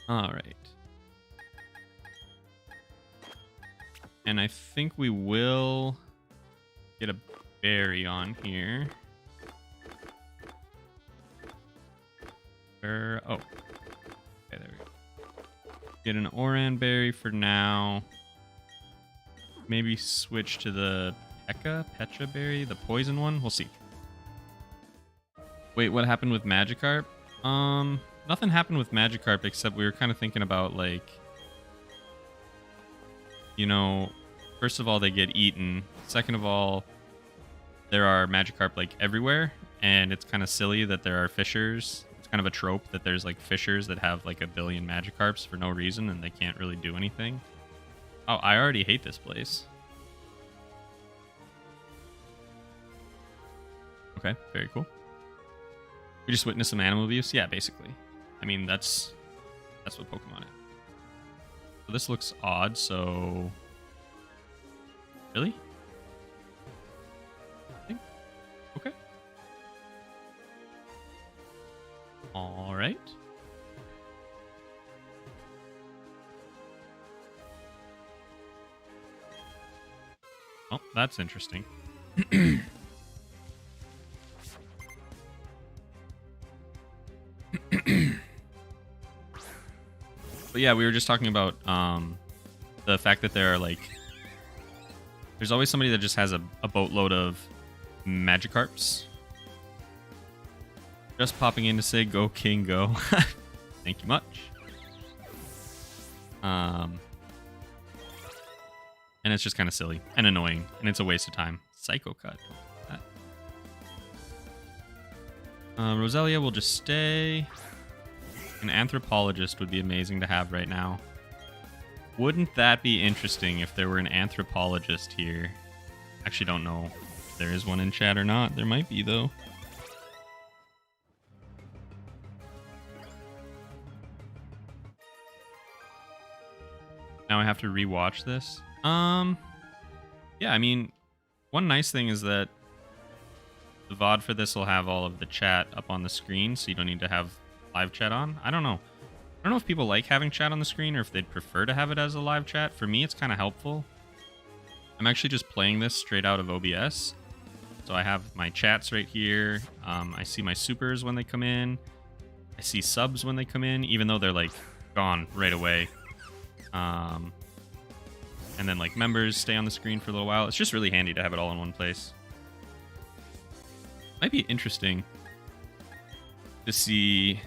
All right. And I think we will get a berry on here. Oh. Okay, there we go. Get an Oran berry for now. Maybe switch to the Petra berry, the poison one. We'll see. Wait, what happened with Magikarp? Nothing happened with Magikarp except we were kind of thinking about, like, you know, first of all, they get eaten. Second of all, there are Magikarp, like, everywhere, and it's kind of silly that there are fissures. It's kind of a trope that there's, like, fissures that have, like, a billion Magikarps for no reason, and they can't really do anything. Oh, I already hate this place. Okay, very cool. We just witnessed some animal abuse? Yeah, basically. I mean, that's what Pokemon is. So this looks odd, so... Really? Okay. Alright. Oh, that's interesting. But yeah, we were just talking about the fact that there are, like, there's always somebody that just has a boatload of Magikarps. Just popping in to say, go King, go. Thank you much. And it's just kind of silly and annoying, and it's a waste of time. Psycho Cut. Roselia will just stay. An anthropologist would be amazing to have right now. Wouldn't that be interesting if there were an anthropologist here? Actually, don't know if there is one in chat or not. There might be, though. Now I have to rewatch this. Yeah, I mean, one nice thing is that the VOD for this will have all of the chat up on the screen, so you don't need to have live chat on. I don't know. I don't know if people like having chat on the screen or if they'd prefer to have it as a live chat. For me, it's kind of helpful. I'm actually just playing this straight out of OBS. So I have my chats right here. I see my supers when they come in. I see subs when they come in, even though they're, like, gone right away. And then, like, members stay on the screen for a little while. It's just really handy to have it all in one place. Might be interesting to see...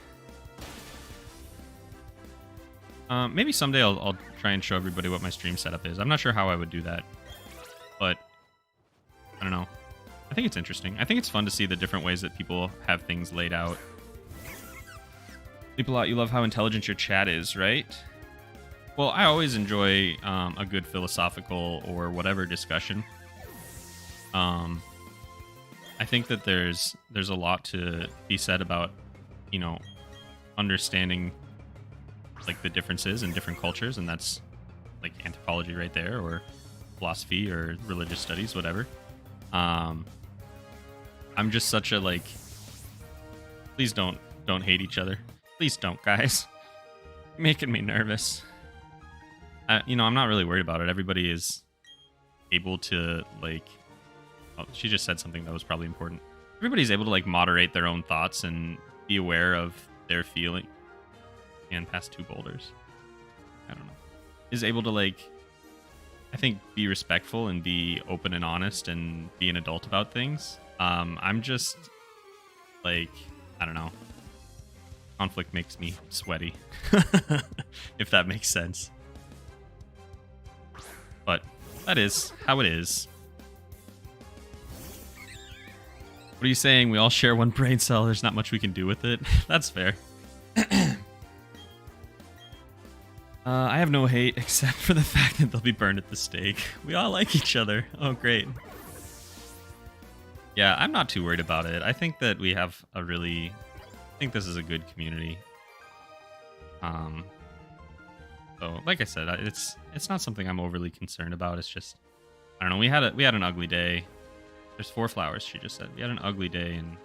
maybe someday I'll try and show everybody what my stream setup is. I'm not sure how I would do that, but I don't know. I think it's interesting. I think it's fun to see the different ways that people have things laid out. Leapalot, you love how intelligent your chat is, right? Well, I always enjoy a good philosophical or whatever discussion. I think that there's a lot to be said about, you know, understanding, like, the differences in different cultures, and that's, like, anthropology right there, or philosophy, or religious studies, whatever. I'm just such a, like, please don't hate each other. Please don't, guys. You're making me nervous. You know, I'm not really worried about it. Everybody is able to, like... Oh, she just said something that was probably important. Everybody's able to, like, moderate their own thoughts and be aware of their feeling. And past 2 boulders. I don't know. Is able to, like, I think, be respectful and be open and honest and be an adult about things. I'm just, like, I don't know. Conflict makes me sweaty. If that makes sense. But that is how it is. What are you saying? We all share one brain cell. There's not much we can do with it. That's fair. I have no hate except for the fact that they'll be burned at the stake. We all like each other. Oh, great. Yeah, I'm not too worried about it. I think that we have a really... I think this is a good community. So like I said, it's not something I'm overly concerned about. It's just, I don't know. We had an ugly day. There's 4 flowers. She just said we had an ugly day in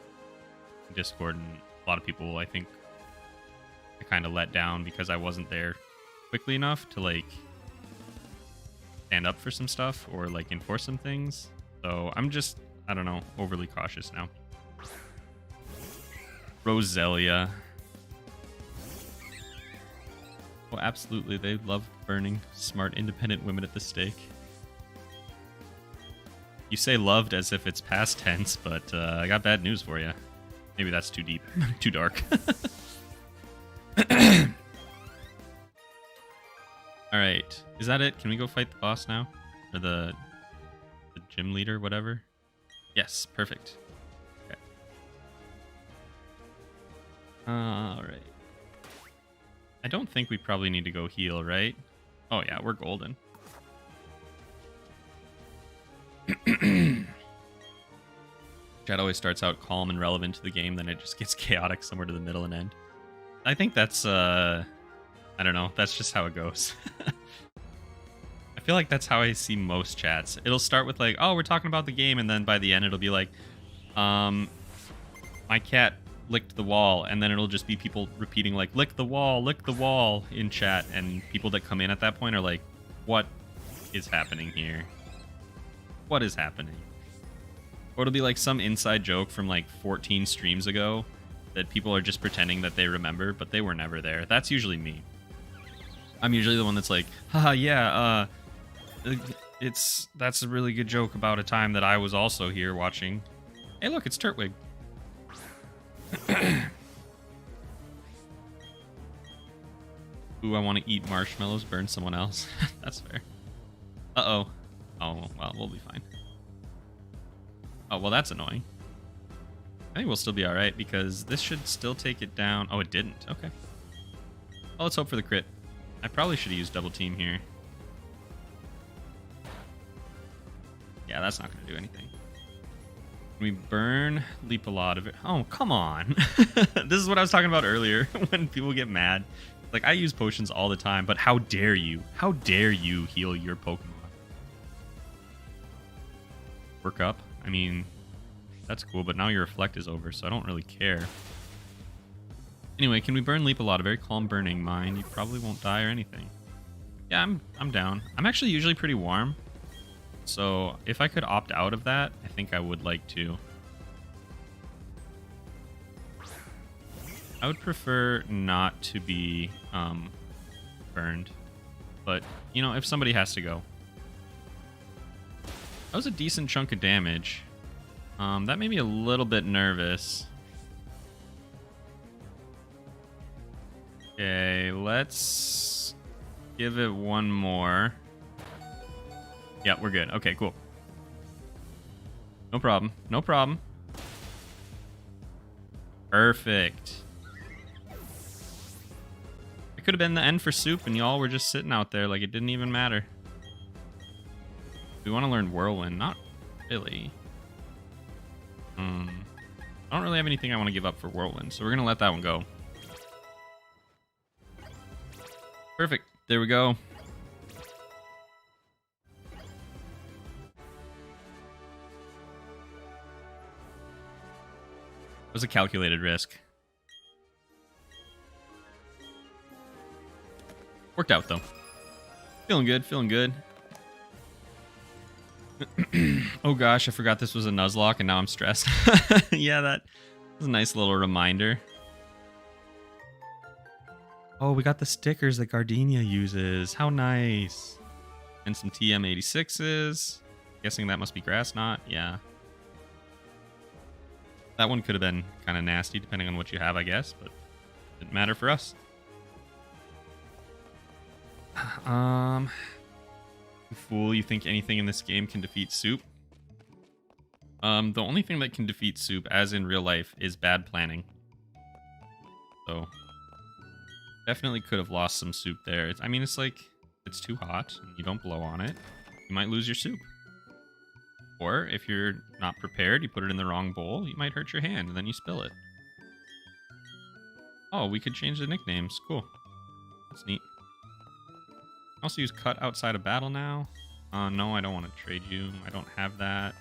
Discord, and a lot of people, I think, I kind of let down because I wasn't there quickly enough to like stand up for some stuff or like enforce some things. So I'm just, I don't know, overly cautious now. Roselia. Oh, absolutely. They love burning smart, independent women at the stake. You say loved as if it's past tense, but I got bad news for you. Maybe that's too deep, too dark. All right. Is that it? Can we go fight the boss now? Or the gym leader, whatever? Yes, perfect. Okay. All right. I don't think we probably need to go heal, right? Oh yeah, we're golden. Chat always starts out calm and relevant to the game, then it just gets chaotic somewhere to the middle and end. I think that's, I don't know, that's just how it goes. I feel like that's how I see most chats. It'll start with like, oh, we're talking about the game, and then by the end it'll be like, my cat licked the wall, and then it'll just be people repeating like, lick the wall in chat, and people that come in at that point are like, what is happening here? What is happening? Or it'll be like some inside joke from like 14 streams ago that people are just pretending that they remember, but they were never there. That's usually me. I'm usually the one that's like, haha, yeah, that's a really good joke about a time that I was also here watching. Hey, look, it's Turtwig. Ooh, I want to eat marshmallows, burn someone else. That's fair. Uh-oh. Oh, well, we'll be fine. Oh, well, that's annoying. I think we'll still be alright, because this should still take it down. Oh, it didn't. Okay. Well, let's hope for the crit. I probably should have used double team here. Yeah, that's not going to do anything. We burn Leapalot of it. Oh, come on. This is what I was talking about earlier when people get mad. Like, I use potions all the time, but how dare you? How dare you heal your Pokemon? Work up? I mean, that's cool, but now your Reflect is over, so I don't really care. Anyway, can we burn Leapalot? A very calm burning mine. You probably won't die or anything. Yeah, I'm down. I'm actually usually pretty warm. So if I could opt out of that, I think I would like to. I would prefer not to be burned. But, you know, if somebody has to go. That was a decent chunk of damage. That made me a little bit nervous. Okay, let's give it one more. Yeah, we're good. Okay, cool. No problem. No problem. Perfect. It could have been the end for soup, and y'all were just sitting out there like it didn't even matter. We want to learn Whirlwind. Not really. I don't really have anything I want to give up for Whirlwind, so we're going to let that one go. Perfect. There we go. It was a calculated risk. Worked out, though. Feeling good, feeling good. Oh gosh, I forgot this was a Nuzlocke, and now I'm stressed. Yeah, that was a nice little reminder. Oh, we got the stickers that Gardenia uses. How nice. And some TM86s. Guessing that must be grass knot. Yeah. That one could have been kind of nasty, depending on what you have, I guess, but it didn't matter for us. You fool, you think anything in this game can defeat Soup? The only thing that can defeat Soup, as in real life, is bad planning. So, definitely could have lost some Soup there. I mean, it's like, it's too hot, and you don't blow on it, you might lose your Soup. Or, if you're not prepared, you put it in the wrong bowl, you might hurt your hand, and then you spill it. Oh, we could change the nicknames. Cool. That's neat. Also use cut outside of battle now. No, I don't want to trade you. I don't have that.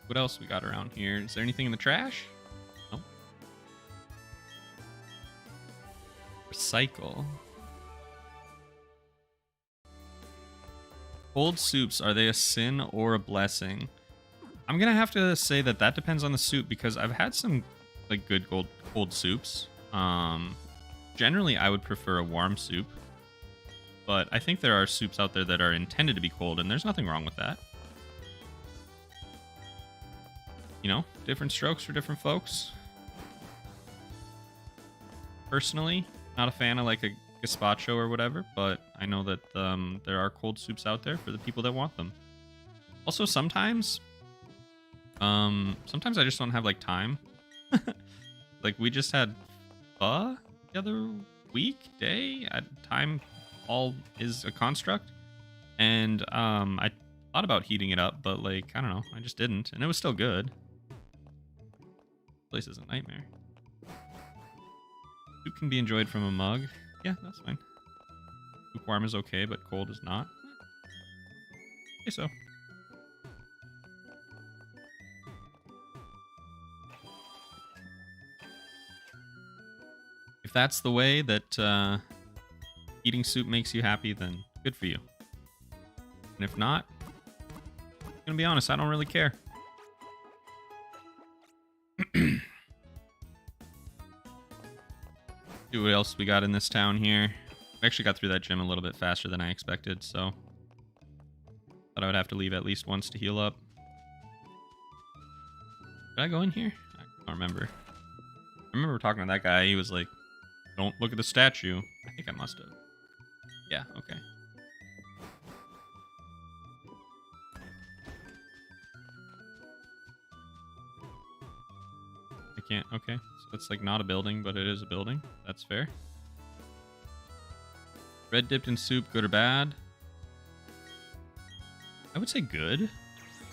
What else we got around here? Is there anything in the trash? No. Recycle. Cold soups, are they a sin or a blessing? I'm gonna have to say that that depends on the soup, because I've had some like good cold soups. Generally, I would prefer a warm soup, but I think there are soups out there that are intended to be cold, and there's nothing wrong with that. You know, different strokes for different folks. Personally, not a fan of like a gazpacho or whatever, but I know that there are cold soups out there for the people that want them. Also, sometimes I just don't have like time. Like we just had pho the other day. Time all is a construct, and I thought about heating it up, but like I don't know, I just didn't, and it was still good. This place is a nightmare. Soup can be enjoyed from a mug. Yeah, that's fine. Lukewarm is okay, but cold is not. Okay, so. If that's the way that eating soup makes you happy, then good for you. And if not, I'm gonna be honest, I don't really care. See what else we got in this town here. We actually got through that gym a little bit faster than I expected, so thought I would have to leave at least once to heal up. Did I go in here? I don't remember. I remember talking to that guy. He was like, "Don't look at the statue." I think I must have. Yeah, okay. I can't, okay. So it's like not a building, but it is a building. That's fair. Bread dipped in soup, good or bad? I would say good.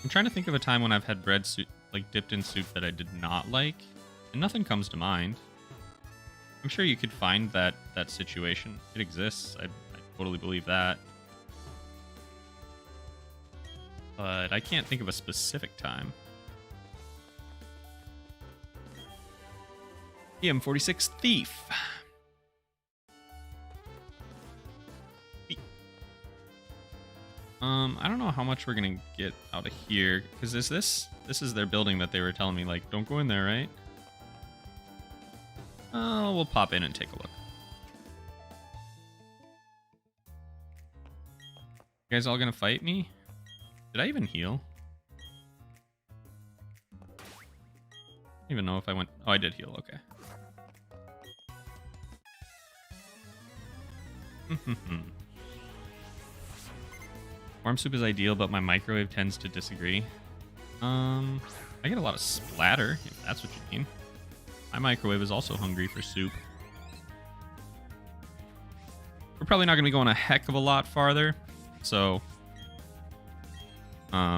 I'm trying to think of a time when I've had bread soup, like dipped in soup, that I did not like, and nothing comes to mind. I'm sure you could find that situation. It exists. I totally believe that. But I can't think of a specific time. PM46 Thief. I don't know how much we're gonna get out of here, because this is their building that they were telling me, like, don't go in there, right? Oh, we'll pop in and take a look. You guys all gonna fight me? Did I even heal? I don't even know if I went... Oh, I did heal, okay. Warm soup is ideal, but my microwave tends to disagree. I get a lot of splatter, if that's what you mean. My microwave is also hungry for soup. We're probably not going to be going a heck of a lot farther, so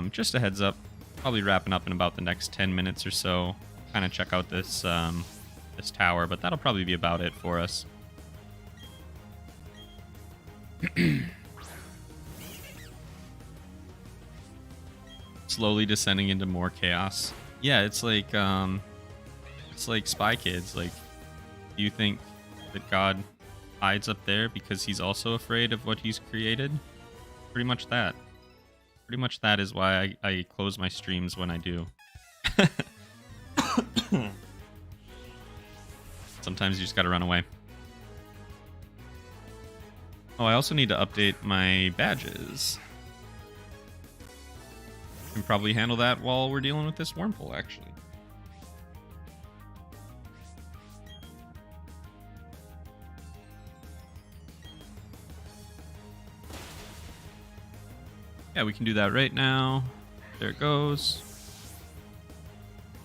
just a heads up, probably wrapping up in about the next 10 minutes or so. Kind of check out this this tower, but that'll probably be about it for us. Slowly descending into more chaos. Yeah, it's like Spy Kids. Like, do you think that God hides up there because he's also afraid of what he's created? Pretty much that. Pretty much that is why I close my streams when I do. Sometimes you just gotta run away. Oh, I also need to update my badges. Can probably handle that while we're dealing with this wormhole, actually. Yeah, we can do that right now. There it goes.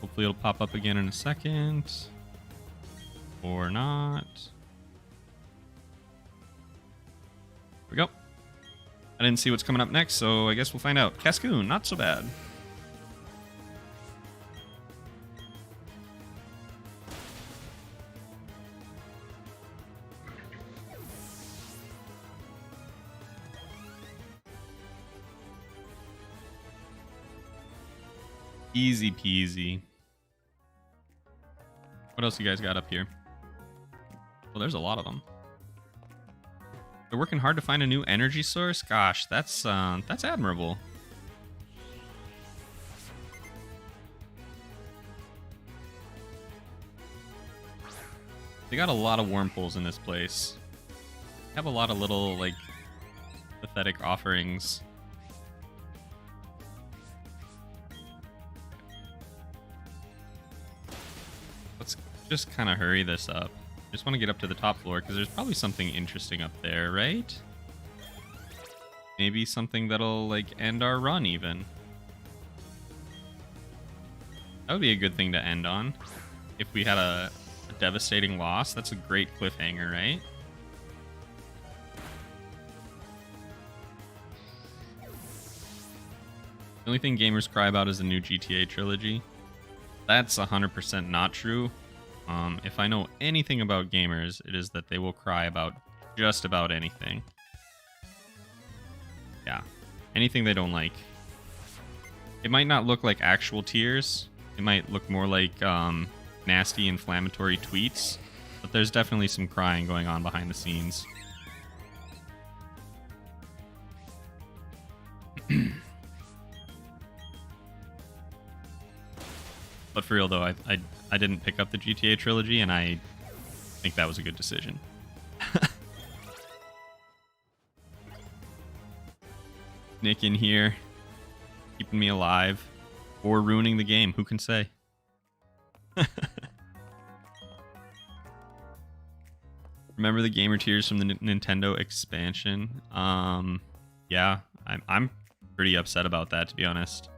Hopefully it'll pop up again in a second. Or not. There we go. I didn't see what's coming up next, so I guess we'll find out. Cascoon, not so bad. Easy peasy. What else you guys got up here? Well, there's a lot of them. They're working hard to find a new energy source. Gosh, that's admirable. They got a lot of wormholes in this place. They have a lot of little, like, pathetic offerings. Let's just kind of hurry this up. Just want to get up to the top floor because there's probably something interesting up there, right? Maybe something that'll, like, end our run even. That would be a good thing to end on. If we had a devastating loss, that's a great cliffhanger, right? The only thing gamers cry about is the new GTA trilogy. That's 100% not true. If I know anything about gamers, it is that they will cry about just about anything. Yeah, anything they don't like. It might not look like actual tears. It might look more like nasty, inflammatory tweets. But there's definitely some crying going on behind the scenes. But for real, though, I didn't pick up the GTA trilogy, and I think that was a good decision. Nick in here, keeping me alive, or ruining the game. Who can say? Remember the gamer tears from the Nintendo expansion? Yeah, I'm pretty upset about that, to be honest.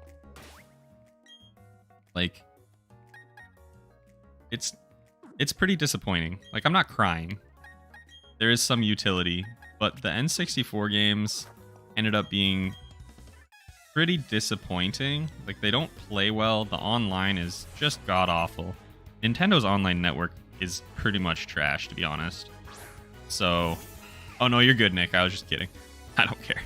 Like, it's pretty disappointing. Like, I'm not crying. There is some utility, but the N64 games ended up being pretty disappointing. Like, they don't play well. The online is just god-awful. Nintendo's online network is pretty much trash, to be honest. So, oh no, you're good, Nick. I was just kidding. I don't care.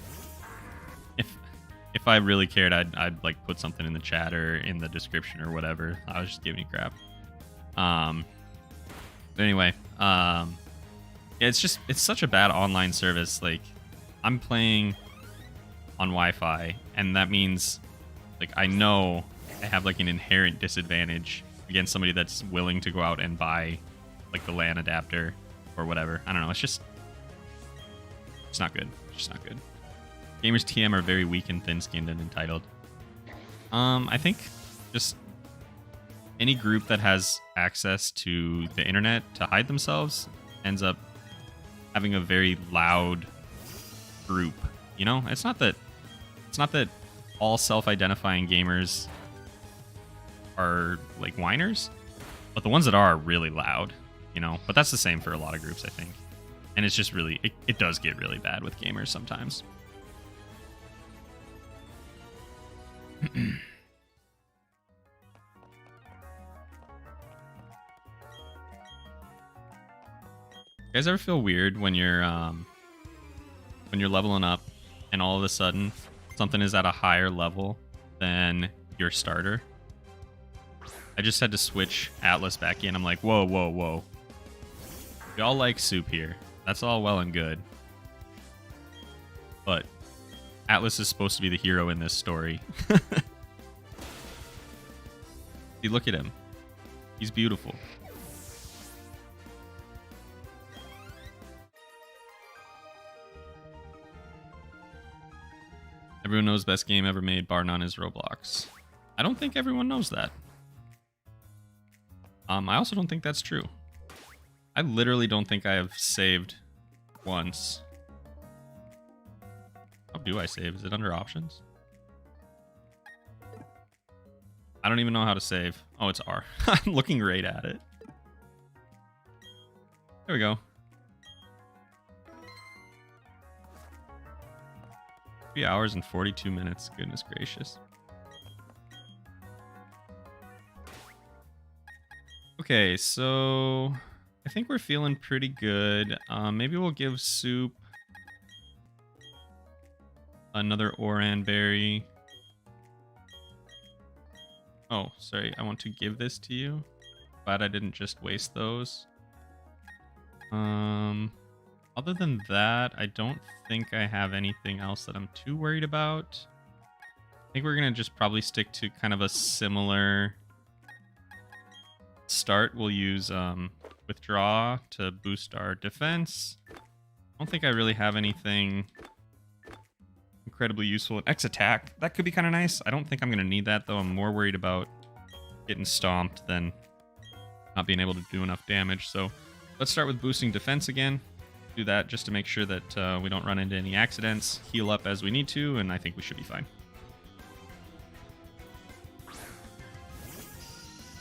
If I really cared, I'd like put something in the chat or in the description or whatever. I was just giving you crap. But anyway, it's such a bad online service. Like, I'm playing on Wi-Fi, and that means, like, I know I have like an inherent disadvantage against somebody that's willing to go out and buy like the LAN adapter or whatever. I don't know. It's not good. It's just not good. Gamers TM are very weak and thin-skinned and entitled. I think just any group that has access to the internet to hide themselves ends up having a very loud group. You know, it's not that all self-identifying gamers are like whiners, but the ones that are really loud, you know. But that's the same for a lot of groups, I think. And it's just really, it does get really bad with gamers sometimes. You guys ever feel weird when you're leveling up and all of a sudden something is at a higher level than your starter? I just had to switch Atlas back in. I'm like, whoa, whoa, whoa. We all like soup here. That's all well and good. But Atlas is supposed to be the hero in this story. See, look at him. He's beautiful. Everyone knows best game ever made, bar none, is Roblox. I don't think everyone knows that. I also don't think that's true. I literally don't think I have saved once. How do I save? Is it under options? I don't even know how to save. Oh, it's R. I'm looking right at it. There we go. 3 hours and 42 minutes. Goodness gracious. Okay, so I think we're feeling pretty good. Maybe we'll give Soup another Oran berry. Oh, sorry. I want to give this to you. Glad I didn't just waste those. Other than that, I don't think I have anything else that I'm too worried about. I think we're going to just probably stick to kind of a similar start. We'll use withdraw to boost our defense. I don't think I really have anything incredibly useful. X attack, that could be kind of nice. I don't think I'm going to need that, though. I'm more worried about getting stomped than not being able to do enough damage. So let's start with boosting defense again. Do that just to make sure that we don't run into any accidents. Heal up as we need to, and I think we should be fine.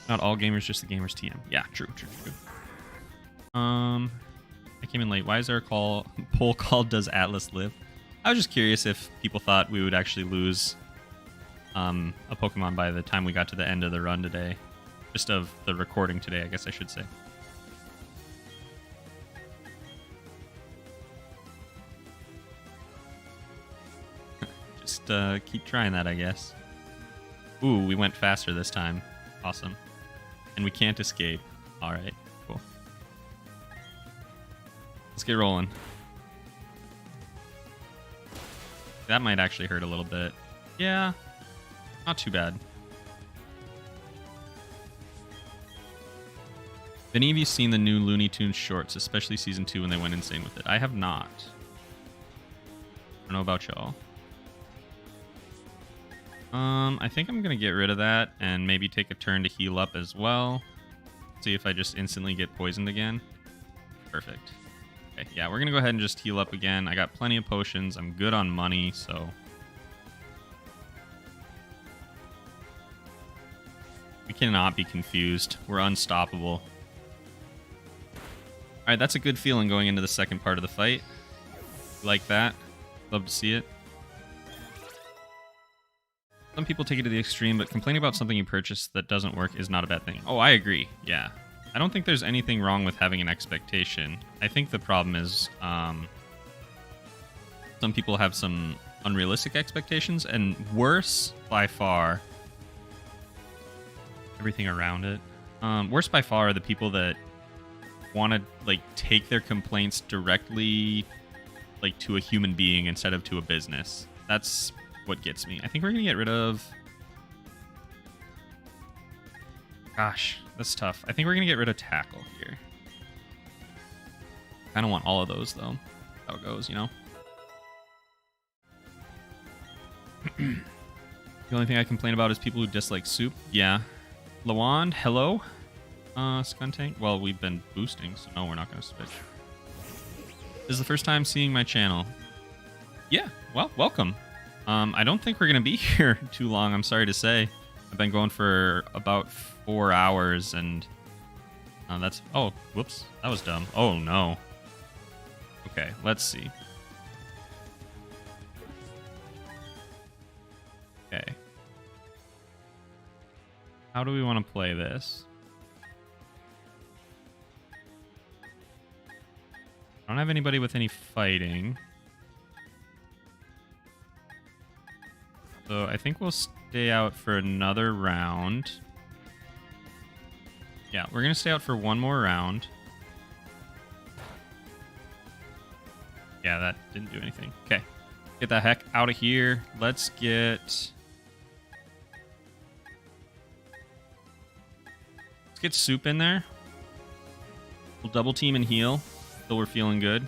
Not all gamers, just the gamers TM. Yeah, true. I came in late. Why is there a poll called Does Atlas Live? I was just curious if people thought we would actually lose a Pokemon by the time we got to the end of the run today. Just of the recording today, I guess I should say. Just keep trying that, I guess. Ooh, we went faster this time. Awesome. And we can't escape. All right, cool. Let's get rolling. That might actually hurt a little bit. Yeah, not too bad. Have any of you seen the new Looney Tunes shorts, especially season 2 when they went insane with it? I have not. I don't know about y'all. I think I'm going to get rid of that and maybe take a turn to heal up as well. See if I just instantly get poisoned again. Perfect. Okay, yeah, we're going to go ahead and just heal up again. I got plenty of potions. I'm good on money, so... we cannot be confused. We're unstoppable. Alright, that's a good feeling going into the second part of the fight. Like that. Love to see it. Some people take it to the extreme, but complaining about something you purchase that doesn't work is not a bad thing. Oh, I agree. Yeah. I don't think there's anything wrong with having an expectation. I think the problem is some people have some unrealistic expectations, and worse by far, everything around it. Worse by far are the people that want to like take their complaints directly like to a human being instead of to a business. That's what gets me. I think we're gonna get rid of... gosh, that's tough. I think we're gonna get rid of tackle here. I don't want all of those though. How it goes, you know. The only thing I complain about is people who dislike soup. Yeah. Lawand, hello. Skuntank. Well, we've been boosting, so no, we're not gonna switch. This is the first time seeing my channel. Yeah. Well, welcome. I don't think we're going to be here too long, I'm sorry to say. I've been going for about 4 hours, and that's... oh, whoops. That was dumb. Oh, no. Okay, let's see. Okay. How do we want to play this? I don't have anybody with any fighting. So I think we'll stay out for another round. Yeah, we're going to stay out for one more round. Yeah, that didn't do anything. Okay. Get the heck out of here. Let's get Soup in there. We'll double team and heal till we're feeling good.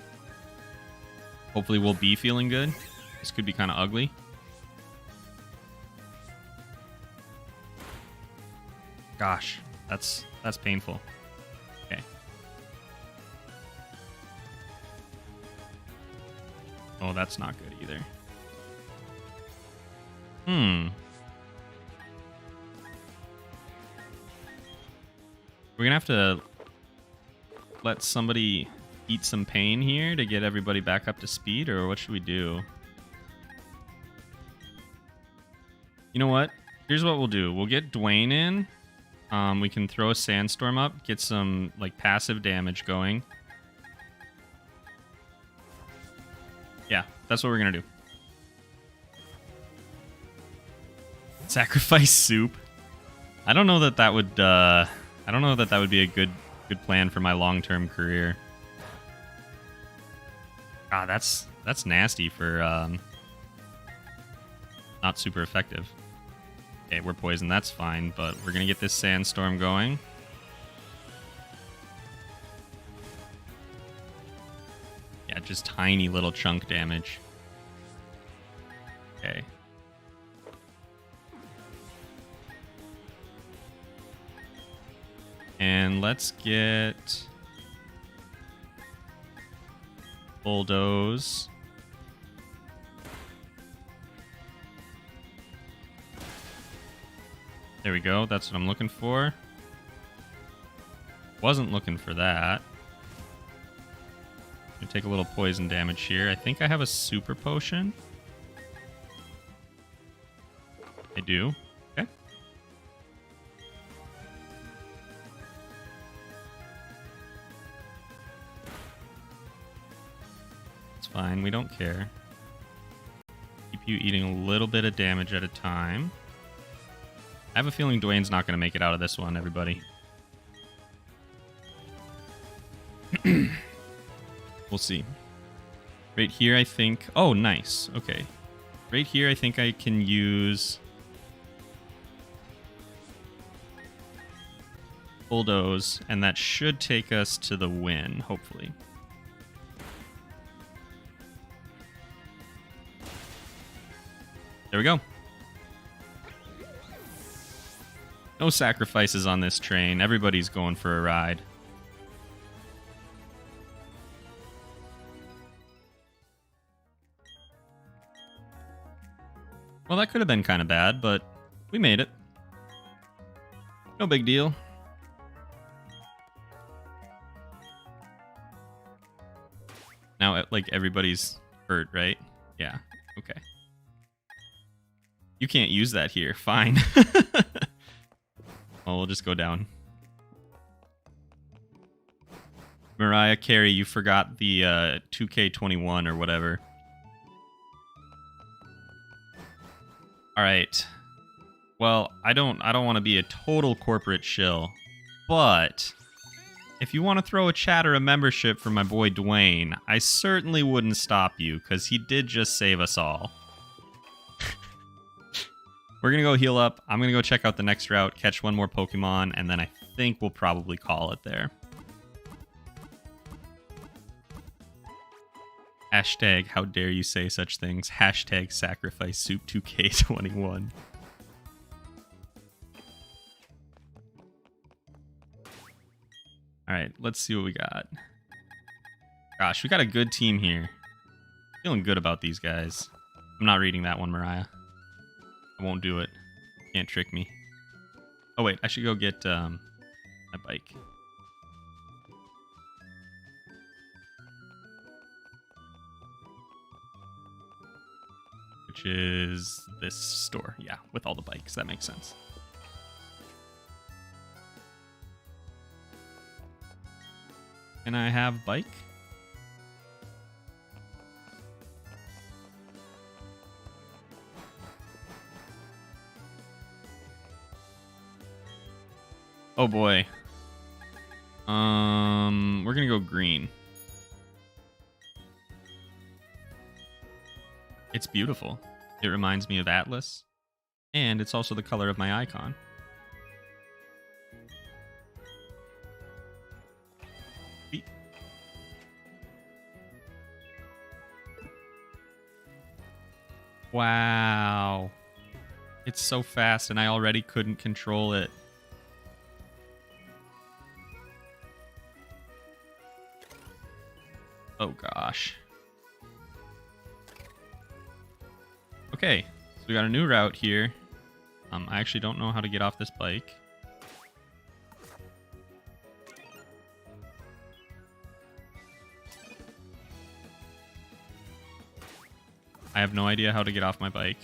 Hopefully we'll be feeling good. This could be kind of ugly. Gosh, that's painful. Okay. Oh, that's not good either. We're gonna have to let somebody eat some pain here to get everybody back up to speed, or what should we do? You know what? Here's what we'll do. We'll get Dwayne in. We can throw a sandstorm up, get some like passive damage going. Yeah, that's what we're gonna do. Sacrifice Soup. I don't know that that would. I don't know that that would be a good plan for my long-term career. Ah, that's nasty for not super effective. Okay, we're poisoned. That's fine, but we're gonna get this sandstorm going. Yeah, just tiny little chunk damage. Okay. And let's get Bulldoze. There we go. That's what I'm looking for. Wasn't looking for that. Gonna take a little poison damage here. I think I have a super potion. I do. Okay. It's fine. We don't care. Keep you eating a little bit of damage at a time. I have a feeling Dwayne's not going to make it out of this one, everybody. We'll see. Right here, I think... Oh, nice. Okay. Right here, I think I can use... Bulldoze, and that should take us to the win, hopefully. There we go. No sacrifices on this train. Everybody's going for a ride. Well, that could have been kind of bad, but we made it. No big deal. Now, like, everybody's hurt, right? Yeah. Okay. You can't use that here. Fine. Well, we'll just go down. Mariah Carey, you forgot the 2K21 or whatever. All right. Well, I don't want to be a total corporate shill, but if you want to throw a chat or a membership for my boy Dwayne, I certainly wouldn't stop you because he did just save us all. We're going to go heal up. I'm going to go check out the next route, catch one more Pokemon, and then I think we'll probably call it there. Hashtag, how dare you say such things. Hashtag sacrifice soup 2K21. All right, let's see what we got. Gosh, we got a good team here. Feeling good about these guys. I'm not reading that one, Mariah. I won't do it. Can't trick me. Oh, wait. I should go get my bike. Which is this store. Yeah, with all the bikes. That makes sense. Can I have bike? Oh boy. We're gonna go green. It's beautiful. It reminds me of Atlas, and it's also the color of my icon. Beep. Wow. It's so fast, and I already couldn't control it. Oh gosh. Okay, so we got a new route here. I actually don't know how to get off this bike. I have no idea how to get off my bike.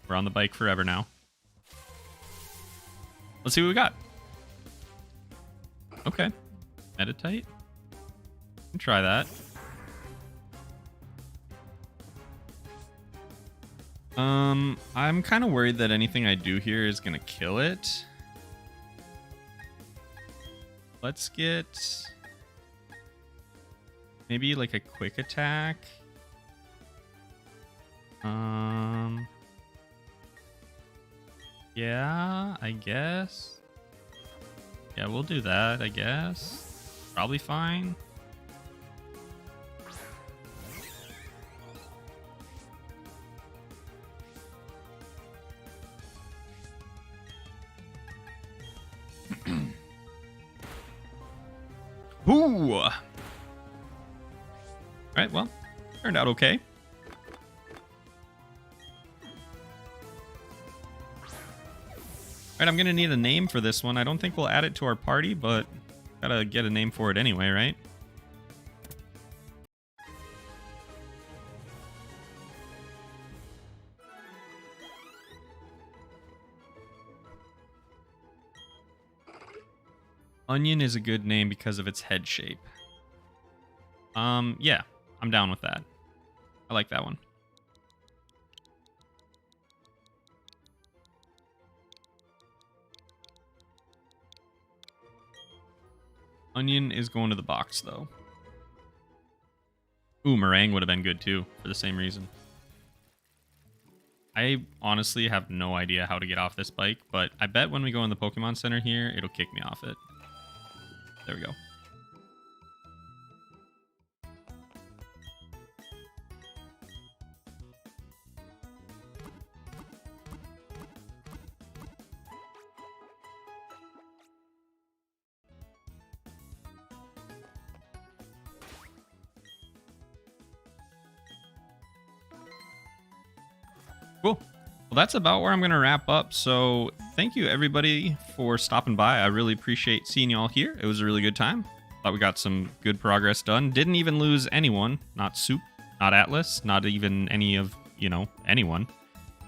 We're on the bike forever now. Let's see what we got. Okay. Meditate. Can try that. I'm kind of worried that anything I do here is gonna kill it. Let's get maybe like a quick attack. Yeah, I guess. Yeah, we'll do that, I guess. Probably fine. Ooh. All right, well, turned out okay. All right, I'm gonna need a name for this one. I don't think we'll add it to our party, but gotta get a name for it anyway, right? Onion is a good name because of its head shape. Yeah, I'm down with that. I like that one. Onion is going to the box, though. Ooh, meringue would have been good, too, for the same reason. I honestly have no idea how to get off this bike, but I bet when we go in the Pokemon Center here, it'll kick me off it. There we go. Cool. Well, that's about where I'm going to wrap up. So thank you, everybody, for stopping by. I really appreciate seeing you all here. It was a really good time. Thought we got some good progress done. Didn't even lose anyone. Not Soup, not Atlas, not even any of, anyone.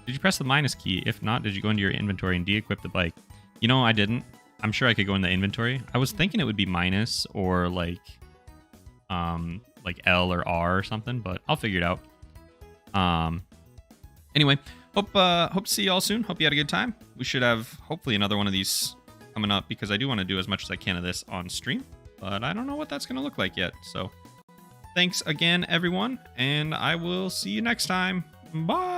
Did you press the minus key? If not, did you go into your inventory and de-equip the bike? I didn't. I'm sure I could go in the inventory. I was thinking it would be minus or like L or R or something, but I'll figure it out. Anyway, hope to see you all soon. Hope you had a good time. We should have hopefully another one of these coming up because I do want to do as much as I can of this on stream, but I don't know what that's going to look like yet. So thanks again, everyone, and I will see you next time. Bye.